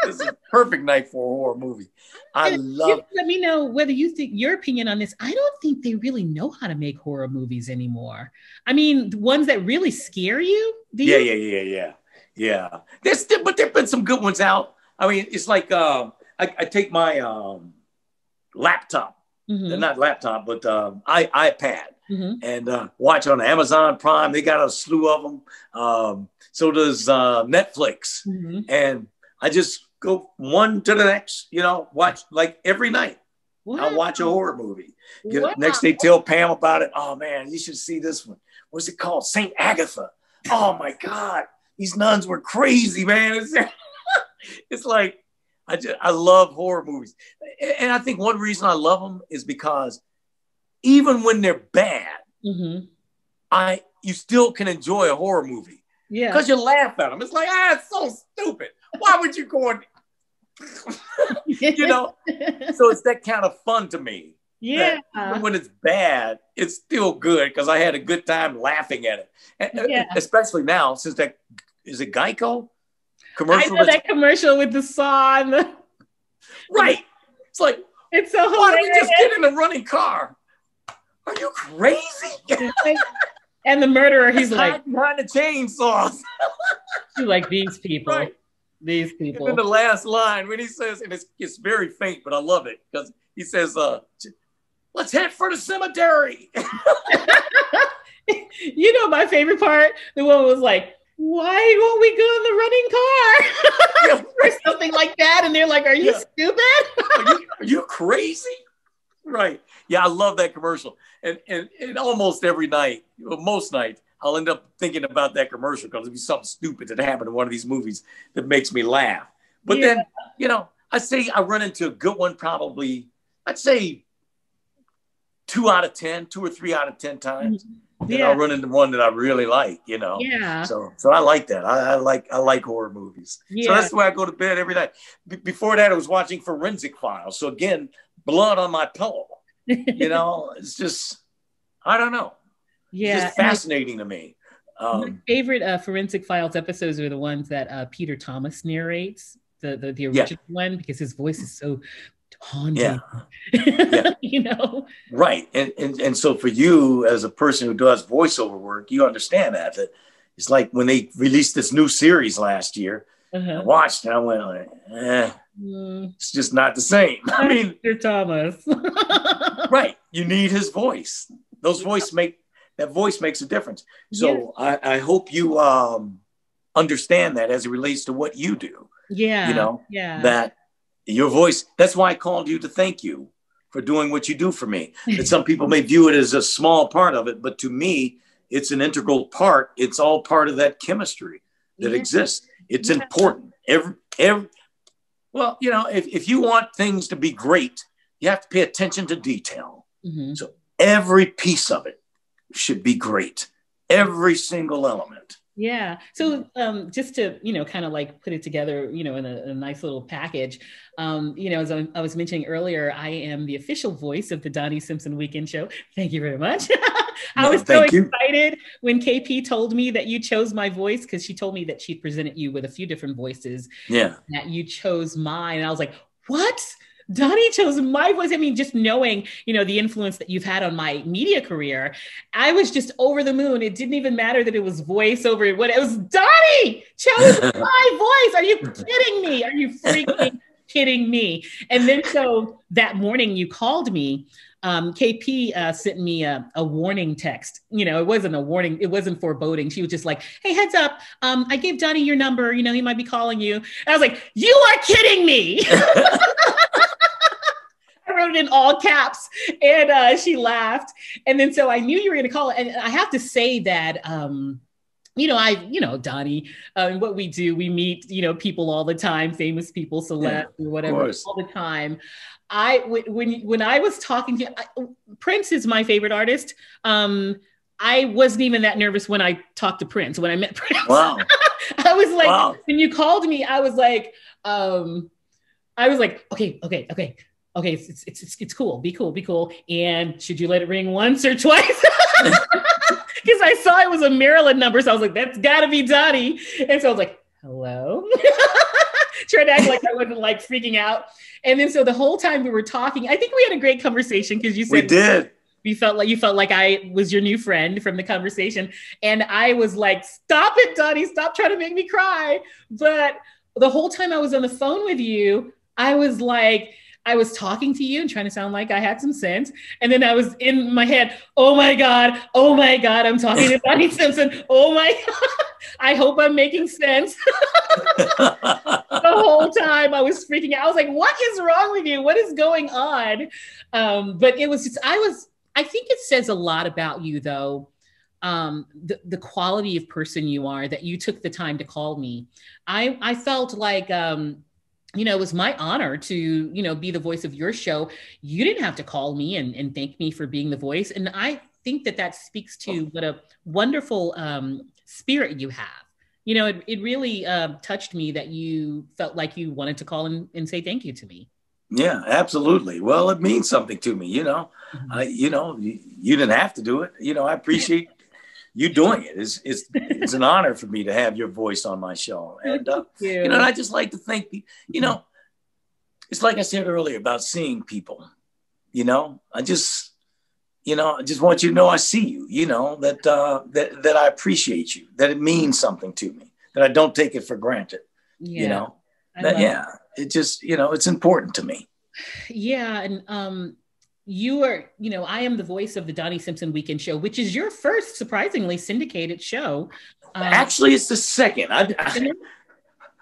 this is a perfect night for a horror movie. Let me know whether you think your opinion on this. I don't think they really know how to make horror movies anymore. I mean, the ones that really scare you. Yeah. But there've been some good ones out. I mean, it's like I take my laptop, not laptop, but iPad, and watch on Amazon Prime. They got a slew of them. So does Netflix, and I just go one to the next, watch like every night. Wow. I'll watch a horror movie. Wow. Next day, tell Pam about it. Oh man, you should see this one. What's it called? St. Agatha. Oh my God. These nuns were crazy, man. It's like, I love horror movies. And I think one reason I love them is because even when they're bad, mm-hmm. you still can enjoy a horror movie. Yeah. Because you laugh at them. It's like, it's so stupid. Why would you go on? So it's that kind of fun to me. Yeah. Even when it's bad, it's still good because I had a good time laughing at it. Yeah. Especially now, since is it Geico? Commercial? I know that commercial with the saw and the... Right. It's like, it's so hilarious. Why don't we just get in a running car? Are you crazy? And the murderer, he's like... behind the chainsaws. He's like, these people. Right. These people. And then the last line when he says, and it's very faint, but I love it because he says, let's head for the cemetery. My favorite part, the one was like, why won't we go in the running car? Or something like that. And they're like, are you stupid? Are you crazy? Right. Yeah, I love that commercial. And almost every night, most nights, I'll end up thinking about that commercial because it'll be something stupid that happened in one of these movies that makes me laugh. But then, I'd say I run into a good one probably, I'd say 2 or 3 out of 10 times. Then I'll run into one that I really like, Yeah. So I like that. I like horror movies. Yeah. So that's the way I go to bed every night. Before that, I was watching Forensic Files. So again, blood on my pillow. It's just, I don't know. Yeah. It's just fascinating to me. My favorite Forensic Files episodes are the ones that Peter Thomas narrates, the original one, because his voice is so haunting. Yeah. Right. And so for you as a person who does voiceover work, you understand that it's like when they released this new series last year, I watched and I went like, it's just not the same. I mean, Peter Thomas. Right. You need his voice. That voice makes a difference. So I hope you understand that as it relates to what you do. Yeah. That your voice, that's why I called you to thank you for doing what you do for me. That some people may view it as a small part of it, but to me, it's an integral part. It's all part of that chemistry that exists. It's important. Well, if you want things to be great, you have to pay attention to detail. Mm-hmm. So every piece of it should be great. Every single element. Yeah. So just to, kind of like put it together, in a nice little package, as I was mentioning earlier, I am the official voice of the Donnie Simpson Weekend Show. Thank you very much. I was so excited when KP told me that you chose my voice, because she told me that she'd presented you with a few different voices. Yeah. That you chose mine. And I was like, what? Donnie chose my voice. I mean, just knowing, the influence that you've had on my media career, I was just over the moon. It didn't even matter that it was voiceover. It was Donnie chose my voice. Are you kidding me? Are you freaking kidding me? And then so that morning you called me, KP sent me a warning text. It wasn't a warning. It wasn't foreboding. She was just like, hey, heads up. I gave Donnie your number. He might be calling you. And I was like, you are kidding me. I wrote it in all caps, and she laughed. And then so I knew you were going to call it. And I have to say that, Donnie, what we do, we meet, people all the time, famous people, celebs, or whatever, all the time. When I was talking to you, Prince is my favorite artist. I wasn't even that nervous when I talked to Prince, when I met Prince. Wow. I was like, when you called me, I was like, okay. Okay, it's cool. Be cool. And should you let it ring once or twice? Because I saw it was a Maryland number, so I was like, that's got to be Donnie. And so I was like, hello. Trying to act like I wasn't like freaking out. And then so the whole time we were talking, I think we had a great conversation, because you said we did. You felt like I was your new friend from the conversation, and I was like, stop it, Donnie, stop trying to make me cry. But the whole time I was on the phone with you, I was like, I was talking to you and trying to sound like I had some sense. And then I was in my head, oh my God, I'm talking to Donnie Simpson. Oh my God. I hope I'm making sense. The whole time I was freaking out. I was like, what is wrong with you? What is going on? But it was just, I think it says a lot about you though. The quality of person you are, that you took the time to call me. I felt like, it was my honor to, be the voice of your show. You didn't have to call me and thank me for being the voice. And I think that speaks to what a wonderful spirit you have. It really touched me that you felt like you wanted to call and say thank you to me. Yeah, absolutely. Well, it means something to me, Mm-hmm. You didn't have to do it. I appreciate you doing it. It's an honor for me to have your voice on my show. And, and I just like to think, it's like I said earlier about seeing people, I just want you to know I see you, that I appreciate you, that it means something to me, that I don't take it for granted, it just, it's important to me. Yeah. And you are, I am the voice of the Donnie Simpson Weekend Show, which is your first surprisingly syndicated show. Actually, it's the second.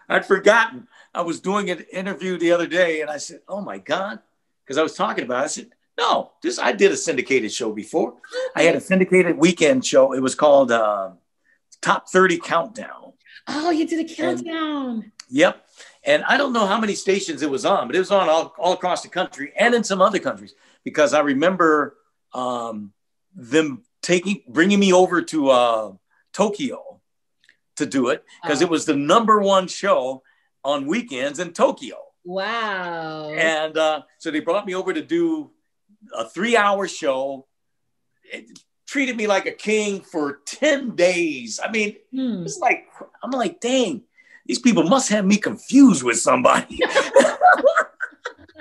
I'd forgotten. I was doing an interview the other day and I said, oh my God, because I was talking about it. I said, no, I did a syndicated show before. I had a syndicated weekend show. It was called Top 30 Countdown. Oh, you did a countdown. Yep. And I don't know how many stations it was on, but it was on all across the country and in some other countries, because I remember them bringing me over to Tokyo to do it, because it was the #1 show on weekends in Tokyo. Wow. And so they brought me over to do a 3-hour show. It treated me like a king for 10 days. I mean, it's like, I'm like, dang, these people must have me confused with somebody.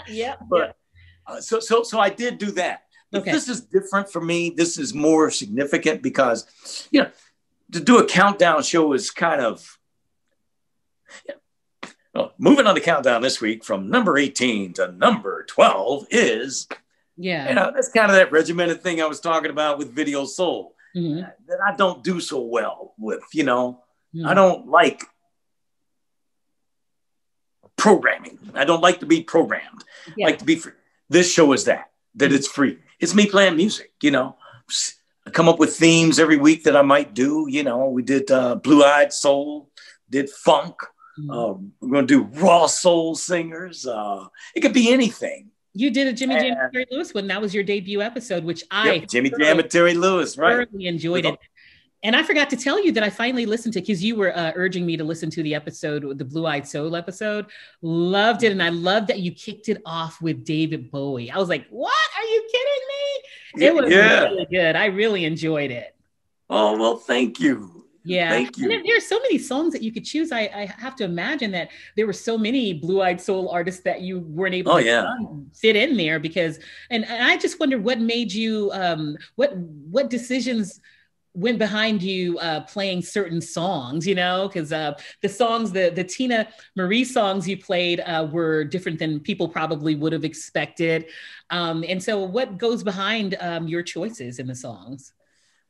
Yeah. But so I did do that. But this is different for me. This is more significant because, to do a countdown show is kind of, well, moving on the countdown this week from number 18 to number 12 is, that's kind of that regimented thing I was talking about with Video Soul that I don't do so well with, I don't like programming. I don't like to be programmed. I like to be free. This show is that it's free. It's me playing music, I come up with themes every week that I might do. We did Blue-Eyed Soul, did funk. We're going to do raw soul singers. It could be anything. You did a Jimmy Jam and Terry Lewis one. That was your debut episode, which I Jimmy Jam and Terry Lewis, right? Thoroughly enjoyed it. And I forgot to tell you that I finally listened to, because you were urging me to listen to the episode, the Blue-Eyed Soul episode. Loved it. And I loved that you kicked it off with David Bowie. I was like, what? Are you kidding me? It was really good. I really enjoyed it. Oh, well, thank you. Yeah. Thank you. And there are so many songs that you could choose. I have to imagine that there were so many Blue-Eyed Soul artists that you weren't able to fit in there, because, and I just wonder what made you, what decisions went behind you playing certain songs, because the songs, the Tina Marie songs you played were different than people probably would have expected. And so what goes behind your choices in the songs?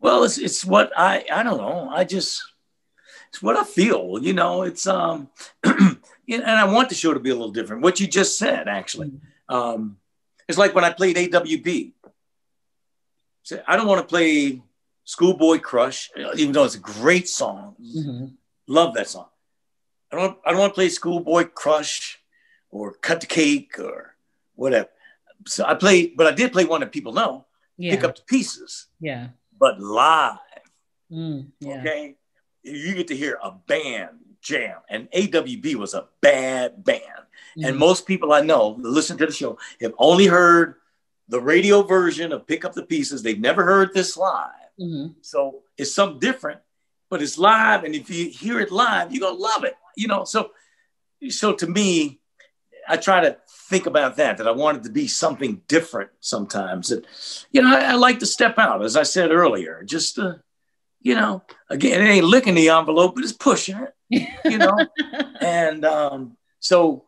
Well, it's what I don't know. It's what I feel, it's, and I want the show to be a little different. What you just said, actually, it's like when I played AWB. So I don't want to play Schoolboy Crush, even though it's a great song. Love that song. I don't want to play Schoolboy Crush or Cut the Cake or whatever. So I did play one that people know, Pick Up the Pieces. Yeah. But live, okay? You get to hear a band jam, and AWB was a bad band. And most people I know that listen to the show have only heard the radio version of Pick Up the Pieces. They've never heard this live. So it's something different, but it's live. And if you hear it live, you're going to love it, So to me, I try to think about that I wanted to be something different sometimes. That, I like to step out, as I said earlier, just, again, it ain't licking the envelope, but it's pushing it, And so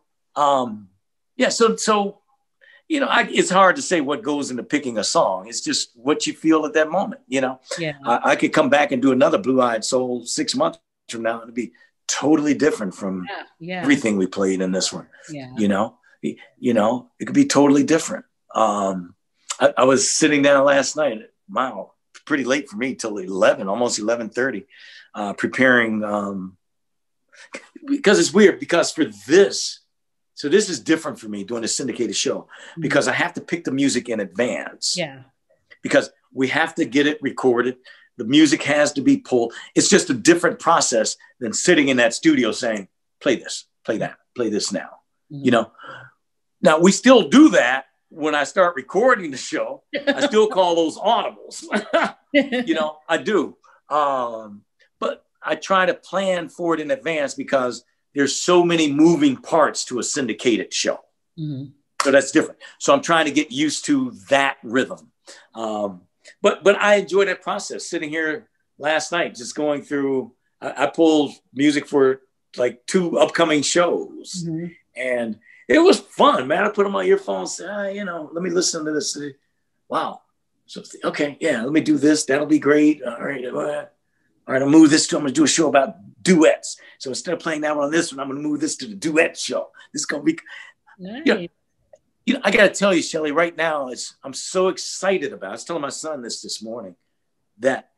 it's hard to say what goes into picking a song. It's just what you feel at that moment, Yeah. I could come back and do another Blue-Eyed Soul 6 months from now, it'll be totally different from everything we played in this one. Yeah. You know, it could be totally different. I was sitting down last night, wow, pretty late for me, till 11, almost 11:30, preparing, because it's weird, because for this, so this is different for me doing a syndicated show, because I have to pick the music in advance. Yeah. Because we have to get it recorded. The music has to be pulled. It's just a different process than sitting in that studio saying, play this, play that, play this now. You know, now we still do that when I start recording the show. I still call those audibles. You know, I do. But I try to plan for it in advance, because there's so many moving parts to a syndicated show. So that's different. So I'm trying to get used to that rhythm. But I enjoy that process. Sitting here last night, just going through, I pulled music for like 2 upcoming shows, and it was fun, man. I put on my earphones, you know, let me listen to this. Wow. So, okay, yeah, let me do this. That'll be great. All right, I'll move this to, I'm going to do a show about duets. So instead of playing that one on this one, I'm going to move this to the duet show. This is going to be, nice. You know, I got to tell you, Shelley, right now, I'm so excited about it. I was telling my son this morning, that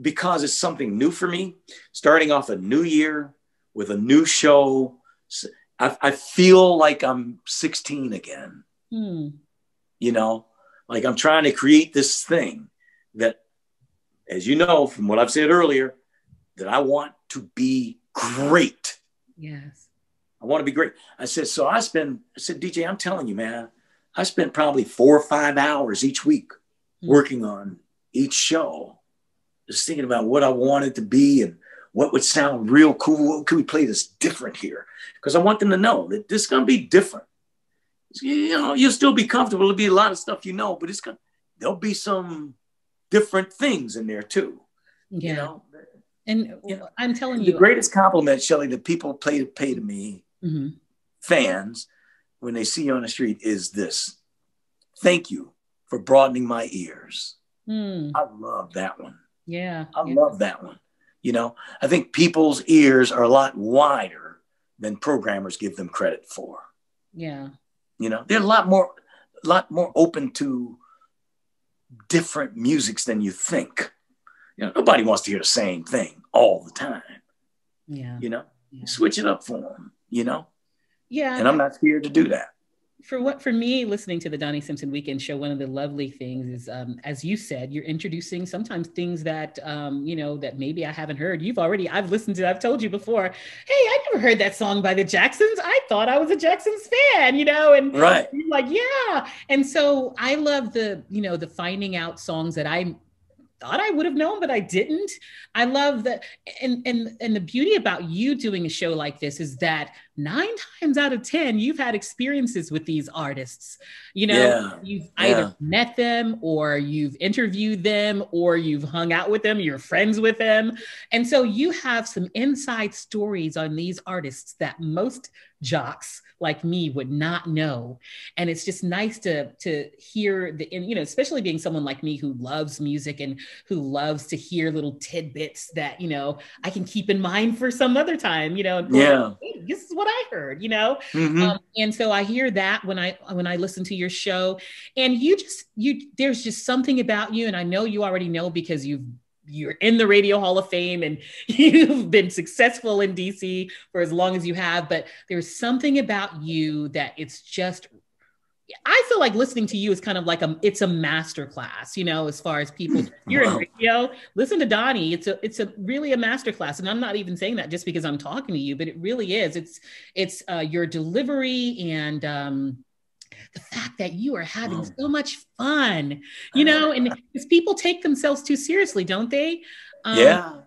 because it's something new for me, starting off a new year with a new show, I feel like I'm 16 again. You know, like I'm trying to create this thing that, as you know, from what I've said earlier, that I want to be great. Yes. I want to be great. I said, DJ, I'm telling you, man, I spent probably 4 or 5 hours each week working on each show, just thinking about what I wanted to be and what would sound real cool. What could we play this different here? Because I want them to know that this is going to be different. You know, you'll still be comfortable. There'll be a lot of stuff, you know, but there'll be some different things in there too. Yeah. You know? And I'm telling you, the greatest compliment, Shelley, that people pay to me, fans, when they see you on the street, is this: thank you for broadening my ears. I love that one. Yeah. I love that one. You know, I think people's ears are a lot wider than programmers give them credit for. Yeah. You know, they're a lot more open to different musics than you think. You know, nobody wants to hear the same thing all the time. Yeah. You know, switch it up for them, you know? Yeah. And I'm not scared to do that. For me, listening to the Donnie Simpson Weekend Show, one of the lovely things is, as you said, you're introducing sometimes things that, you know, that maybe I haven't heard. I've listened to, I've told you before, hey, I never heard that song by the Jacksons. I thought I was a Jacksons fan, you know, and right. You're like, yeah. And so I love the finding out songs that I thought I would have known, but I didn't. I love that. And the beauty about you doing a show like this is that 9 times out of 10, you've had experiences with these artists. You know, you've either met them, or you've interviewed them, or you've hung out with them, you're friends with them. And so you have some inside stories on these artists that most jocks like me would not know. And it's just nice to hear especially being someone like me who loves music and who loves to hear little tidbits that, you know, I can keep in mind for some other time, you know, and hey, this is what I heard, you know? And so I hear that when I listen to your show, and there's just something about you. And I know you already know, because you're in the Radio Hall of Fame and you've been successful in DC for as long as you have, but there's something about you that it's just, I feel like listening to you is kind of like it's a master class, you know, as far as people, you're in radio, listen to Donnie. It's really a master class. And I'm not even saying that just because I'm talking to you, but it really is. It's your delivery and, the fact that you are having so much fun, you know, and because people take themselves too seriously, don't they? And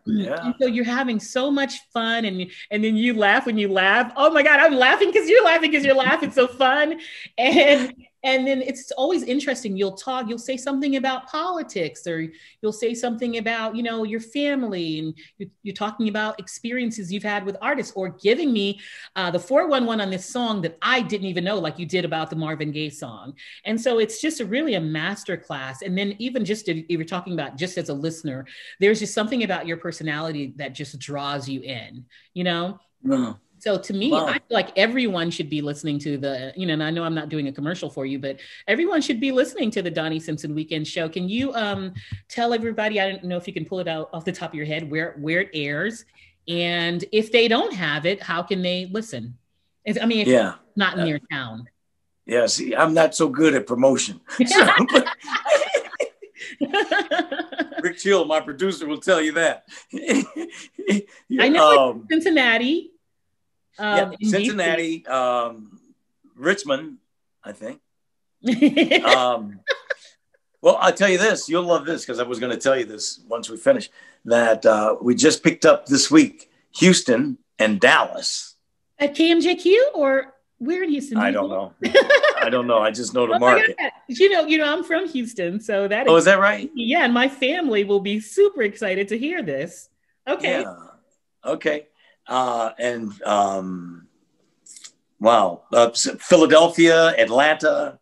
so you're having so much fun, and then you laugh when you laugh. Oh my God, I'm laughing because you're laughing. It's so fun. And And then it's always interesting. You'll say something about politics, or you'll say something about, your family, and you're talking about experiences you've had with artists, or giving me the 411 on this song that I didn't even know, like you did about the Marvin Gaye song. And so it's just really a master class. And then even just if you're talking about just as a listener, there's just something about your personality that just draws you in, No. So to me, Wow. I feel like everyone should be listening to and I know I'm not doing a commercial for you, but everyone should be listening to the Donnie Simpson Weekend Show. Can you tell everybody, I don't know if you can pull it out off the top of your head, where it airs? And if they don't have it, how can they listen? If it's not in your town. Yeah, see, I'm not so good at promotion. Rick Chill, my producer, will tell you that. I know Cincinnati. Cincinnati, Richmond, I think. Well, I'll tell you this. You'll love this, because I was going to tell you this once we finish, that we just picked up this week Houston and Dallas. At KMJQ, or where in Houston? I don't know. I don't know. I just know the market. I'm from Houston, so that is that right? Yeah, and my family will be super excited to hear this. Okay. Yeah. Okay. Philadelphia, Atlanta.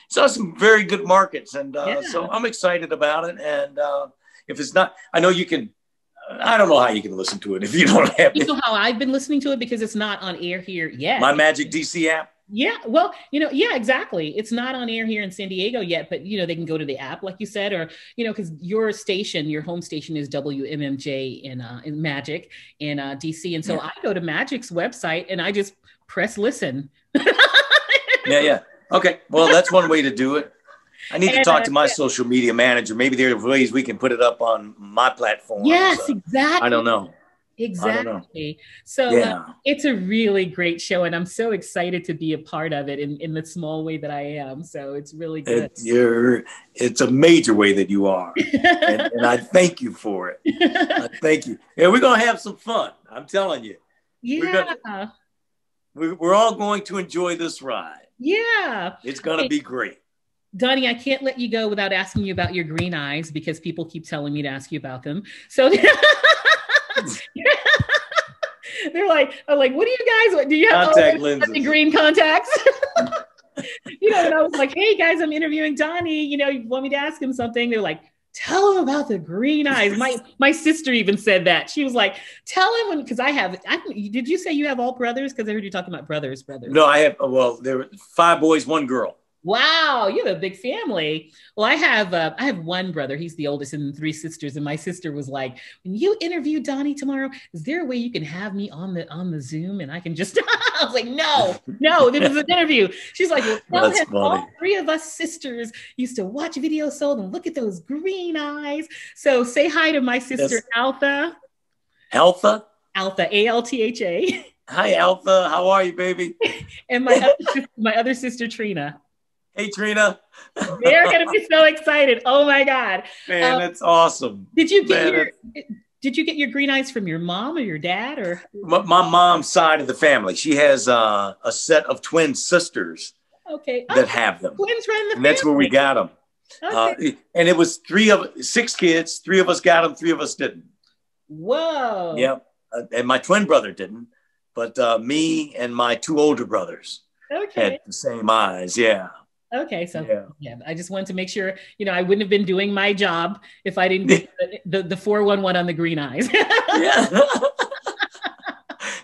So some very good markets. And so I'm excited about it. And if it's not, I know you can, I don't know how you can listen to it if you don't have it. You know how I've been listening to it, because it's not on air here yet. My Magic DC app. Yeah, well, exactly. It's not on air here in San Diego yet, but, they can go to the app, like you said, or, because your home station is WMMJ in Magic in DC. And so I go to Magic's website and I just press listen. Yeah. Okay. Well, that's one way to do it. I need to talk to my social media manager. Maybe there are ways we can put it up on my platform. Yes, exactly. I don't know. Exactly. So it's a really great show, and I'm so excited to be a part of it in the small way that I am. So it's really good. It's a major way that you are. and I thank you for it. I thank you. Yeah, we're going to have some fun. I'm telling you. Yeah. We're all going to enjoy this ride. Yeah. It's going to be great. Donnie, I can't let you go without asking you about your green eyes, because people keep telling me to ask you about them. So they're like, I'm like, what do you guys, do you have contact lenses? Green contacts? And I was like, hey guys, I'm interviewing Donnie. You want me to ask him something? They're like, tell him about the green eyes. My sister even said that. She was like, tell him, because did you say you have all brothers? Because I heard you talking about brothers. No, I have, there were 5 boys, 1 girl. Wow, you have a big family. Well, I have one brother. He's the oldest, and 3 sisters. And my sister was like, when you interview Donnie tomorrow, is there a way you can have me on the Zoom and I can just? I was like, no, this is an interview. She's like, well, tell him all 3 of us sisters used to watch videos sold and look at those green eyes. So say hi to my sister, Altha. Altha, Altha. Hi, Altha. How are you, baby? And my other sister, Trina. Hey, Trina. They're going to be so excited. Oh my God. Man, that's awesome. Did you get your green eyes from your mom or your dad, or? My mom's side of the family. She has a set of twin sisters that have them. Twins run the family. And that's where we got them. Okay. And it was 6 kids. 3 of us got them. 3 of us didn't. Whoa. Yep. And my twin brother didn't. But me and my 2 older brothers had the same eyes. Yeah. Okay. So I just wanted to make sure, I wouldn't have been doing my job if I didn't get the 411 on the green eyes. Yeah.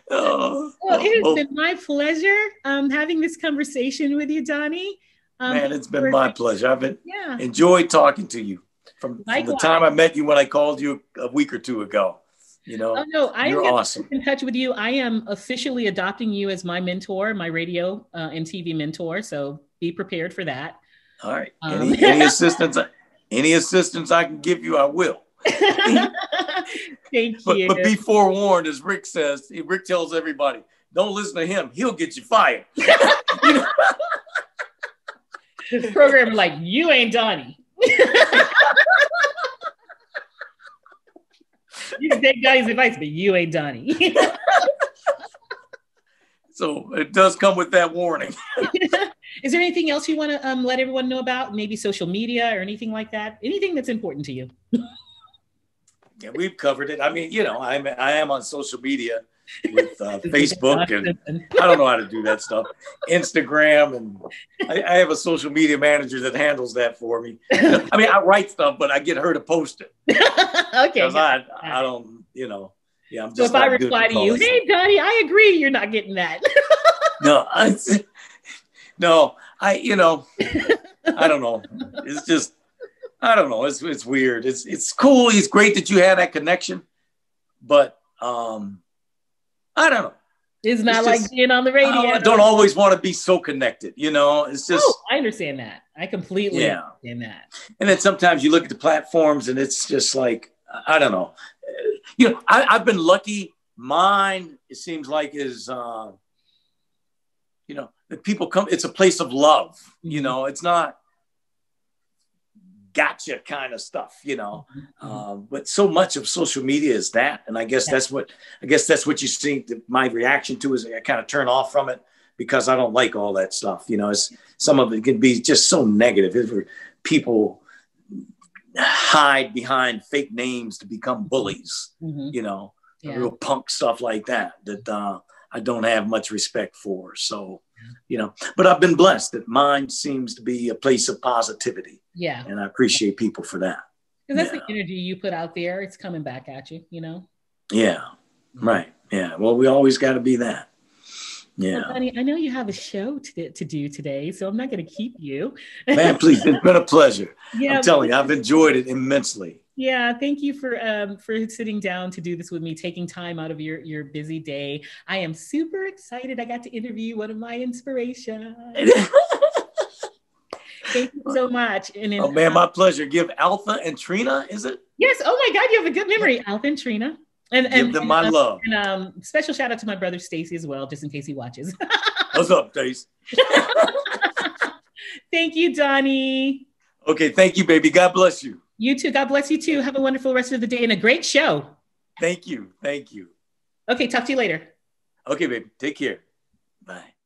Well, it has been my pleasure having this conversation with you, Donnie. Man, it's been my pleasure. I've enjoyed talking to you from the time I met you when I called you a week or 2 ago. You're awesome. In touch with you. I am officially adopting you as my mentor, my radio and TV mentor. So be prepared for that. All right. Any assistance I can give you, I will. Thank you. But be forewarned, as Rick says. Rick tells everybody, don't listen to him. He'll get you fired. This program, like, you ain't Donnie. You can take Donnie's advice, but you ain't Donnie. So it does come with that warning. Is there anything else you want to let everyone know about? Maybe social media or anything like that? Anything that's important to you? Yeah, we've covered it. I mean, you know, I am on social media with Facebook, and I don't know how to do that stuff. Instagram, and I have a social media manager that handles that for me. I mean, I write stuff, but I get her to post it. Okay. Because I don't, you know, yeah, I'm just. So if I reply to you, hey, Donnie, I agree, you're not getting that. You know, I don't know. It's just, I don't know. It's weird. It's cool. It's great that you had that connection, but I don't know. It's not like just, being on the radio. I don't always want to be so connected. You know, it's just. Oh, I understand that. I completely understand that. And then sometimes you look at the platforms, and it's just like, I don't know. You know, I've been lucky. Mine, it seems like, is. You know, that people come, it's a place of love, you know, it's not gotcha kind of stuff, you know, but so much of social media is that. And I guess that's what you see my reaction to is I kind of turn off from it because I don't like all that stuff. You know, some of it can be just so negative. People hide behind fake names to become bullies, you know, real punk stuff like that I don't have much respect for. So, you know, but I've been blessed that mine seems to be a place of positivity. Yeah. And I appreciate people for that. Because that's the energy you put out there. It's coming back at you, you know? Yeah. Right. Yeah. Well, we always got to be that. Yeah. Well, Donnie, I know you have a show to do today, so I'm not going to keep you. Man, please. It's been a pleasure. I'm telling you, I've enjoyed it immensely. Yeah, thank you for sitting down to do this with me, taking time out of your busy day. I am super excited. I got to interview one of my inspirations. Thank you so much. And then, oh man, my pleasure. Give Alpha and Trina, is it? Yes. Oh my God, you have a good memory, Alpha and Trina. And give them my love. And special shout out to my brother Stacy as well, just in case he watches. What's up, Stace? Thank you, Donnie. Okay, thank you, baby. God bless you. You too. God bless you too. Have a wonderful rest of the day and a great show. Thank you. Thank you. Okay, talk to you later. Okay, baby. Take care. Bye.